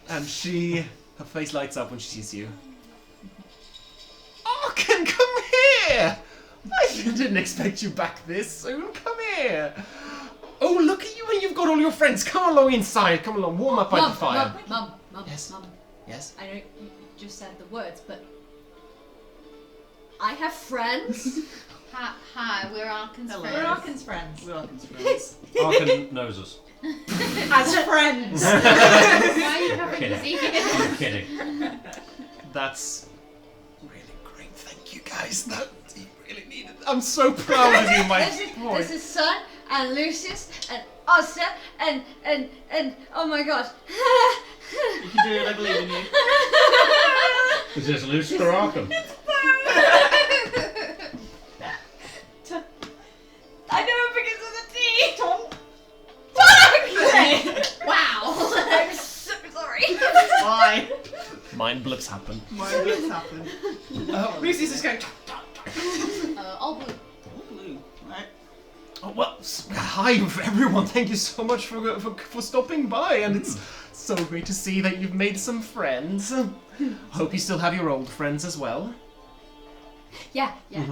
And her face lights up when she sees you. Arkan, come here! I didn't expect you back this soon. Come here. Oh, look at you, and you've got all your friends. Come along inside. Come along, warm up by the fire. Mum, Yes. Mum. Yes. I know you just said the words, but I have friends. Hi, we're Arkan's Hello. friends. We're Arkan's friends. We're Arkan's friends. Arkan knows us. As friends. Why are you covering Kidding. his ears? I'm kidding. That's really great. Thank you, guys. That you really needed. I'm so proud of you, my boy. This is Son and Lucius and Oster and oh my god. You can do it, I believe in you. Is this Lucius or Arkan? I know it begins with a T. Tom. Wow. I'm so sorry. Why? Mind blips happen. Why did this happen? Lucy's just going. All blue. Oh, blue. Right. Oh, well, hi everyone. Thank you so much for stopping by, and it's so great to see that you've made some friends. Hope you still have your old friends as well. Yeah. Yeah.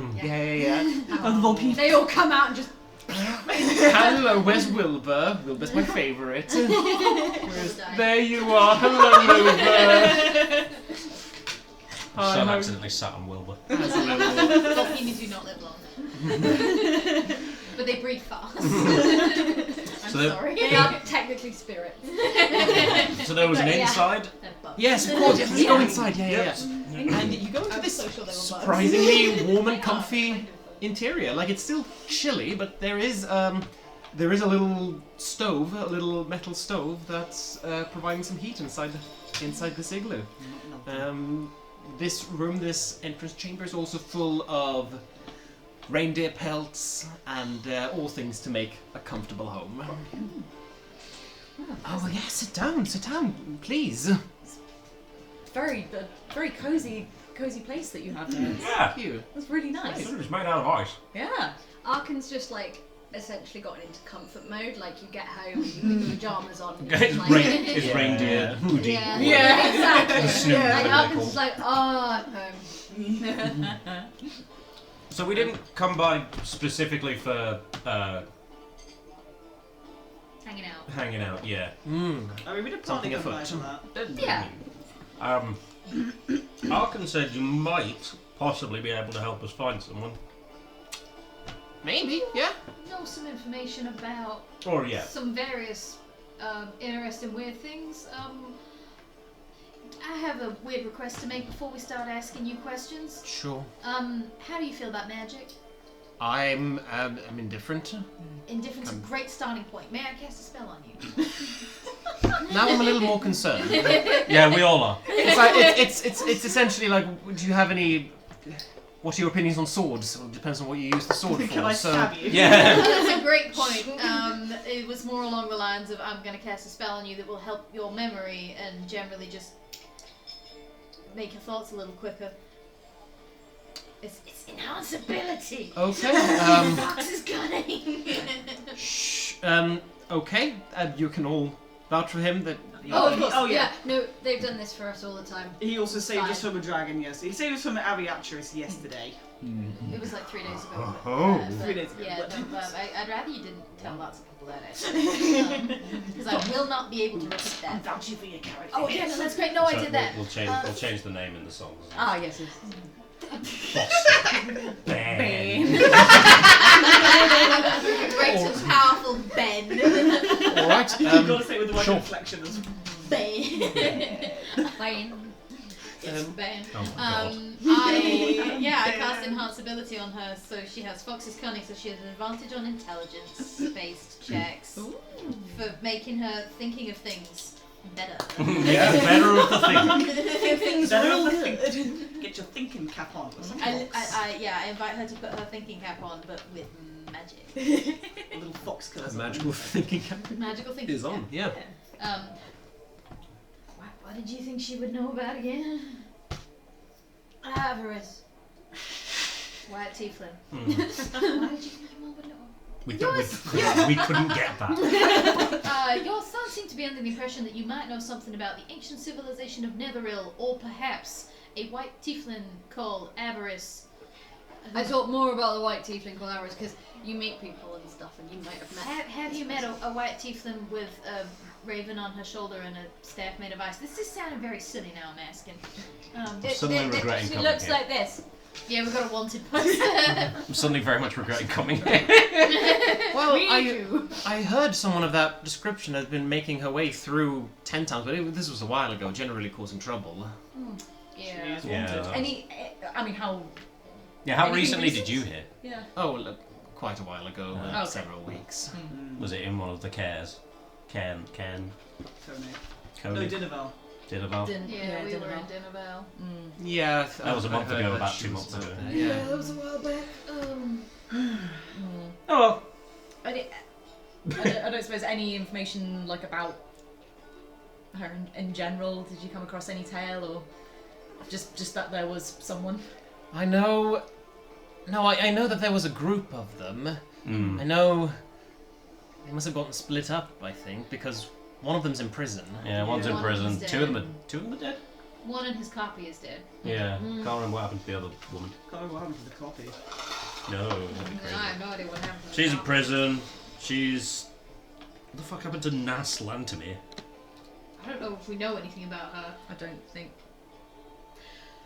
They all come out and just. Hello, where's Wilbur? Wilbur's my favourite. Die. There you are. Hello, Wilbur. Hi, Son how- accidentally sat on Wilbur. Volcanoes do not live long. But they breathe fast. I'm So they- sorry. They are technically spirits. So there was an Yeah. inside. Yes, of course. Yes, let's go Yeah. inside. Yeah. And you go into I was this so sure they were bugs. surprisingly warm and comfy interior. Like, it's still chilly, but there is a there is a little stove, a little metal stove that's providing some heat inside this igloo. This room, this entrance chamber, is also full of reindeer pelts and all things to make a comfortable home. Oh yeah, sit down, please. Very cozy place that you have there. Yeah. Thank you. That's really nice. It's made out of ice. Yeah. Arkan's just like essentially gotten into comfort mode. Like you get home, you put your pajamas on. And It's, like, it's reindeer hoodie. Yeah, exactly. Snoop, Like whatever they're Arkan's called. like, oh, I'm home. So we didn't come by specifically for Hanging out. yeah. I mean, we did partly Something come by afoot. for that. Yeah. Arkan said you might possibly be able to help us find someone. Maybe, yeah. Know some information about Or yeah. some various interesting weird things. I have a weird request to make before we start asking you questions. Sure. How do you feel about magic? I'm indifferent. Indifference, a great starting point. May I cast a spell on you? Now I'm a little more concerned. Yeah, we all are. It's like it's essentially like, do you have any? What are your opinions on swords? Well, it depends on what you use the sword for. Can I stab you? Yeah. That's a great point. It was more along the lines of I'm going to cast a spell on you that will help your memory and generally just make your thoughts a little quicker. It's enhanceability. Okay. Fox is cunning. Shh. Okay. You can all vouch for him that. Oh, of course. Oh, yeah. No, they've done this for us all the time. He also saved us Fine. from a dragon yesterday. He saved us from an Aviatrix yesterday. It was like 3 days ago. Oh. But, 3 days ago, Yeah, but- no, I'd rather you didn't tell lots of people that because I will not be able to repeat I'm that. vouching for your character. Oh yeah, no, that's great. No, I So did that. We'll change the name in the songs. Ah, yes. Bang. Great and powerful Ben. All right. You've got to say it with the right sure. inflection as well. Ben. Fine. Yes, Ben. Oh my I cast enhanceability on her, so she has Fox's cunning, so she has an advantage on intelligence-based checks for making her thinking of things better. Yeah, better of the thing. Things Better real of the good. thing. Get your thinking cap on. I invite her to put her thinking cap on, but with magic. A little fox cursor. Magical thinking cap Magical thinking is on. Yeah. What did you think she would know about again? Avarice. White tiefling. Why did you think your mom would know? We couldn't get that. Your son seemed to be under the impression that you might know something about the ancient civilization of Netheril, or perhaps a white tiefling called Avarice. I thought more about the white tiefling called Avarice because you meet people and stuff, and you might have met. Have you met a white tiefling with a raven on her shoulder and a staff made of ice? This is sounding very silly now, I'm asking. Suddenly regretting She coming looks here. like this. Yeah, we've got a wanted person. I'm suddenly very much regretting coming here. Well, Me too. I heard someone of that description has been making her way through 10 towns, but this was a while ago, generally causing trouble. Yeah. Yeah. How Yeah, how Anything recently did recent? you hear? Yeah. Oh, quite a while ago, Okay. several weeks. Was it in one of the cares? Can Tonaich. No, Cody? Dinnerval. Didabel? Yeah, we were in Dinnerval. Dinnervale. Yeah, That was a I month heard ago, that about she 2 was months out ago. there, Yeah. that was a while back. Oh well. I don't suppose any information like about her in general. Did you come across any tale, or just that there was someone? I know. No, I know that there was a group of them. Mm. I know they must have gotten split up, I think, because one of them's in prison. Yeah, one's in One prison. is Two of them dead. are dead? One and his copy is dead. Yeah. Can't remember what happened to the other woman. Can't remember what happened to the copy. No, that'd be crazy. I have no idea what happened. to the She's in copy. prison. She's... What the fuck happened to Nas Lantomir? I don't know if we know anything about her. I don't think.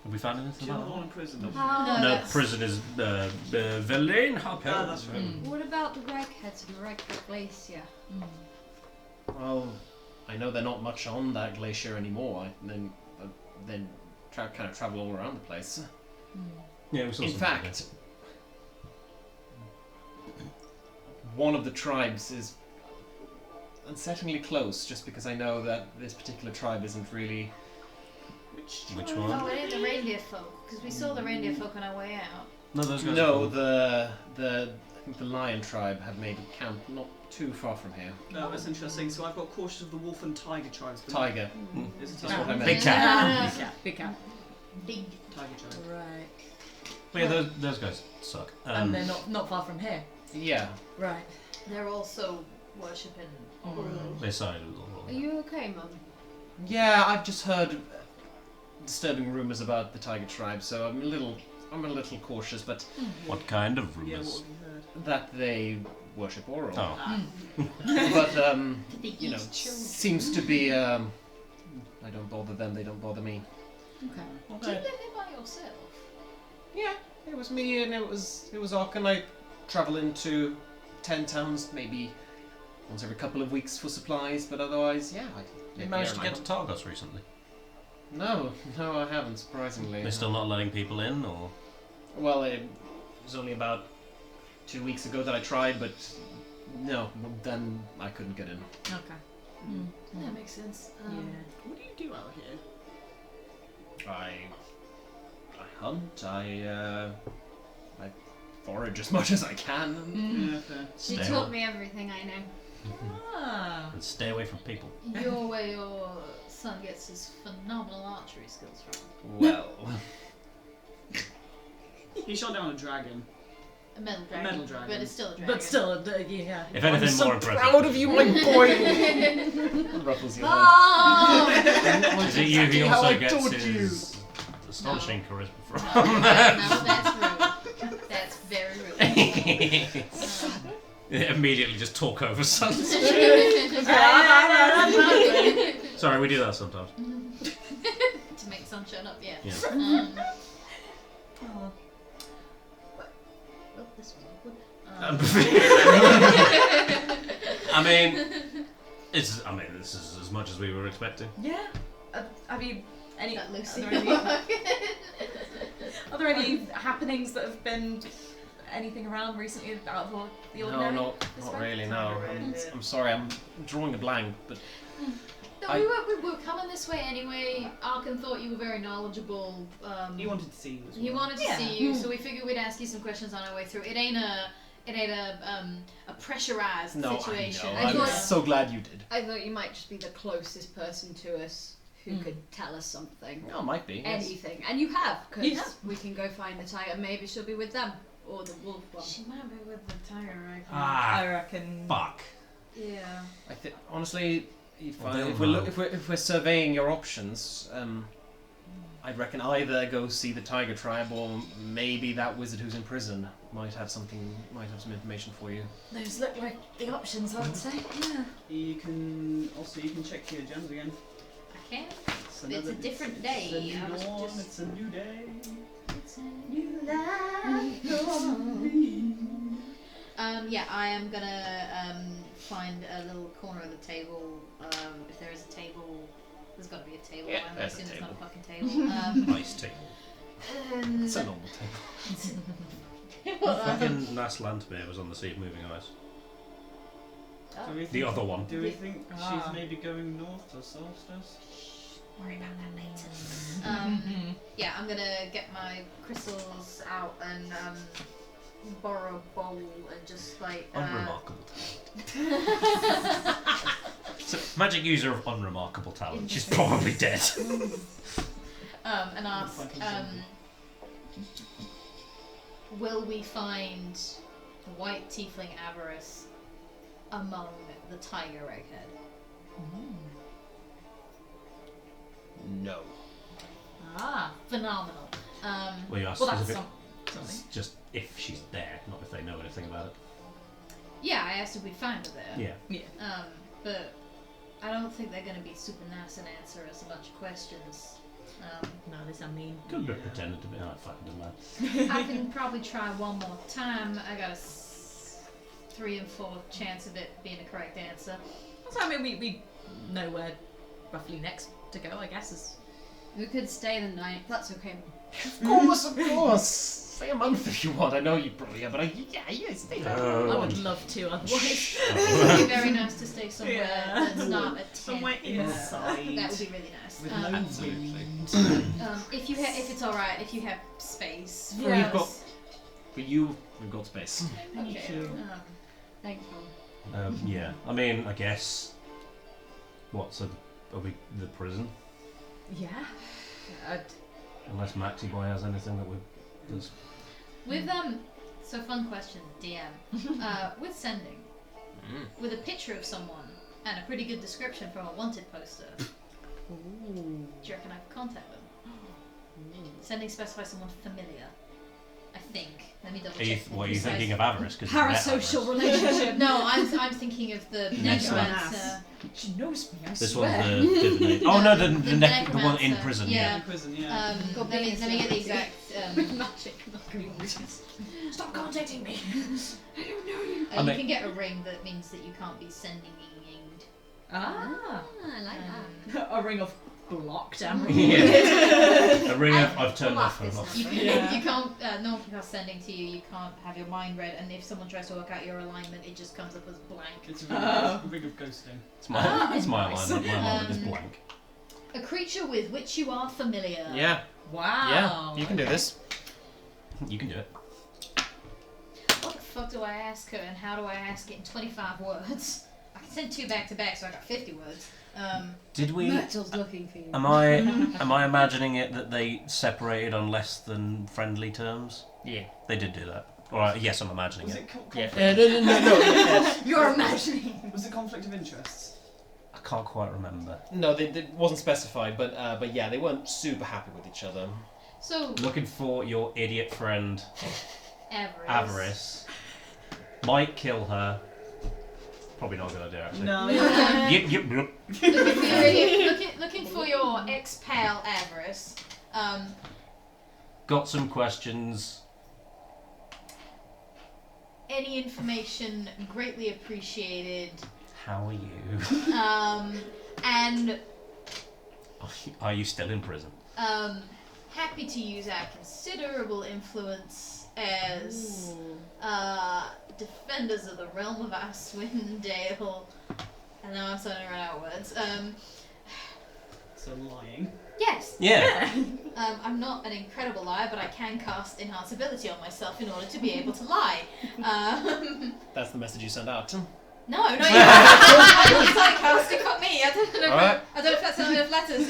Have we found anything She's about all her? in prison. No, No, that's- prison is Verlaine Harper. Ah, that's right. What about the Ragheads and the Raghead Glacier? Well, I know they're not much on that glacier anymore. Then kind of travel all around the place. Yeah, we saw In some fact, one of the tribes is unsettlingly close, just because I know that this particular tribe isn't really. Which Oh, one? it ain't the reindeer folk, because we saw the reindeer folk on our way out. No, those guys. are No, cool. the I think the lion tribe have made a camp not too far from here. Oh, that's interesting. So I've got cautious of the wolf and tiger tribes. but Tiger. It's a That's tiger. what I meant. Big cat. Big cat. Big. Tiger tribe. Right. But yeah, those guys suck. And they're not far from here. Yeah. Right. They're also worshipping. They sided. Are you okay, Mum? Yeah, I've just heard disturbing rumors about the tiger tribe, so I'm a little cautious, but What kind of Yeah, what rumors? have you heard? that they worship Oral. Oh. But you know, seems to be I don't bother them, they don't bother me. Okay. Do you live here by yourself? Yeah, it was me and it was Orc, and I travel into 10 towns maybe once every couple of weeks for supplies, but otherwise, yeah, I You live managed here to and get to Targos recently. No, I haven't, surprisingly. They're still not letting people in, or Well, it was only about 2 weeks ago that I tried, but no, then I couldn't get in. Okay. That makes sense. What do you do out here? I hunt, I forage as much as I can. Yeah, fair. She Stay taught on. me everything I know. Ah. and stay away from people. You're where your son gets his phenomenal archery skills from. Well, He shot down a dragon. A metal dragon. Metal dragon. But it's still a dragon. But still, yeah. If anything, I'm so more impressive. proud of you, my boy. Ruffles your head. Oh! Is it you who Exactly how also I gets told his astonishing charisma No, from? that's rude. That's very rude. Immediately just talk over sons. Sorry, we do that sometimes. To make sun shut up, yeah. Yeah. Oh. Well, this was awkward. I mean, this is as much as we were expecting. Yeah. Have you any? That Lucy. Are there any happenings that have been anything around recently out of the ordinary? No, this not way? really, no. I'm sorry, I'm drawing a blank, but No, we were coming this way anyway. Arkan thought you were very knowledgeable. He wanted to see you as well. He wanted to Yeah. see you, so we figured we'd ask you some questions on our way through. It ain't a pressurized situation. I know. I'm so glad you did. I thought you might just be the closest person to us who could tell us something. No, it might be. Yes. Anything. And you have, You because have. we can go find the tiger. Maybe she'll be with them. Or the wolf one. She might be with the tiger, right? Ah, I reckon. fuck. Yeah. I think honestly, if, Well, I, they'll if, we're know. look, if we're surveying your options, I'd reckon either go see the tiger tribe, or maybe that wizard who's in prison might have some information for you. Those look like the options, I would say. Yeah. You can check your gems again. I can. It's It's a different day. It's a I new was dawn. just- It's a new day. It's a new yeah, I am gonna find a little corner of the table. If there is a table, there's got to be a table. Yeah, I'm there's a assuming it's not a table. fucking table. Nice table. And It's a normal table. Fucking Nas Lantmere was on the sea of moving ice. Do we The think, other one. Do we think Ah. she's maybe going north to Solstice? Worry about that later. Yeah, I'm gonna get my crystals out and borrow a bowl and just like. Unremarkable So, magic user of unremarkable talent. She's probably dead. And ask, will we find the white tiefling avarice among the tiger egghead? No. Ah. Phenomenal. Well, you asked Well, that's specific. something. It's just if she's there, not if they know anything about it. Yeah, I asked if we'd find her there. Yeah. But I don't think they're gonna be super nice and answer us a bunch of questions. No, this I mean. Could be pretending to be. Oh, it fucking doesn't matter. I can probably try one more time. I got a 3 and 4 chance of it being a correct answer. So, I mean, we know where roughly next to go, I guess. Is We could stay the night. That's okay. Of course, of course. Stay a month if you want. I know you probably are, but stay. I would love to, otherwise. It would be very nice to stay somewhere that's not a tent. Somewhere inside. That would be really nice. With no wind. If it's alright, if you have space. For We've us. got. For you, we've got space. Okay. Thank you. Yeah. I mean, I guess. What? So, are we the prison? Yeah. Unless Maxi Boy has anything that would. With so fun question, DM. With sending, with a picture of someone and a pretty good description from a wanted poster. Do you reckon I could contact them? Sending specifies someone familiar. I think. Let me double check. What are you thinking of Avarice? Parasocial relationship. No, I'm thinking of the necromancer. She knows me, I This swear. one's the divination. Oh no, the one in necromancer. prison. Yeah. In prison, yeah. Let me get the exact. With magic, not Stop contacting me. I don't know you. You can get a ring that means that you can't be sending inged. Ah. I like that. A ring of blocked emerald. Yeah. A ring I've turned my phone off. You can't. No one can cast sending to you. You can't have your mind read, and if someone tries to work out your alignment, it just comes up as blank. It's a ring of ghosting. It's my nice. alignment. My alignment is blank. A creature with which you are familiar. Yeah. Wow. Yeah. You can do this. You can do it. What the fuck do I ask her, and how do I ask it in 25 words? I can send 2 back to back, so I got 50 words. Did we? Myrtle's looking for you. Am I imagining it that they separated on less than friendly terms? Yeah. They did do that. Or yes, I'm imagining Was it. it Yeah. No. You're imagining. Was it conflict of interests? I can't quite remember. No, it wasn't specified, but yeah, they weren't super happy with each other. so Looking for your idiot friend Avarice. Might kill her. Probably not a good idea, actually. No. Yep. Looking for your ex-pal Avarice. Got some questions. Any information greatly appreciated. How are you? And Are you still in prison? happy to use our considerable influence as defenders of the realm of Icewind Dale. I know I'm starting to run out of words. So lying. Yes. Yeah. I'm not an incredible liar, but I can cast enhance ability on myself in order to be able to lie. That's the message you send out. No, not you. I'm casting. Fuck me. I don't know. Alright. I don't know if that's enough letters.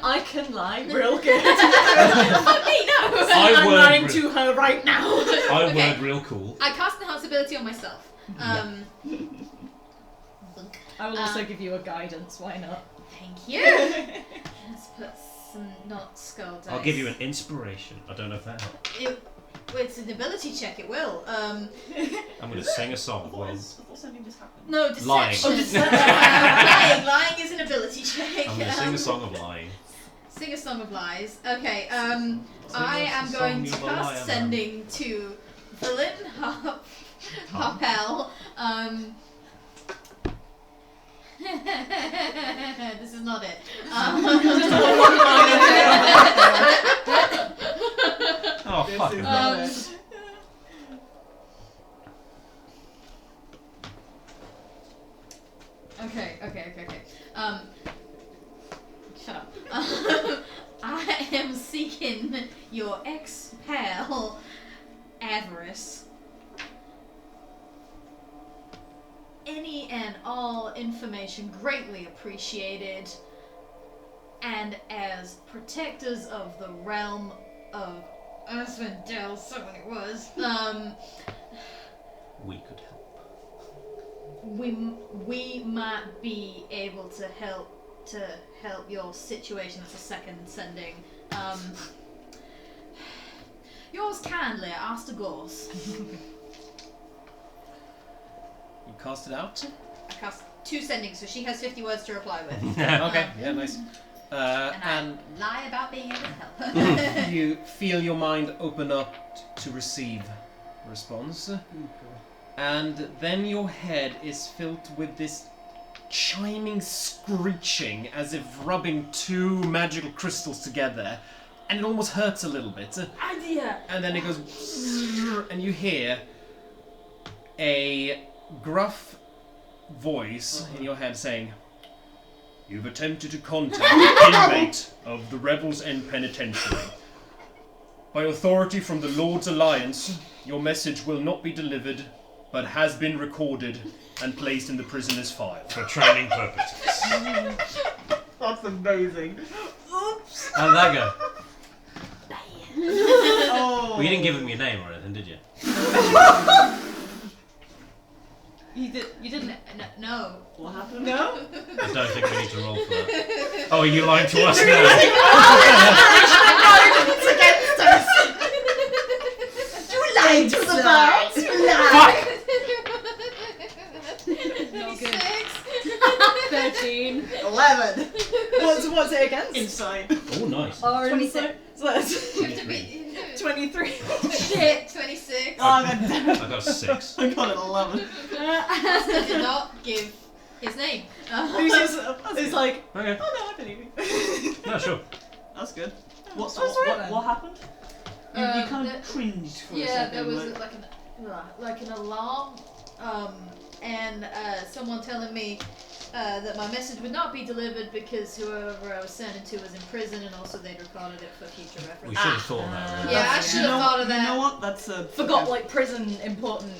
I can lie real good. Fuck me. No. I'm word lying re- to her right now. I Okay. word real cool. I cast enhance ability on myself. I will also give you a guidance. Why not? Thank you. Let's put some not skull dice. I'll give you an inspiration. I don't know if that helps. It's an ability check. It will. I'm going to sing a song. I thought something just happened. No, deception. Lying. Lying is an ability check. I'm going to sing a song of lying. Sing a song of lies. Okay. I am going to cast sending to villain Harpel. This is not it. Oh, fuck. Okay. Shut up. I am seeking your ex-pal, Avarice. Any and all information greatly appreciated, and as protectors of the realm of Icewind Dale, so many words, We could help. we might be able to help your situation. That's a second sending. Yours kindly, Astagors. You cast it out? I cast 2 sendings, so she has 50 words to reply with. Okay, yeah, nice. And I lie about being able to help her. You feel your mind open up to receive a response. And then your head is filled with this chiming screeching as if rubbing 2 magical crystals together. and it almost hurts a little bit. Yeah. And then it goes, and you hear a gruff voice in your head saying, "You've attempted to contact an inmate of the Rebels' End Penitentiary. By authority from the Lord's Alliance, your message will not be delivered, but has been recorded and placed in the prisoner's file." For training purposes. That's amazing. Oops. How did that go? Oh. Well, you didn't give him your name or anything, did you? You didn't. No. What happened? No. I don't think we need to roll for that. Oh, are you lying to us now? Against us. You lied to the birds. You lied. No good. 13. 11. What's it against? Insight. Oh, nice. 26. So that's You have to be 23. shit. 26. Oh, I got I got 6. I got an 11. He did not give his name. It's like, Okay. oh no, I believe you. No, sure. That's good. That's right then. What happened? You kind of cringed for a Yeah, second. there was like- like an alarm, and someone telling me that my message would not be delivered because whoever I was sending to was in prison, and also they'd recorded it for future reference. We should have thought that. Really. Yeah, I should have thought of that. You know what? That's a Forgot like prison important.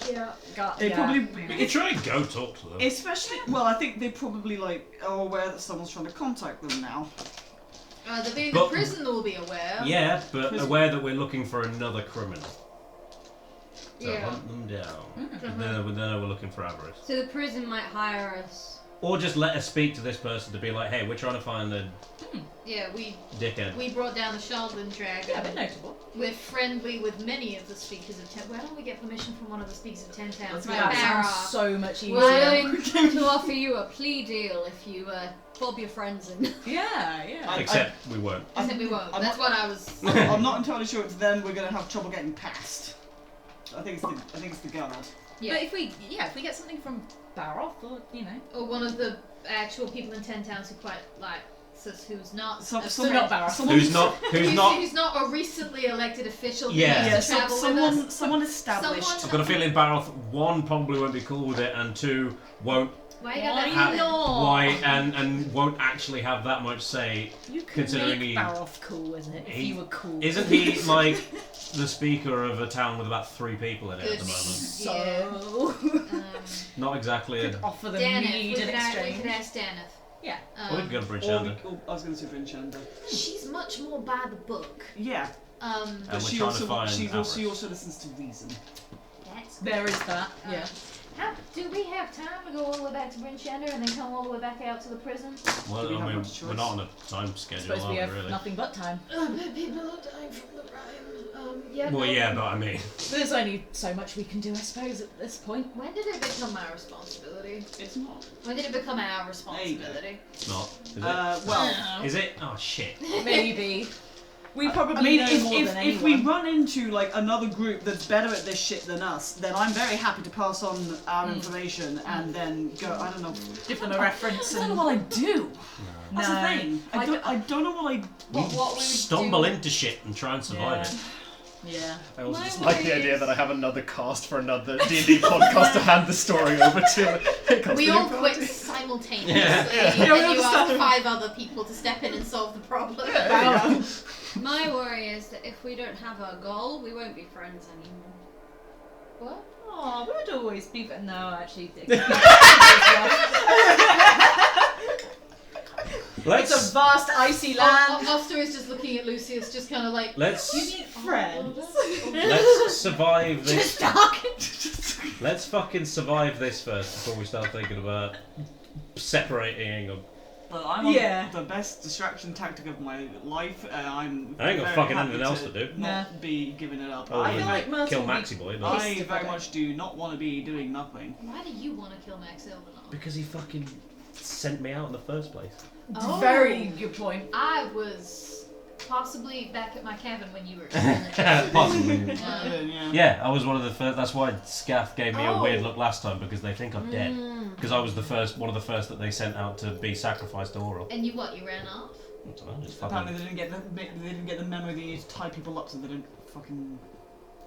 Yeah. They probably. We could try and go talk to them. Especially, well, I think they probably like are aware that someone's trying to contact them now. The But- prison will be aware. Yeah, but aware that we're looking for another criminal. To Yeah. hunt them down. Then we're looking for avarice. So the prison might hire us. Or just let us speak to this person to be like, hey, we're trying to find a Yeah, we dickhead. brought down the Shardland Dragon. Yeah, but notable. We're friendly with many of the speakers of Ten. Why don't we get permission from one of the speakers of 10 Towns? That Barra. sounds so much easier. Willing to offer you a plea deal if you fob your friends in. Yeah, yeah. Except we won't. I think we won't. I'm That's not- what I was. I'm not entirely sure it's them we're gonna have trouble getting past. I think it's the guard. Yeah. But if we get something from Baroth or Or one of the actual people in 10 Towns who quite like us, who's not. So not Baroth. Who's not? a recently elected official. Yeah. Who needs to travel with us. Someone established. Someone- I've got a feeling Baroth, 1, probably won't be cool with it, and 2, won't Why you got that have, feeling? why and won't actually have that much say. You could Considering make he- Baroth cool, isn't it? If he- you were cool. Isn't he like the speaker of a town with about 3 people in it at Good. the moment? So Not exactly a. could offer them Daneth. mead in We exchange. could ask Daneth. Yeah. Well, we could go to Bridge Or Under. I was going to say Vinchanda. She's much more by the book. Yeah, And but we're she trying to also find she avarice. also listens to reason. That's There is that. Yeah. do we have time to go all the way back to Brinchender and then come all the way back out to the prison? Well, Do we I have mean, much we're choice? not on a time schedule, Suppose are we we, have really? nothing but time. People are dying from the Rime. Yeah. Well, yeah, but I mean, There's only so much we can do, I suppose, at this point. When did it become my responsibility? It's not. When did it become our responsibility? it's not. Is it? Well, Is it? Oh shit. Maybe. We probably I mean, know more than if we anyone. run into like another group that's better at this shit than us, then I'm very happy to pass on our information and then go. I don't know. Give them a reference. I don't And... know what I do. That's the No. thing. I don't know what I. What we would Stumble do- into shit and try and survive Yeah. it. Yeah. I also My just like the worry idea is- that I have another cast for another D&D podcast to hand the story over to. Here comes We the all new quit party. simultaneously, Yeah. and Yeah, we all you just ask started- 5 other people to step in and solve the problem. My worry is that if we don't have our goal, we won't be friends anymore. What? Oh, we would always be. No, actually. It's a Let's vast icy land. Oster is just looking at Lucius, just kind of like. let's You need friends. let's survive this. Just talk. Let's fucking survive this first before we start thinking about separating. Or Well, I'm on Yeah. the best distraction tactic of my life. I'm. I ain't got very fucking happy anything else to do. Not Nah. be giving it up. Oh, I feel yeah. like Myrtle Kill would be Maxi Boy, but I pissed if very I don't. much do not want to be doing nothing. Why do you want to kill Max Ilvenar? because he fucking sent me out in the first place. Oh. Very good point. I was possibly back at my cabin when you were. Possibly. Yeah. Yeah, I was one of the first. That's why Scaff gave me a weird look last time, because they think I'm dead. Mm. Because I was one of the first that they sent out to be sacrificed to Oral. And you ran off? I don't know, just Apparently fucking... they didn't get the memo that you need to tie people up so they don't fucking...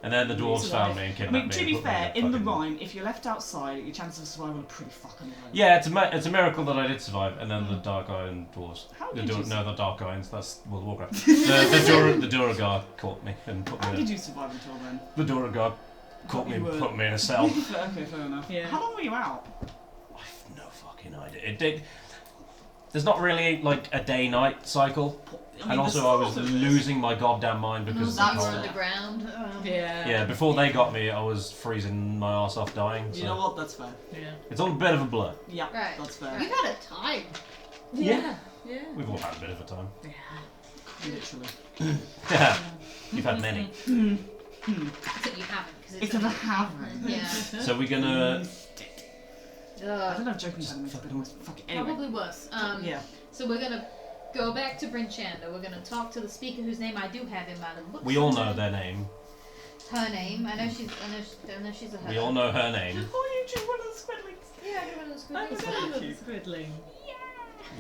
And then the dwarves found me and I kidnapped mean, me. to and be put me fair, a in the fucking- rhyme, if you're left outside, your chances of survival are pretty fucking low. Yeah, it's a miracle that I did survive. And then the Dark Iron dwarves. How The did you no, the Dark Irons. That's World of Warcraft. the Duragar caught me and put How me. did you survive until then? The Duragar caught me You and were- put me in a cell. Okay, fair enough. Yeah. How long were you out? I've no fucking idea. It did. There's not really like a day-night cycle. And also, I was losing my goddamn mind because of the That were cold. underground. Yeah. Yeah, before they got me, I was freezing my ass off dying. So You know what? That's fair. Yeah. it's all a bit of a blur. Yeah, Right. that's fair. You've had a time. Yeah. Yeah. We've all had a bit of a time. Literally. You've had many. Except you haven't, because It's a haven't. Yeah. So we're gonna. I don't know if joking about it, but it was fucking anyway. Probably worse. Yeah. So we're gonna go back to Brinchanda. We're gonna talk to the speaker whose name I do have in mind. It looks We all know like their name. her name. I know she's a her. We all know her name. Oh, you just one of the squidlings. Yeah, I know I those love good. Squidling.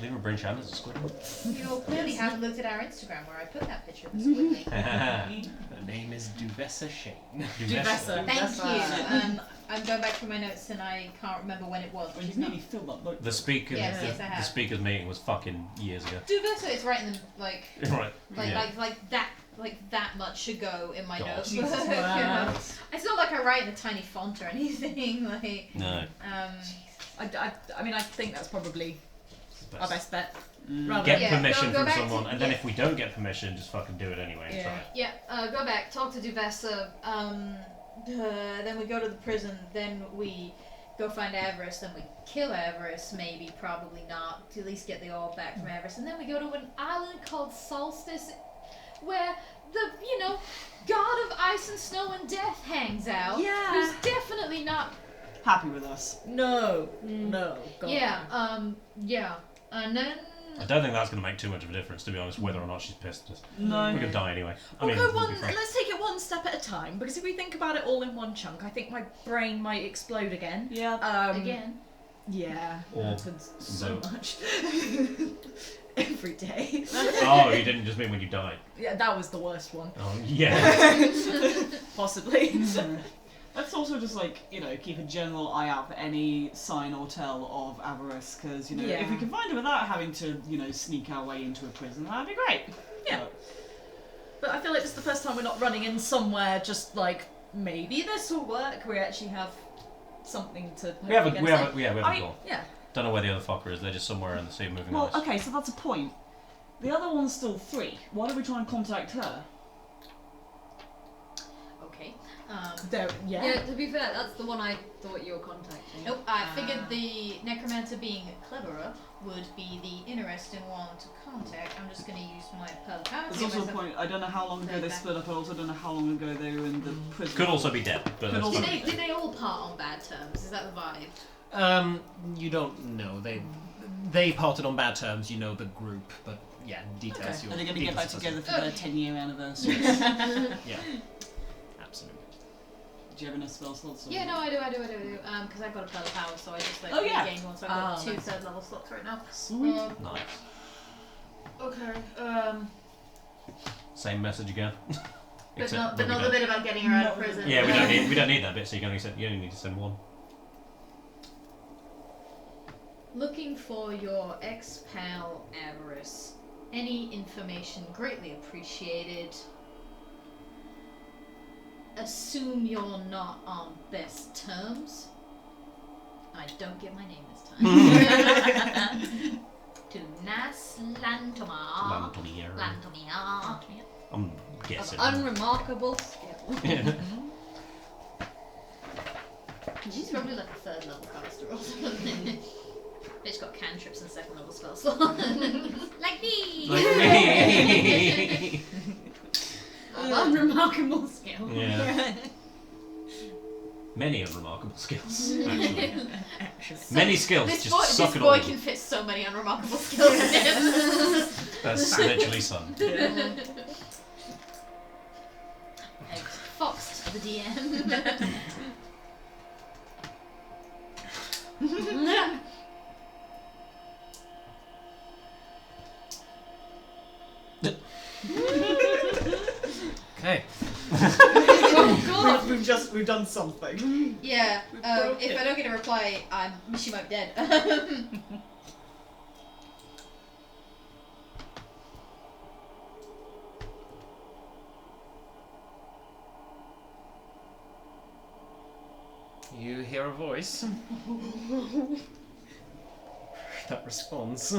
Leave a Brinchanda's a squid. You clearly haven't looked at our Instagram where I put that picture of the squiggly. Her name is Duvessa Shane. Duvessa. Thank you. I'm going back through my notes and I can't remember when it was. Well, She's you not. nearly filled that book. The speaker. Yes, the, yes, I the have. speaker's meeting was fucking years ago. Duvessa, it's right in the Right. Yeah. like that much ago in my God. notes. Jesus, You wow. know? It's not like I write in a tiny font or anything. Like No. I mean, I think that's probably our best bet. Mm. Rather Get Yeah, permission go from back to- someone, and then yeah. if we don't get permission, just fucking do it anyway. And Yeah. try it. yeah, go back, talk to Duvessa. Then we go to the prison. Then we go find Avarice. Then we kill Avarice. Maybe, probably not. To at least get the ore back from Avarice. And then we go to an island called Solstice, where the god of ice and snow and death hangs out. Yeah. Who's definitely not. Happy with us. No. God. Yeah. Yeah. And then. I don't think that's going to make too much of a difference, to be honest, whether or not she's pissed at us. No. We're going to die anyway. I We'll mean, go we'll be one. fine. Let's take it one step at a time, because if we think about it all in one chunk, I think my brain might explode again. Yeah. Again. Yeah. Or Happens so vote. much. Every day. Oh, you didn't just mean when you died. Yeah, that was the worst one. Oh, yeah. Possibly. Let's also just keep a general eye out for any sign or tell of Avarice, because if we Yeah. can find her without having to sneak our way into a prison, that'd be great. Yeah. But I feel like this is the first time we're not running in somewhere just like, maybe this will work. We actually have something to. we have a I mean, goal. yeah. Don't know where the other fucker is. They're just somewhere in the sea moving Well, ice. okay, so that's a point. The other one's still free. Why don't we try and contact her? Okay. Yeah, to be fair, that's the one I thought you were contacting. Nope, I figured the necromancer being cleverer would be the interesting one to contact. I'm just going to use my pearl power to There's get also a myself... point. I don't know how long ago they split up. I also don't know how long ago they were in the prison. Could also be dead, but Could that's also fine. Did they all part on bad terms? Is that the vibe? You don't know. They parted on bad terms. You know the group, but yeah, details. Okay. you'll- Are they going to get back details together doesn't- for their 10-year anniversary? Yeah, absolutely. Do you have enough spell slots? Yeah, no, I do. Because I've got a pearl power, so I just Oh, yeah. regained one, so I've got Oh, two nice. third level slots right now. Sweet. Nice. Okay. Same message again. But Except not that we the don't- bit about getting her out of No. prison. Yeah, we don't need that bit. So you only need to send one. Looking for your ex-pal Avarice. Any information greatly appreciated. Assume you're not on best terms. I don't get my name this time. To Nas Lantomar. Lantomir. I'm Of guessing. unremarkable skill. She's probably like a third level caster or something. Bitch got cantrips and second level spell slot. Like me! Like me. Of unremarkable skill. Yeah. Many unremarkable skills, actually. Many skills, This just boy, suck this it boy all. can fit so many unremarkable skills in him. That's literally son. Fox to the DM. Okay. Oh god! We've done something. Yeah. broke If it. I don't get a reply, she might be dead. You hear a voice that responds.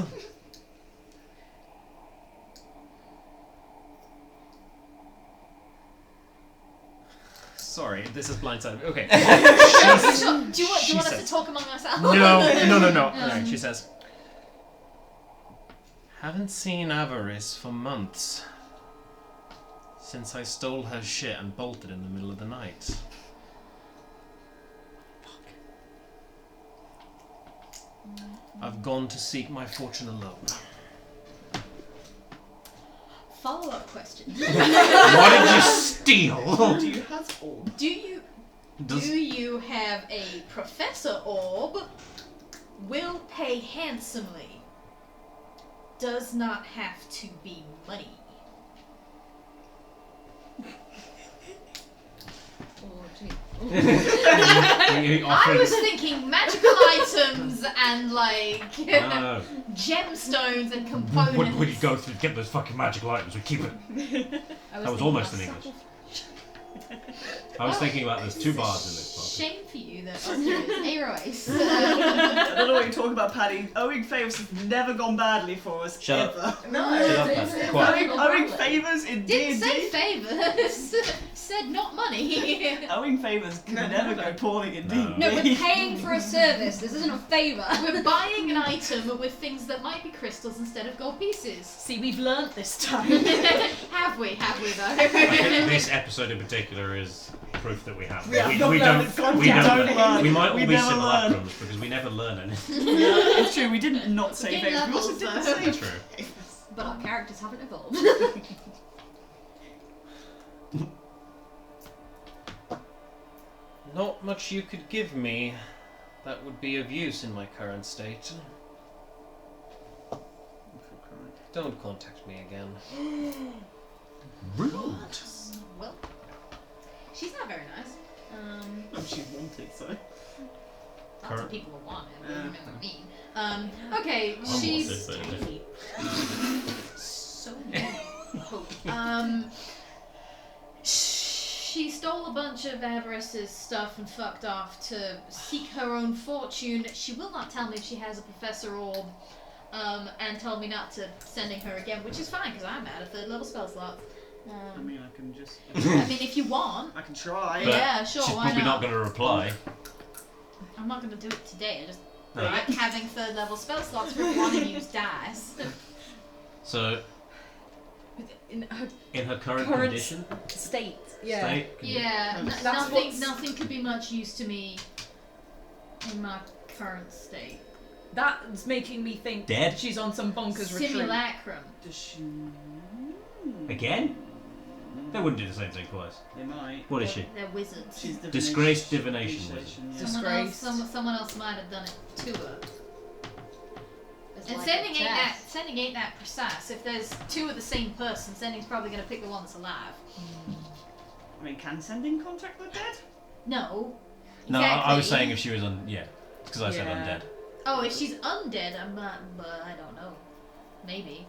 Sorry, this is blindside. Okay. Do you want She us says- to talk among ourselves? No. Alright, she says, haven't seen Avarice for months. Since I stole her shit and bolted in the middle of the night. I've gone to seek my fortune alone. Follow-up question. What did you steal? Do you have all? Do you have a professor orb? Will pay handsomely. Does not have to be money. You I offered- was thinking magical items and like No. gemstones and components. Would you go through get those fucking magical items? We keep it. That was almost in English. I was thinking about there's 2 bars in this part. Shame for you that Aero Ace. I don't know what you're talking about, Paddy. Owing favours has never gone badly for us, Shut ever. up. No, Shut up, it's- Pat. it's Quiet. not Owing valid. favours in Didn't say D&D. favours. Said not money. Owing favours can No, never no. go poorly in No. D&D. No, we're paying for a service. This isn't a favour. We're buying an item with things that might be crystals instead of gold pieces. See, we've learnt this time. Have we? Have we I think though? this episode in particular is proof that we have. We have we not don't. learned it. We Don't don't. learn. We might all We be never learn. simulacrums because we never learn anything. It's true, we didn't not say Getting favours. We also levels, didn't though. say True. But our characters haven't evolved. Not much you could give me that would be of use in my current state. Don't contact me again. Rude. Well, she's not very nice. She wanted, so. Lots Current- of people will want it. You know what I mean. Okay, I'm she's wanted, but tiny. So mean. She stole a bunch of Avarice's stuff and fucked off to seek her own fortune. She will not tell me if she has a professor orb, and told me not to sending her again, which is fine because I'm out of 3rd level spell slot. I mean, I can just. I mean, if you want, I can try. But yeah, sure, She's why probably not not? going to reply. I'm not going to do it today. I just No. like having 3rd level spell slots for one and use dice. So, In her in her current Current condition, state, yeah. state, can you- Yeah, That's nothing. what's- Nothing could be much use to me in my current state. That's making me think Dead? she's on some bonkers retreat. Simulacrum. Does she. Again? They wouldn't do the same thing twice. They might. What is she? They're wizards. She's Disgraced divination yeah. Someone else might have done it to her. It's And like sending a test. sending ain't that precise. If there's 2 of the same person, sending's probably going to pick the one that's alive. I mean, can sending contact the dead? No. No, Exactly. I was saying if she was because I said Yeah. undead. Oh, if she's undead, I'm not. But I don't know. Maybe.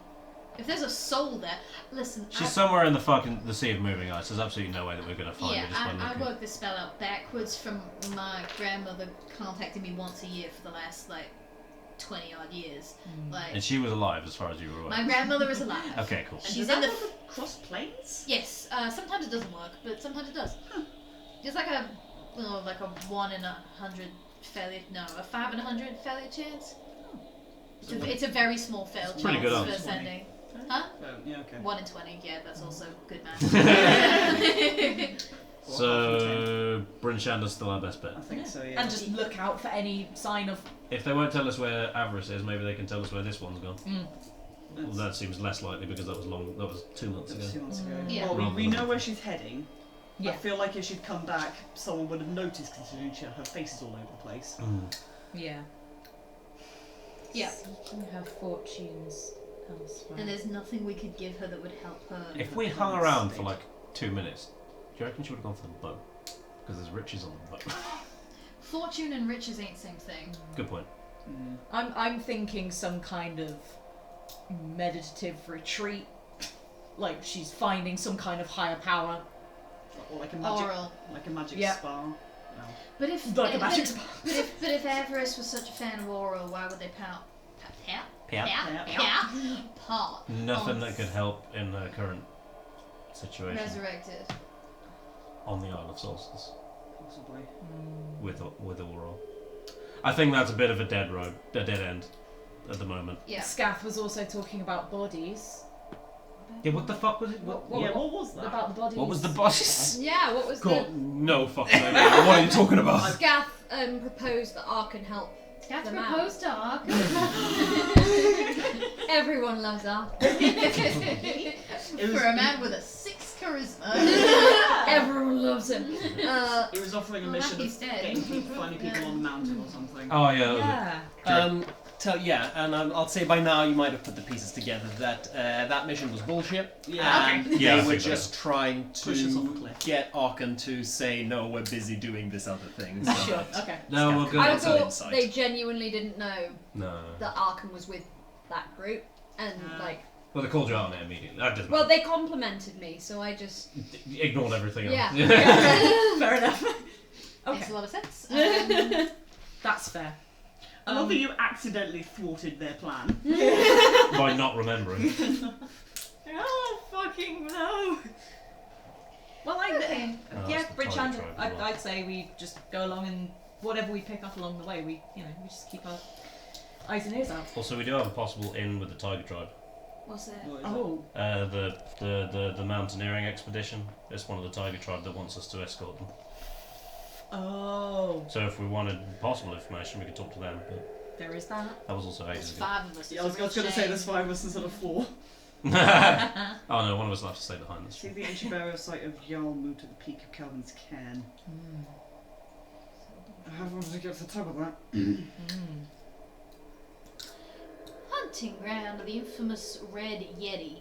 If there's a soul there, listen. She's somewhere in the sea of moving ice. There's absolutely no way that we're going to find Yeah, her. Just by I looking. worked this spell out backwards from my grandmother contacting me once a year for the last 20 odd years. And she was alive as far as you were aware. My grandmother is alive. Okay, cool. And She's does in that the. work across planes? Yes, sometimes it doesn't work, but sometimes it does. It's like a 1 in 100 failure. No, a 5 in 100 failure chance. It's a very small fail chance pretty good for odds. sending. Huh? Yeah, okay. 1 in 20. Yeah, that's also good math. Or So Bryn Shanda's still our best bet. I think so, yeah. And just look out for any sign of. If they won't tell us where Avarice is, maybe they can tell us where this one's gone. Mm. Well, that seems less likely because that was long. That was 2 months That was ago. 2 months ago. Yeah. Well, Rather we than- know where she's heading. Yeah. I feel like if she'd come back, someone would have noticed considering her face is all over the place. Yeah. Yeah. Seeking her fortunes elsewhere. And there's nothing we could give her that would help her. If we hung around for like 2 minutes, do you reckon she would have gone for the bow? Because there's riches on the bow. Fortune and riches ain't same thing. Good point. I'm thinking some kind of meditative retreat. Like she's finding some kind of higher power. Or like a magic, Oral. like a magic Yeah. spa. No. But if Like a but magic if- spa. but if Avarice was such a fan of oral, why would they part? Nothing that could help in the current situation Resurrected. on the Isle of Solstice Possibly. with Aurora. I think that's a bit of a dead end at the moment. Yeah. Scath was also talking about bodies. Yeah, what the fuck was it? What was that? About the bodies. What was the bodies? Yeah, what was God, no fucking idea. What are you talking the... about? Scath proposed that Ark can help. That's them out. proposed to Ark. Everyone loves Ark. For a man with a 6 charisma. Everyone loves him. It was offering a Well, mission he's of dead. finding people on the mountain or something. Oh yeah. Yeah. And I'll say by now you might have put the pieces together that that mission was bullshit. Yeah. And Okay. Yeah, I they were think so. just trying Push us off a to cliff. get Arkan to say no, we're busy doing this other thing. So Sure. that Okay. No, we're Scath good. I That's an thought insight. they genuinely didn't know No. that Arkham was with that group, and like, Well, they called you out on it immediately. That doesn't well, they complimented me, so I just ignored everything else. yeah. Fair enough. Makes Okay. a lot of sense. That's fair. I love that you accidentally thwarted their plan. By not remembering. Oh, fucking no. Well, Okay. Oh, yeah, that's the Bridge target Hand, tribe as well. I'd say we just go along and whatever we pick up along the way, we just keep our eyes and ears out. Also, we do have a possible in with the Tiger Tribe. What's it? What is it? Oh. The mountaineering expedition. It's one of the Tiger Tribe that wants us to escort them. Oh. So if we wanted possible information, we could talk to them. But There is that. that was also There's ages ago. 5 of us. Yeah, I was going to say there's 5 of us instead of 4. Oh no, one of us will have to stay behind this. See the ancient burial site of Yarlmoot at the peak of Calvin's Cairn. I have wanted to get to the top of that. Hunting ground of the infamous Red Yeti.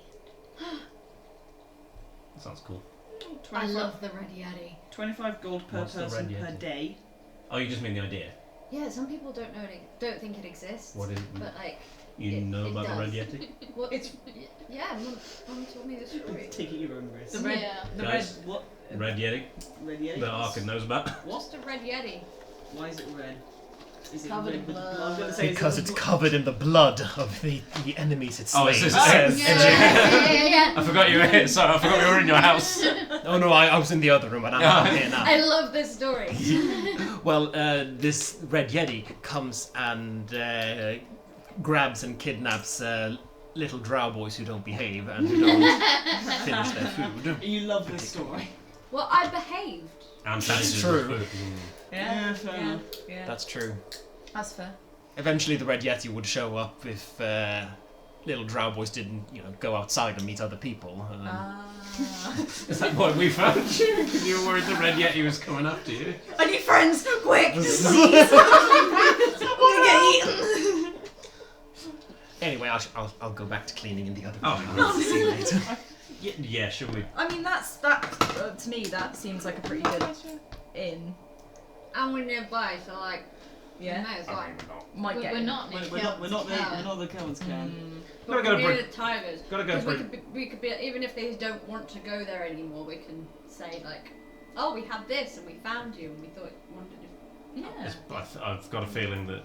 That sounds cool. I 25, love the Red Yeti. 25 gold per What's the person Red per Yeti? day. Oh, you just mean the idea? Yeah, some people don't know don't think it exists. What is? But like, You know it about the Red does. Yeti? well, it's yeah, Mum told me the story. Take it your own risk. The red, Yeah. the Guys. red. What? Red Yeti Red Yeti? that Arkin knows about. What's the red yeti? Why is it red? Is it Covered red in with blood. I was going to say because is it's it covered in the blood of the enemies it's Oh, slain. it's just- Yeah. I forgot you were here. Sorry, I forgot you were in your house. Oh no, I was in the other room and I'm here now. I love this story. Well, this Red Yeti comes and grabs and kidnaps little drow boys who don't behave and who don't finish their food. You love this story. Well, I behaved. And That's finishes true. the food. Yeah, fair yeah, enough. yeah. That's true. That's fair. Eventually, the Red Yeti would show up if little drow boys didn't, go outside and meet other people. Is that why we found you? Because you were worried the Red Yeti was coming after you? I need friends, quick! Anyway, I'll go back to cleaning in the other Oh, room. See you later. Yeah, should we? I mean, that to me, that seems like a pretty good in. And we're nearby, so like, Yeah. no, it's fine. Might get We're in. not near We're not Kelvin's Tower. the Calvin's Cairn. But Gotta we're go near bring- the tigers. Gotta go 'Cause bring. we could be, even if they don't want to go there anymore, we can say like, oh, we had this and we found you and we thought you wanted to. Yeah. I've got a feeling that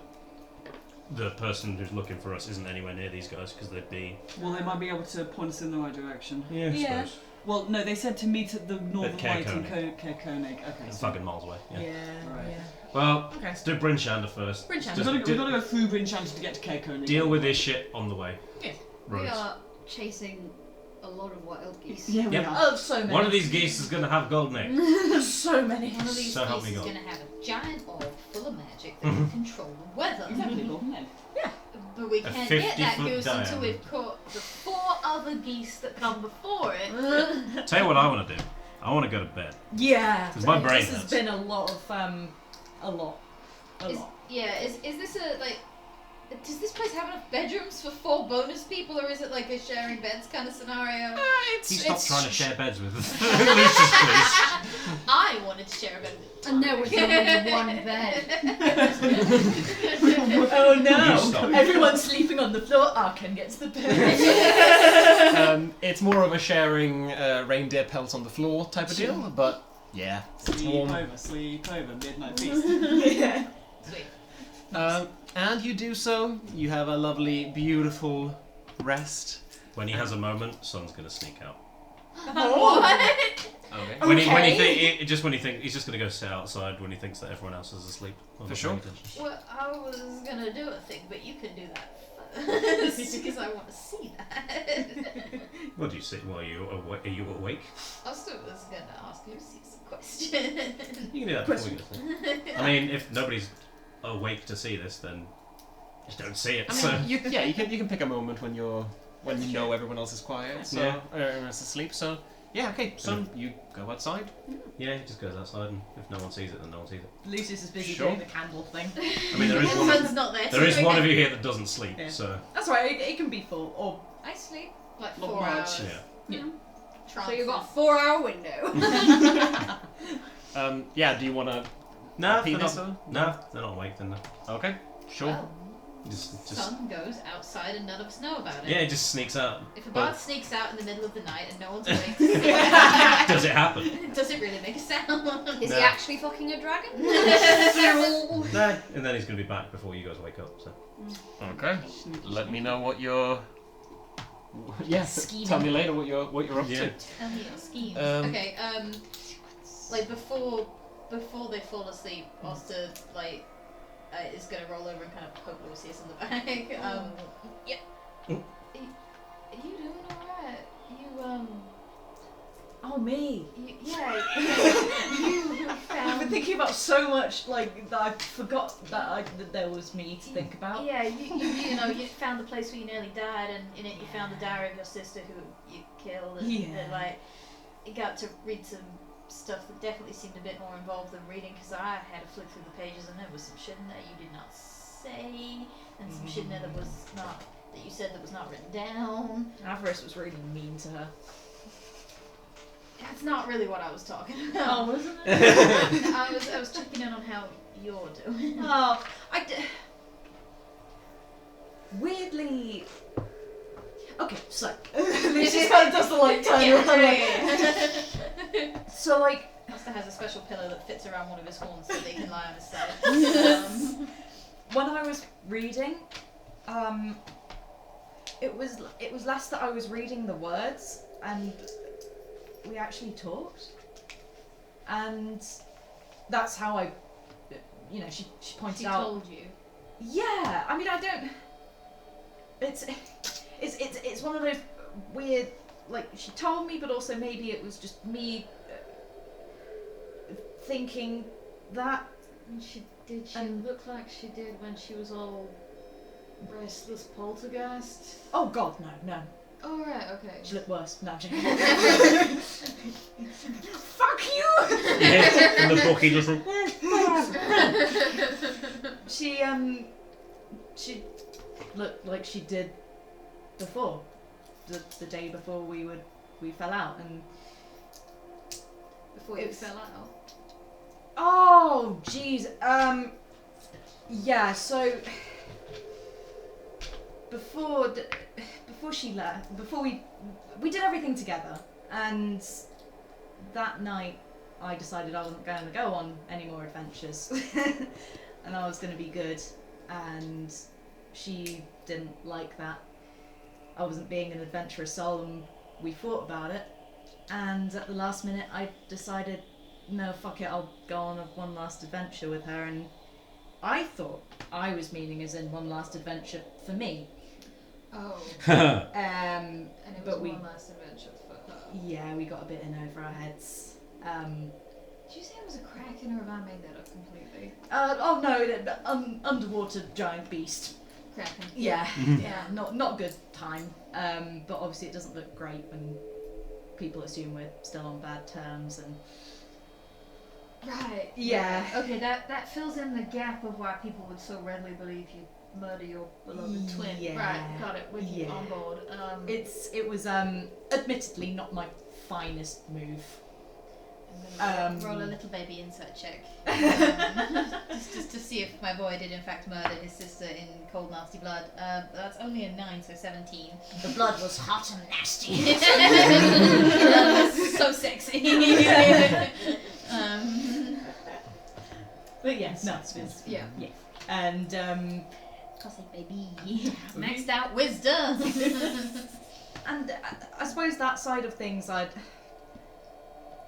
the person who's looking for us isn't anywhere near these guys because they'd be. Well, they might be able to point us in the right direction. Yeah, I Yeah. suppose. Well, no, they said to meet at the northern Cair light in Koenig. Cair Koenig. Okay. It's so fucking miles away. Yeah. Right. Yeah. Well, Okay. let's do Bryn Shander first. Bryn Shander. We've got, Just to go through Bryn Shanter to get to Cair Koenig. deal with this shit on the way. We Roads. are chasing a lot of wild geese. Yeah, we Yep. are. Oh, so many. One of these geese is going to have golden eggs. So many. One of these So help geese me is God. going to have a giant orb full of magic that can control the weather. Exactly, golden egg. But we A can't get that 50-foot goose until diameter. we've caught the 4 other geese that come before it. Tell you what I want to do. I want to go to bed. Yeah. 'Cause my brain This has hurts. been a lot of a lot. Is this a, like, does this place have enough bedrooms for 4 bonus people, or is it like a sharing beds kind of scenario? He stopped trying to share beds with Lucius, please. I wanted to share a bed with And there was only one bed. Oh You no! stop. Everyone's sleeping on the floor. Arkan gets the bed. It's more of a sharing reindeer pelts on the floor type of deal, but yeah, it's warm. Sleep over, midnight feast. Yeah. Sweet. And you do so. You have a lovely, beautiful rest. When he has a moment, Son's going to sneak out. What? Okay. When he Okay. he's just going to go sit outside when he thinks that everyone else is asleep. Or For not sure. paying attention. Well, I was gonna do a thing, but you can do that first because I want to see that. What do you see? Well, are you awake? I also was gonna ask Lucy's a question. You can do that before we go to sleep. I mean, if nobody's awake to see this, then just don't see it. I So mean, you can pick a moment when you know everyone else is quiet, so Yeah. everyone else is asleep. So yeah, okay. So you go outside. yeah, he just goes outside, and if no one sees it, then no one sees it. Lucius is busy Sure. doing the candle thing. I mean, there is one. Everyone's not there. There is one of you here that doesn't sleep, Yeah. so That's right. It can be full. Or I sleep like Long 4 night. hours. yeah. So you've got a 4-hour window. Yeah. Do you want to? No, Repeat they're this, not. No, they're not awake. Then Okay. Sure. Well, just sun goes outside and none of us know about it. yeah, it just sneaks out. If a But bard sneaks out in the middle of the night and no one's awake, does it happen? does it really make a sound? Is No. he actually fucking a dragon? No, and then he's going to be back before you guys wake up. So Okay. Let me know what you're. Yeah. Scheming. Tell me later what you're up Yeah. to. Tell me your schemes. Okay. Like before they fall asleep, Oster is gonna roll over and kind of poke Lucius on the back. Yeah. Are you doing alright? oh me. You I've found. been thinking about so much like that I forgot that there was me to think about. Yeah, you found the place where you nearly died, and in it you found the diary of your sister who you killed, and you got to read some stuff that definitely seemed a bit more involved than reading, because I had to flick through the pages and there was some shit in there you did not say, and some shit in there that you said that was not written down. Avarice was really mean to her. That's not really what I was talking Oh, about. wasn't it? I was checking in on how you're doing. Oh, weirdly. Okay, so this just kind of does the like turn around. So like, Oster has a special pillow that fits around one of his horns so they can lie on his side. when I was reading, it was last that I was reading the words, and we actually talked, and that's how I, she pointed She out. told you. Yeah, I mean I don't. It's one of those weird, like she told me, but also maybe it was just me thinking that. And she And- look like she did when she was all restless poltergeist? Oh God, no. Oh right, okay. She looked worse. No, I'm joking. Fuck you! yeah, in the book he just She looked like she did before, the day before we fell out, and Before you It's- fell out. oh jeez, yeah. So before she left, before we did everything together, and that night I decided I wasn't going to go on any more adventures, and I was going to be good, and she didn't like that. I wasn't being an adventurous soul, and we fought about it, and at the last minute I decided, no, fuck it, I'll go on one last adventure with her, and I thought I was meaning as in one last adventure for me. Oh. And it was but we, one last adventure for her. yeah, we got a bit in over our heads. Did you say it was a kraken, or have I made that up completely? Oh no, underwater giant beast. Kraken. Yeah, yeah, not good time. But obviously it doesn't look great when people assume we're still on bad terms and. Right. Yeah. Right. Okay, that fills in the gap of why people would so readily believe you murder your beloved twin. Yeah. Right. Got it. With you on board. It was admittedly not my finest move. I'm gonna roll a little baby insight check. Just to see if my boy did in fact murder his sister in cold nasty blood. That's only a 9, so 17. The blood was hot and nasty. So sexy. But yes, no, it's yeah. And Cosy baby. Maxed out wisdom. and I suppose that side of things,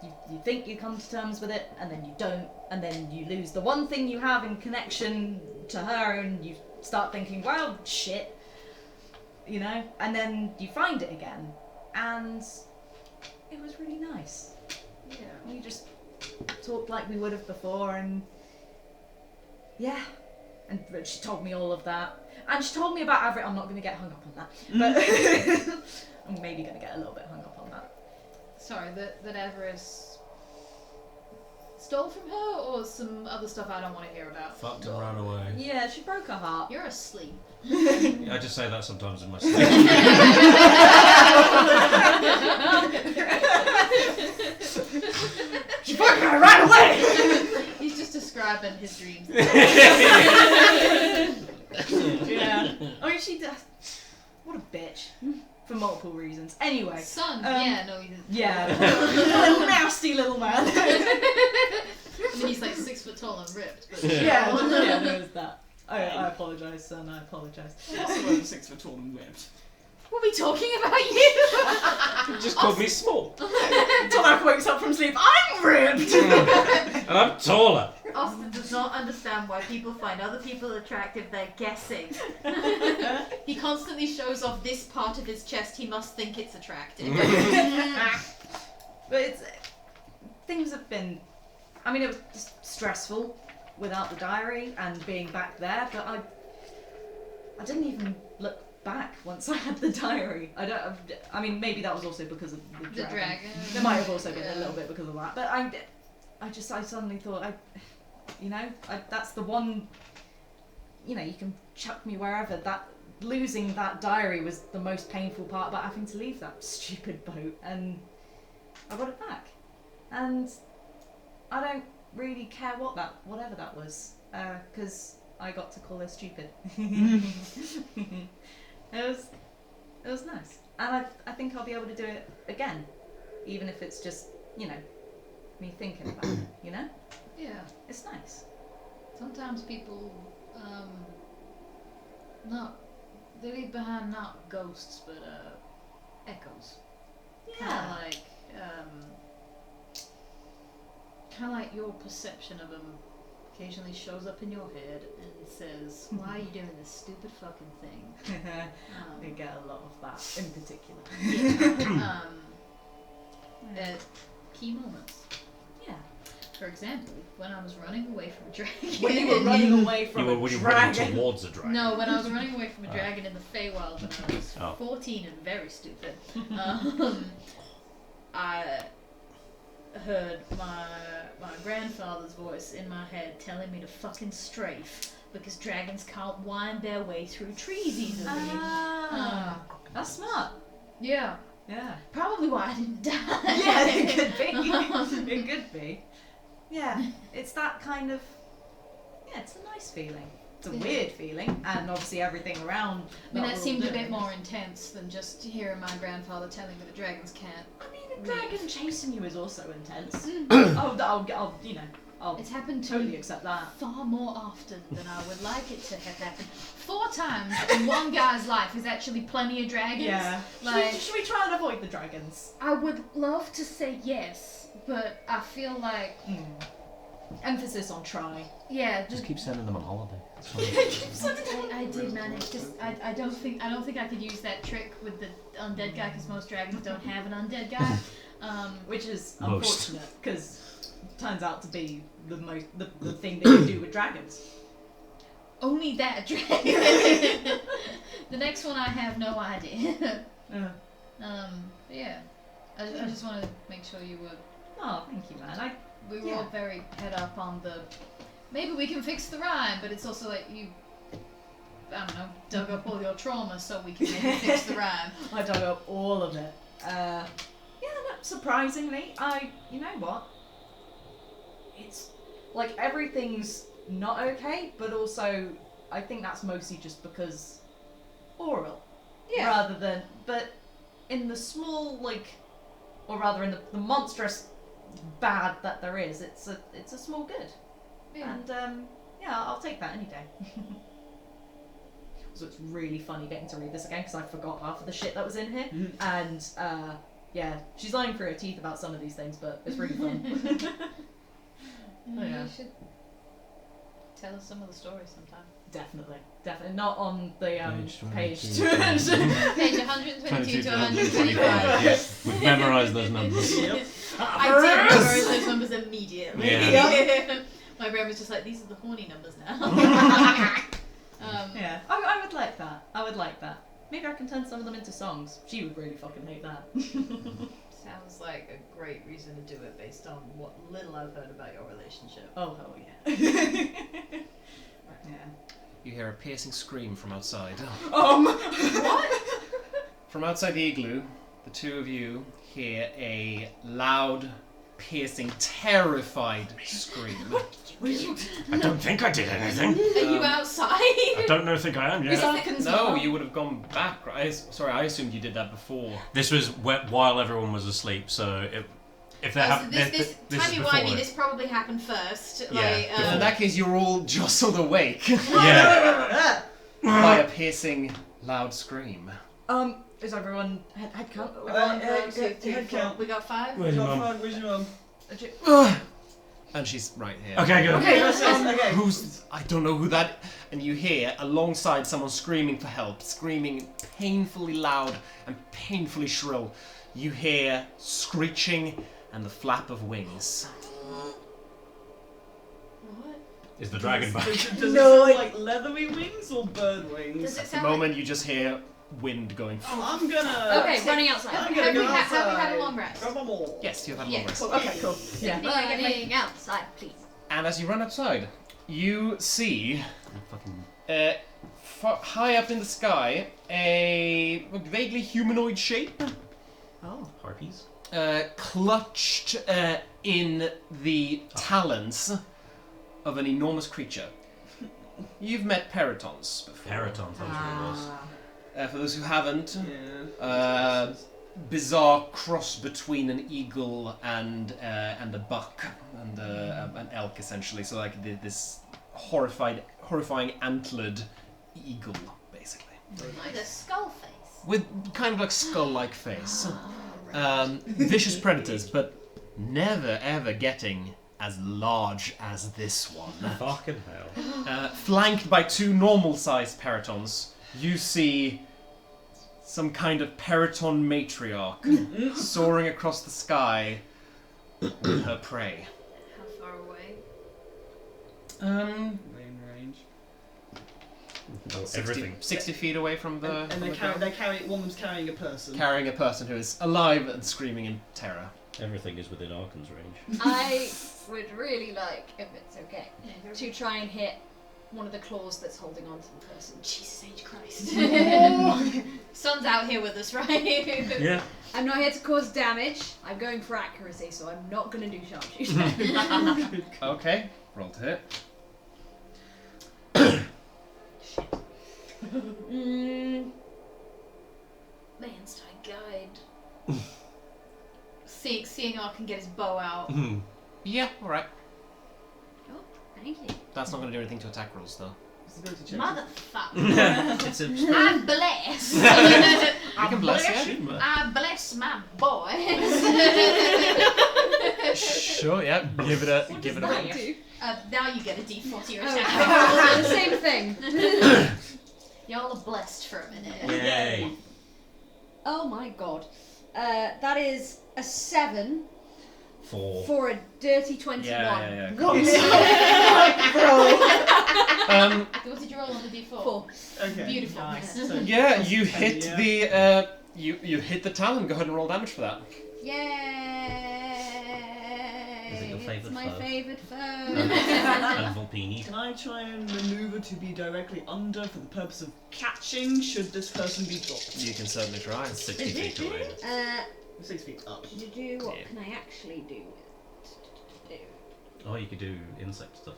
you think you come to terms with it, and then you don't, and then you lose the one thing you have in connection to her, and you start thinking, well, shit, you know, and then you find it again, and it was really nice. Yeah. We just talked like we would have before, and yeah, and she told me all of that, and she told me about Averitt. I'm not going to get hung up on that, but I'm maybe going to get a little bit hung up on that. Sorry, that Everest stole from her, or some other stuff I don't want to hear about? Fucked and ran away. Yeah, she broke her heart. You're asleep. I just say that sometimes in my sleep. She fucking ran away! He's just describing his dreams. Yeah. I mean, she does. What a bitch. For multiple reasons. Anyway. Son, yeah, no, he didn't. Yeah. Little nasty little man. I mean, he's like 6 foot tall and ripped. But Yeah, there's that. I apologise, son, I apologise. Also over 6 foot tall and ripped. Were we talking about you? You just called me small. Tonaich wakes up from sleep, I'm ripped! And I'm taller. Austin does not understand why people find other people attractive. They're guessing. He constantly shows off this part of his chest. He must think it's attractive. But it's... Things have been... I mean, it was just stressful without the diary and being back there, but I didn't even look back once I had the diary. I mean, maybe that was also because of the dragon. There might have also been a little bit because of that, but I suddenly thought, that's the one, you can chuck me wherever. That losing that diary was the most painful part about having to leave that stupid boat, and I got it back, and I don't really care whatever that was, because I got to call her stupid. It was nice, and I think I'll be able to do it again, even if it's just me thinking about it. Yeah. It's nice. Sometimes people, they leave behind not ghosts, but echoes. Yeah. Kind of like your perception of them occasionally shows up in your head and says, "Why are you doing this stupid fucking thing?" I get a lot of that in particular. At key moments. Yeah. For example, when I was running away from a dragon. When you were running away from a When you were dragon. running towards a dragon. No, when I was running away from a dragon in the Feywild when I was 14 and very stupid. I heard my grandfather's voice in my head telling me to fucking strafe because dragons can't wind their way through trees easily. That's smart. Yeah. Yeah. Probably why I didn't die. Yeah, it could be. It could be. Yeah, it's that kind of... Yeah, it's a nice feeling. It's a weird feeling, and obviously everything around... I mean, that seemed a bit more intense than just hearing my grandfather telling me that dragons can't. I mean, a dragon chasing you is also intense. I'll It's happened to totally accept that. far more often than I would like it to have happened. 4 times in one guy's life is actually plenty of dragons. Yeah. Should we try and avoid the dragons? I would love to say yes, but I feel like Emphasis on try. Yeah, Just keep sending them on holiday. It's fine. I did manage. Just I don't think I could use that trick with the undead guy because most dragons don't have an undead guy. Which is Most. unfortunate because turns out to be the thing that you do with dragons. Only that dragon. The next one I have no idea. Yeah. I just want to make sure you were. Oh, thank you, man. We were all very head up on the. Maybe we can fix the rhyme, but it's also like you. I don't know. Dug up all your trauma so we can maybe fix the rhyme. I dug up all of it. Yeah, no, surprisingly, you know what? It's like everything's not okay, but also I think that's mostly just because oral, rather than. But in the small, like, or rather in the monstrous bad that there is, it's a small good, and yeah, I'll take that any day. So it's really funny getting to read this again because I forgot half of the shit that was in here, and yeah, she's lying through her teeth about some of these things, but it's really fun. You should tell us some of the stories sometime. Definitely not on the page 22. 200. Page 122 to 125. 125. Yeah, we've memorised those numbers. I did memorize those numbers immediately. Yeah. My brain was just like, these are the horny numbers now. Yeah, I would like that. I would like that. Maybe I can turn some of them into songs. She would really fucking hate that. Sounds like a great reason to do it based on what little I've heard about your relationship. Oh, hell yeah. Yeah. You hear a piercing scream from outside. What? From outside the igloo, the two of you hear a loud, piercing, terrified scream. I don't think I did anything. Are you outside? I don't think I am yet. No, you would have gone back. I assumed you did that before. This was while everyone was asleep, so if they have this this is timey-wimey, before this probably happened first. Yeah. Like, In that case, you're all jostled awake Yeah. by a piercing, loud scream. Is everyone head count? Head count. We got 5? Where's your mum? Where's your mum? And she's right here. Okay, good. Okay, okay. Who's... I don't know who that... And you hear, alongside someone screaming for help, screaming painfully loud and painfully shrill, you hear screeching and the flap of wings. What? Is the dragon back? Does it sound like leathery wings or bird Does wings? it At the sound moment, you just hear wind going... I'm gonna... Okay, running outside. I'm have gonna we go have we had a outside. long rest? Grab them all. Yes, you've had a long Yeah, rest. cool. Okay, cool. Yeah. Running outside, please. And as you run outside, you see, Fucking high up in the sky, a vaguely humanoid shape, Oh. harpies. clutched in the talons of an enormous creature. You've met peritons before. Peritons, I'm sure it was. For those who haven't, Yeah. bizarre cross between an eagle and a buck and an elk, essentially. So like this horrifying antlered eagle, basically, Like a skull face. with kind of like skull-like face. Vicious predators, but never ever getting as large as this one. Fucking hell. Flanked by two normal-sized peritons, you see some kind of periton matriarch soaring across the sky with her prey. How far away? Range. No, 60 feet away from the. And from they the carry, ground. one of them's carrying a person. Carrying a person who is alive and screaming in terror. Everything is within Arkan's range. I would really like, if it's okay, to try and hit one of the claws that's holding on to the person. Jesus H. Christ. Sun's out here with us, right? Yeah. I'm not here to cause damage. I'm going for accuracy, so I'm not going to do sharpshooter. Okay, roll to hit. Man's guide. Seeing I can get his bow out. Yeah, alright. Oh, thank you. That's not going to do anything to attack rolls, though. Motherfucker. It's a... I'm blessed. You can bless, yeah. I bless my boys. Sure, yeah. Give it a roll. Now you get a D4 to your Oh, attack. the same thing. Y'all are blessed for a minute. Yay. Oh my god. That is a 7 4. for a dirty 21. Yeah. Bro. What did you roll on the D4? 4. Okay. Beautiful. Nice. Yeah, you hit Yeah. the you hit the talon. Go ahead and roll damage for that. Yay! Is it your favourite It's my foe? favourite foe. And Volpini. Can I try and maneuver to be directly under for the purpose of catching should this person be dropped? You can certainly try. 60 feet away. 6 feet up. What Yeah. can I actually do with it? Oh, you could do insect stuff.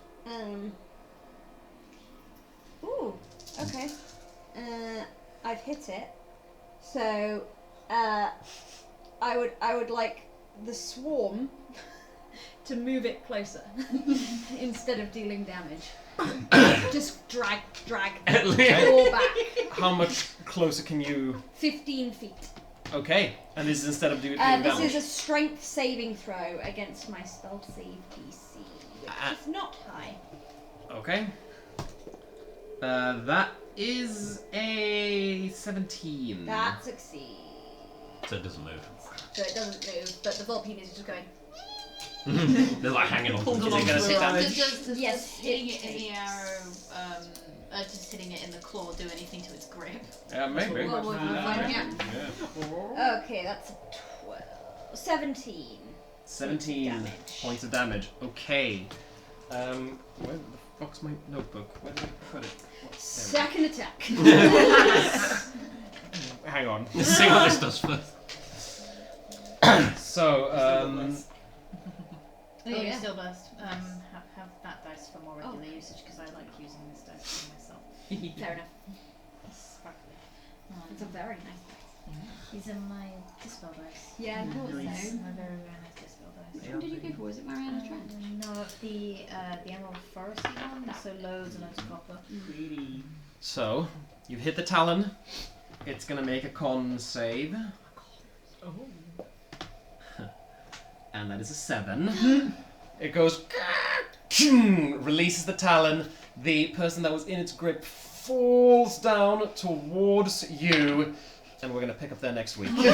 Ooh, okay. I've hit it. So, I would like the swarm to move it closer instead of dealing damage. Just drag, At least. claw back. How much closer can you? 15 feet. Okay, and this is instead of doing This damage. is a strength saving throw against my spell save DC, which is not high. Okay. That is a 17. That succeeds. So it doesn't move. So it doesn't move, but the Volpine is just going. They're like hanging on to Pulled the along Is it gonna for take a damage? ride. Does Yes, hitting it it in the takes. arrow, just hitting it in the claw do anything to its grip? Maybe. Well, we'll find out. Yeah. Okay, that's a 12. 17. 17 Damage. points of damage. Okay. Where the fuck's my notebook? Where did I put it? Second attack. Hang on. Let's see what this does first. So, Oh, yeah. you're still blessed. Have that dice for more regular usage because I like using this dice for myself. Fair enough. It's sparkly. It's a very nice dice. These are my dispel dice. Yeah, I thought Nice. so. My very, very nice dispel dice. Which one did you go for? Was it Mariana Trent? No, the emerald foresty one. So loads and loads of copper. Greedy. so you've hit the talon. It's gonna make a con save. And that is a 7. It goes, releases the talon. The person that was in its grip falls down towards you, and we're gonna pick up there next week. Probably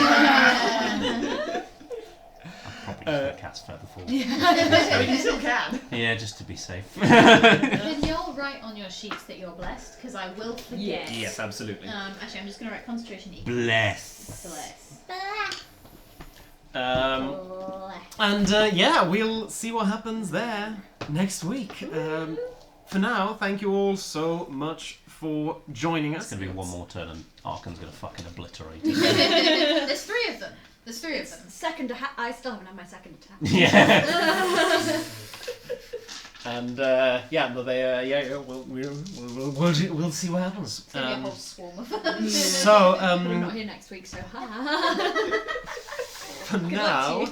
should cats further forward. I mean, you still can. Yeah, just to be safe. Can y'all write on your sheets that you're blessed? Because I will forget. Yes, absolutely. Actually, I'm just going to write concentration equals Bless. bless. And yeah, we'll see what happens there next week. For now, thank you all so much for joining It's us. gonna be one more turn and Arkan's gonna fucking obliterate. There's 3 of them. There's 3 of them. Second I still haven't had my second attack. Yeah. And yeah, no, we'll see what happens. It's going to be a whole swarm of them. So We're not here next week, so for now,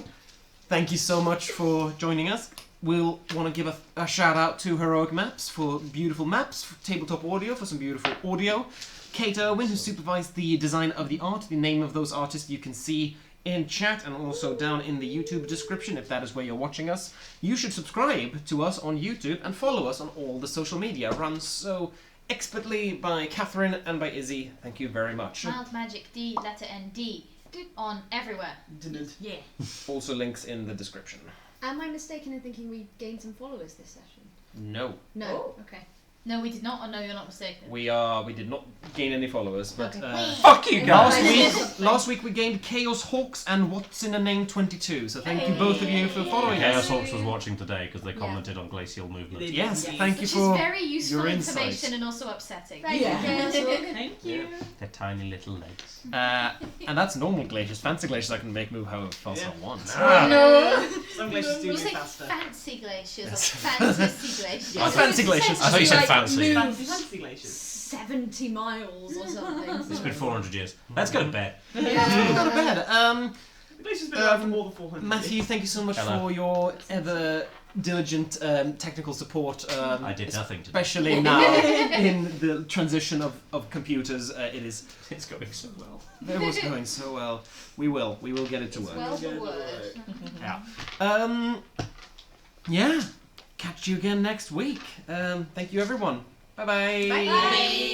thank you so much for joining us. We'll want to give a shout out to Heroic Maps for beautiful maps, for Tabletop Audio for some beautiful audio, Kate Irwin who supervised the design of the art. The name of those artists you can see in chat and also down in the YouTube description if that is where you're watching us. You should subscribe to us on YouTube and follow us on all the social media run so expertly by Catherine and by Izzy. Thank you very much. Mild Magic D, letter N, D. On everywhere. Didn't. Yeah. Also links in the description. am I mistaken in thinking we gained some followers this session? No. No. Okay. No, we did not. Oh, no, you're not mistaken. We did not gain any followers, but Okay. Fuck you guys. last week we gained Chaos Hawks and What's in a Name 22. So thank you both of you for following Chaos us. Hawks was watching today because they commented on glacial movement. Yes, Yes. thank you Which for is very useful your information insight. and also upsetting. Thank you, Chaos Hawk. Thank you. Their tiny little legs. and that's normal glaciers. Fancy glaciers I can make move however fast I want. Some glaciers do You move say faster. fancy glaciers or fantasy glaciers? Oh, fancy glaciers. I thought you said Like, fancy. move Fancy glaciers. 70 miles or something. It's been 400 years. Let's go to bed. Go to bed. The glacier's been around for more than 400 Matthew, years. thank you so much Hello. for your ever diligent technical support. I did nothing to especially now in the transition of computers. It's going so well. It was going so well. We will get it to work. Well the word. Yeah. Yeah. Catch you again next week. Thank you, everyone. Bye-bye. Bye.